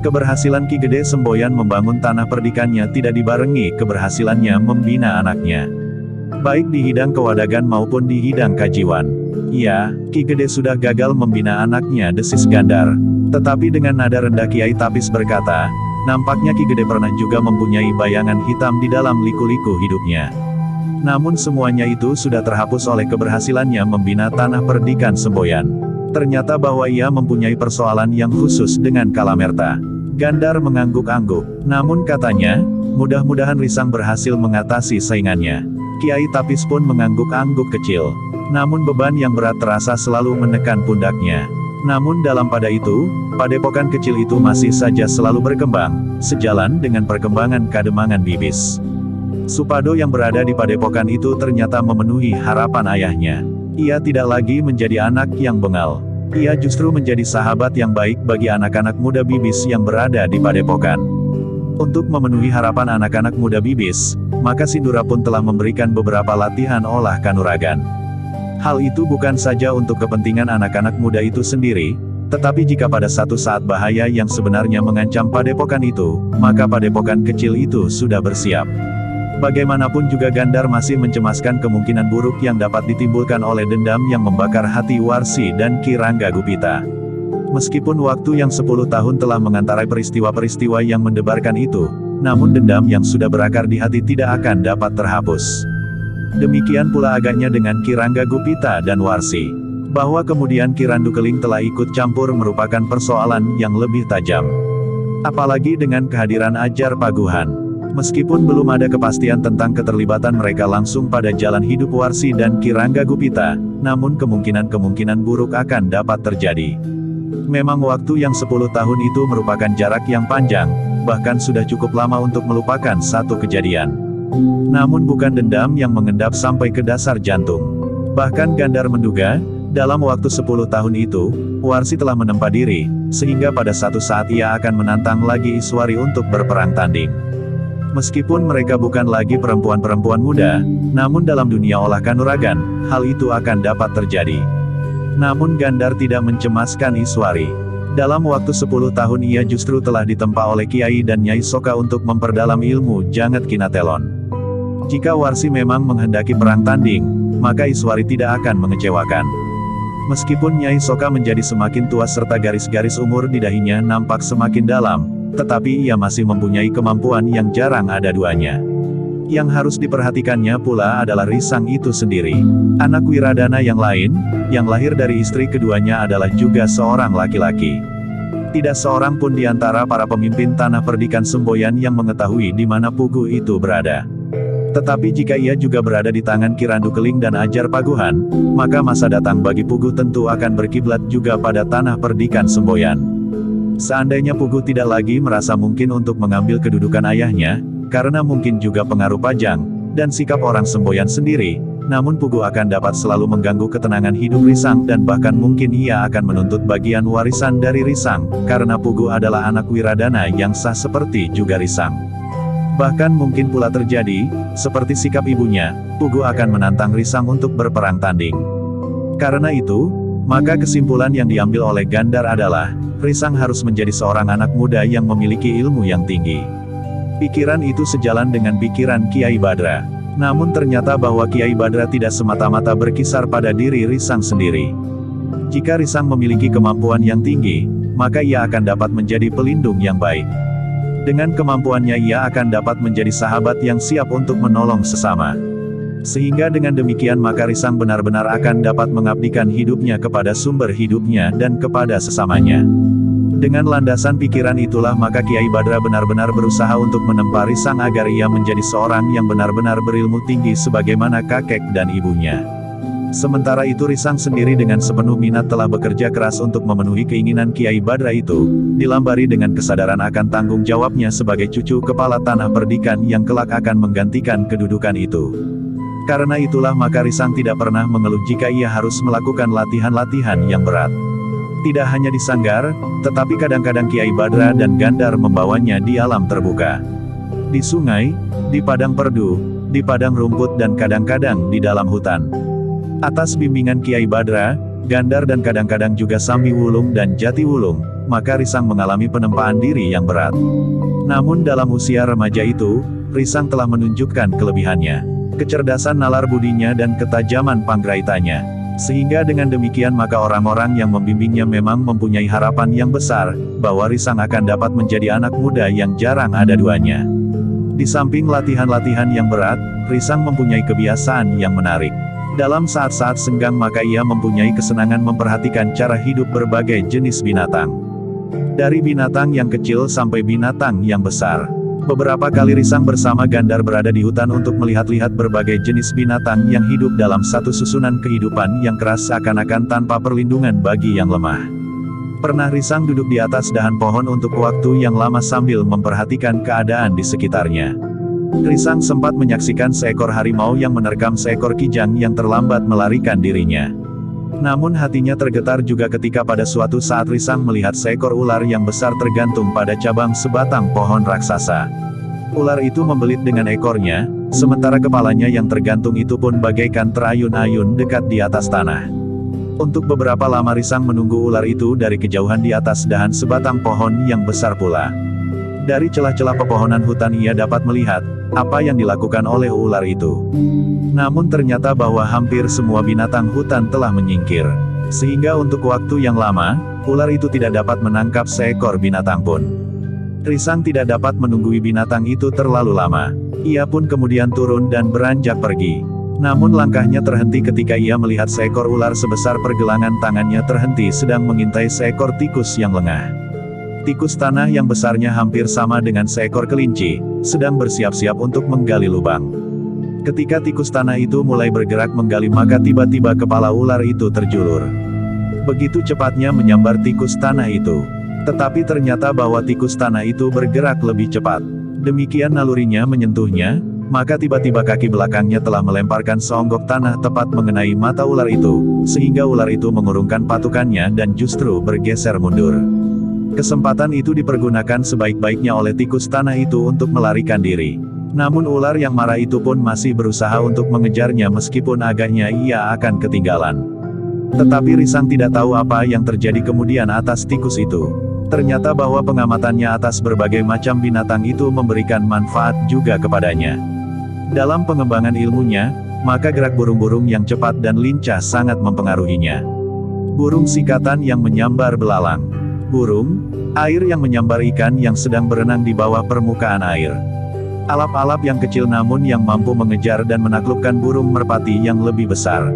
Keberhasilan Ki Gede Semboyan membangun tanah perdikannya tidak dibarengi keberhasilannya membina anaknya. Baik di hidang kewadagan maupun di hidang kajiwan. Ya, Ki Gede sudah gagal membina anaknya, desis Gandar. Tetapi dengan nada rendah Kiai Tapis berkata, nampaknya Ki Gede pernah juga mempunyai bayangan hitam di dalam liku-liku hidupnya. Namun semuanya itu sudah terhapus oleh keberhasilannya membina tanah perdikan Semboyan. Ternyata bahwa ia mempunyai persoalan yang khusus dengan Kalamerta. Gandar mengangguk-angguk. Namun katanya, mudah-mudahan Risang berhasil mengatasi saingannya. Kiai Tapis pun mengangguk-angguk kecil. Namun beban yang berat terasa selalu menekan pundaknya. Namun dalam pada itu, padepokan kecil itu masih saja selalu berkembang, sejalan dengan perkembangan Kademangan Bibis. Supado yang berada di padepokan itu ternyata memenuhi harapan ayahnya. Ia tidak lagi menjadi anak yang bengal. Ia justru menjadi sahabat yang baik bagi anak-anak muda Bibis yang berada di padepokan. Untuk memenuhi harapan anak-anak muda Bibis, maka Sindura pun telah memberikan beberapa latihan olah kanuragan. Hal itu bukan saja untuk kepentingan anak-anak muda itu sendiri, tetapi jika pada satu saat bahaya yang sebenarnya mengancam padepokan itu, maka padepokan kecil itu sudah bersiap. Bagaimanapun juga Gandar masih mencemaskan kemungkinan buruk yang dapat ditimbulkan oleh dendam yang membakar hati Warsi dan Ki Rangga Gupita. Meskipun waktu yang 10 tahun telah mengantarai peristiwa-peristiwa yang mendebarkan itu, namun dendam yang sudah berakar di hati tidak akan dapat terhapus. Demikian pula agaknya dengan Ki Rangga Gupita dan Warsi. Bahwa kemudian Ki Randu Keling telah ikut campur merupakan persoalan yang lebih tajam. Apalagi dengan kehadiran Ajar Paguhan. Meskipun belum ada kepastian tentang keterlibatan mereka langsung pada jalan hidup Warsi dan Ki Rangga Gupita, namun kemungkinan-kemungkinan buruk akan dapat terjadi. Memang waktu yang 10 tahun itu merupakan jarak yang panjang, bahkan sudah cukup lama untuk melupakan satu kejadian. Namun bukan dendam yang mengendap sampai ke dasar jantung. Bahkan Gandar menduga, dalam waktu 10 tahun itu, Warsi telah menempa diri, sehingga pada satu saat ia akan menantang lagi Iswari untuk berperang tanding. Meskipun mereka bukan lagi perempuan-perempuan muda, namun dalam dunia olah kanuragan, hal itu akan dapat terjadi. Namun Gandar tidak mencemaskan Iswari. Dalam waktu 10 tahun ia justru telah ditempa oleh Kiai dan Nyai Soka untuk memperdalam ilmu Jangat Kinatelon. Jika Warsi memang menghendaki perang tanding, maka Iswari tidak akan mengecewakan. Meskipun Nyai Soka menjadi semakin tua serta garis-garis umur di dahinya nampak semakin dalam, tetapi ia masih mempunyai kemampuan yang jarang ada duanya. Yang harus diperhatikannya pula adalah Risang itu sendiri. Anak Wiradana yang lain, yang lahir dari istri keduanya adalah juga seorang laki-laki. Tidak seorang pun di antara para pemimpin tanah perdikan Semboyan yang mengetahui di mana Pugu itu berada. Tetapi jika ia juga berada di tangan Ki Randu Keling dan Ajar Paguhan, maka masa datang bagi Pugu tentu akan berkiblat juga pada tanah perdikan Semboyan. Seandainya Pugu tidak lagi merasa mungkin untuk mengambil kedudukan ayahnya, karena mungkin juga pengaruh Pajang, dan sikap orang Semboyan sendiri, namun Pugu akan dapat selalu mengganggu ketenangan hidup Risang dan bahkan mungkin ia akan menuntut bagian warisan dari Risang, karena Pugu adalah anak Wiradana yang sah seperti juga Risang. Bahkan mungkin pula terjadi, seperti sikap ibunya, Pugu akan menantang Risang untuk berperang tanding. Karena itu, maka kesimpulan yang diambil oleh Gandar adalah, Risang harus menjadi seorang anak muda yang memiliki ilmu yang tinggi. Pikiran itu sejalan dengan pikiran Kiai Badra. Namun ternyata bahwa Kiai Badra tidak semata-mata berkisar pada diri Risang sendiri. Jika Risang memiliki kemampuan yang tinggi, maka ia akan dapat menjadi pelindung yang baik. Dengan kemampuannya ia akan dapat menjadi sahabat yang siap untuk menolong sesama. Sehingga dengan demikian maka Risang benar-benar akan dapat mengabdikan hidupnya kepada sumber hidupnya dan kepada sesamanya. Dengan landasan pikiran itulah maka Kiai Badra benar-benar berusaha untuk menempa Risang agar ia menjadi seorang yang benar-benar berilmu tinggi sebagaimana kakek dan ibunya. Sementara itu Risang sendiri dengan sepenuh minat telah bekerja keras untuk memenuhi keinginan Kiai Badra itu, dilambari dengan kesadaran akan tanggung jawabnya sebagai cucu kepala tanah Perdikan yang kelak akan menggantikan kedudukan itu. Karena itulah maka Risang tidak pernah mengeluh jika ia harus melakukan latihan-latihan yang berat. Tidak hanya di sanggar, tetapi kadang-kadang Kiai Badra dan Gandar membawanya di alam terbuka. Di sungai, di padang perdu, di padang rumput dan kadang-kadang di dalam hutan. Atas bimbingan Kiai Badra, Gandar dan kadang-kadang juga Sambi Wulung dan Jati Wulung, maka Risang mengalami penempaan diri yang berat. Namun dalam usia remaja itu, Risang telah menunjukkan kelebihannya, kecerdasan nalar budinya dan ketajaman panggraitanya. Sehingga dengan demikian maka orang-orang yang membimbingnya memang mempunyai harapan yang besar, bahwa Risang akan dapat menjadi anak muda yang jarang ada duanya. Di samping latihan-latihan yang berat, Risang mempunyai kebiasaan yang menarik. Dalam saat-saat senggang maka ia mempunyai kesenangan memperhatikan cara hidup berbagai jenis binatang. Dari binatang yang kecil sampai binatang yang besar. Beberapa kali Risang bersama Gandar berada di hutan untuk melihat-lihat berbagai jenis binatang yang hidup dalam satu susunan kehidupan yang keras seakan-akan tanpa perlindungan bagi yang lemah. Pernah Risang duduk di atas dahan pohon untuk waktu yang lama sambil memperhatikan keadaan di sekitarnya. Risang sempat menyaksikan seekor harimau yang menerkam seekor kijang yang terlambat melarikan dirinya. Namun hatinya tergetar juga ketika pada suatu saat Risang melihat seekor ular yang besar tergantung pada cabang sebatang pohon raksasa. Ular itu membelit dengan ekornya, sementara kepalanya yang tergantung itu pun bagaikan terayun-ayun dekat di atas tanah. Untuk beberapa lama Risang menunggu ular itu dari kejauhan di atas dahan sebatang pohon yang besar pula. Dari celah-celah pepohonan hutan ia dapat melihat apa yang dilakukan oleh ular itu. Namun ternyata bahwa hampir semua binatang hutan telah menyingkir. Sehingga untuk waktu yang lama, ular itu tidak dapat menangkap seekor binatang pun. Risang tidak dapat menunggui binatang itu terlalu lama. Ia pun kemudian turun dan beranjak pergi. Namun langkahnya terhenti ketika ia melihat seekor ular sebesar pergelangan tangannya terhenti sedang mengintai seekor tikus yang lengah. Tikus tanah yang besarnya hampir sama dengan seekor kelinci, sedang bersiap-siap untuk menggali lubang. Ketika tikus tanah itu mulai bergerak menggali maka tiba-tiba kepala ular itu terjulur. Begitu cepatnya menyambar tikus tanah itu. Tetapi ternyata bahwa tikus tanah itu bergerak lebih cepat. Demikian nalurinya menyentuhnya, maka tiba-tiba kaki belakangnya telah melemparkan seonggok tanah tepat mengenai mata ular itu, sehingga ular itu mengurungkan patukannya dan justru bergeser mundur. Kesempatan itu dipergunakan sebaik-baiknya oleh tikus tanah itu untuk melarikan diri. Namun ular yang marah itu pun masih berusaha untuk mengejarnya meskipun agaknya ia akan ketinggalan. Tetapi Risang tidak tahu apa yang terjadi kemudian atas tikus itu. Ternyata bahwa pengamatannya atas berbagai macam binatang itu memberikan manfaat juga kepadanya. Dalam pengembangan ilmunya, maka gerak burung-burung yang cepat dan lincah sangat mempengaruhinya. Burung sikatan yang menyambar belalang. Burung, air yang menyambar ikan yang sedang berenang di bawah permukaan air. Alap-alap yang kecil namun yang mampu mengejar dan menaklukkan burung merpati yang lebih besar.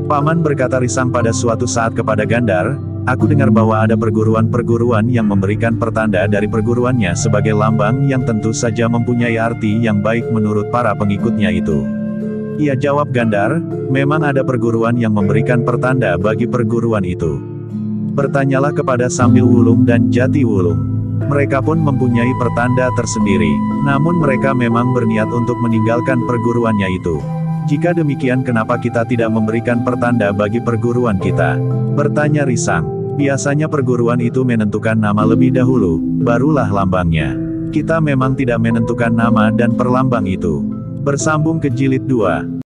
Paman berkata Risang pada suatu saat kepada Gandar, aku dengar bahwa ada perguruan-perguruan yang memberikan pertanda dari perguruannya sebagai lambang yang tentu saja mempunyai arti yang baik menurut para pengikutnya itu. Ia jawab Gandar, memang ada perguruan yang memberikan pertanda bagi perguruan itu. Bertanyalah kepada Sambi Wulung dan Jati Wulung. Mereka pun mempunyai pertanda tersendiri. Namun mereka memang berniat untuk meninggalkan perguruannya itu. Jika demikian kenapa kita tidak memberikan pertanda bagi perguruan kita? Bertanya Risang. Biasanya perguruan itu menentukan nama lebih dahulu, barulah lambangnya. Kita memang tidak menentukan nama dan perlambang itu. Bersambung ke jilid 2.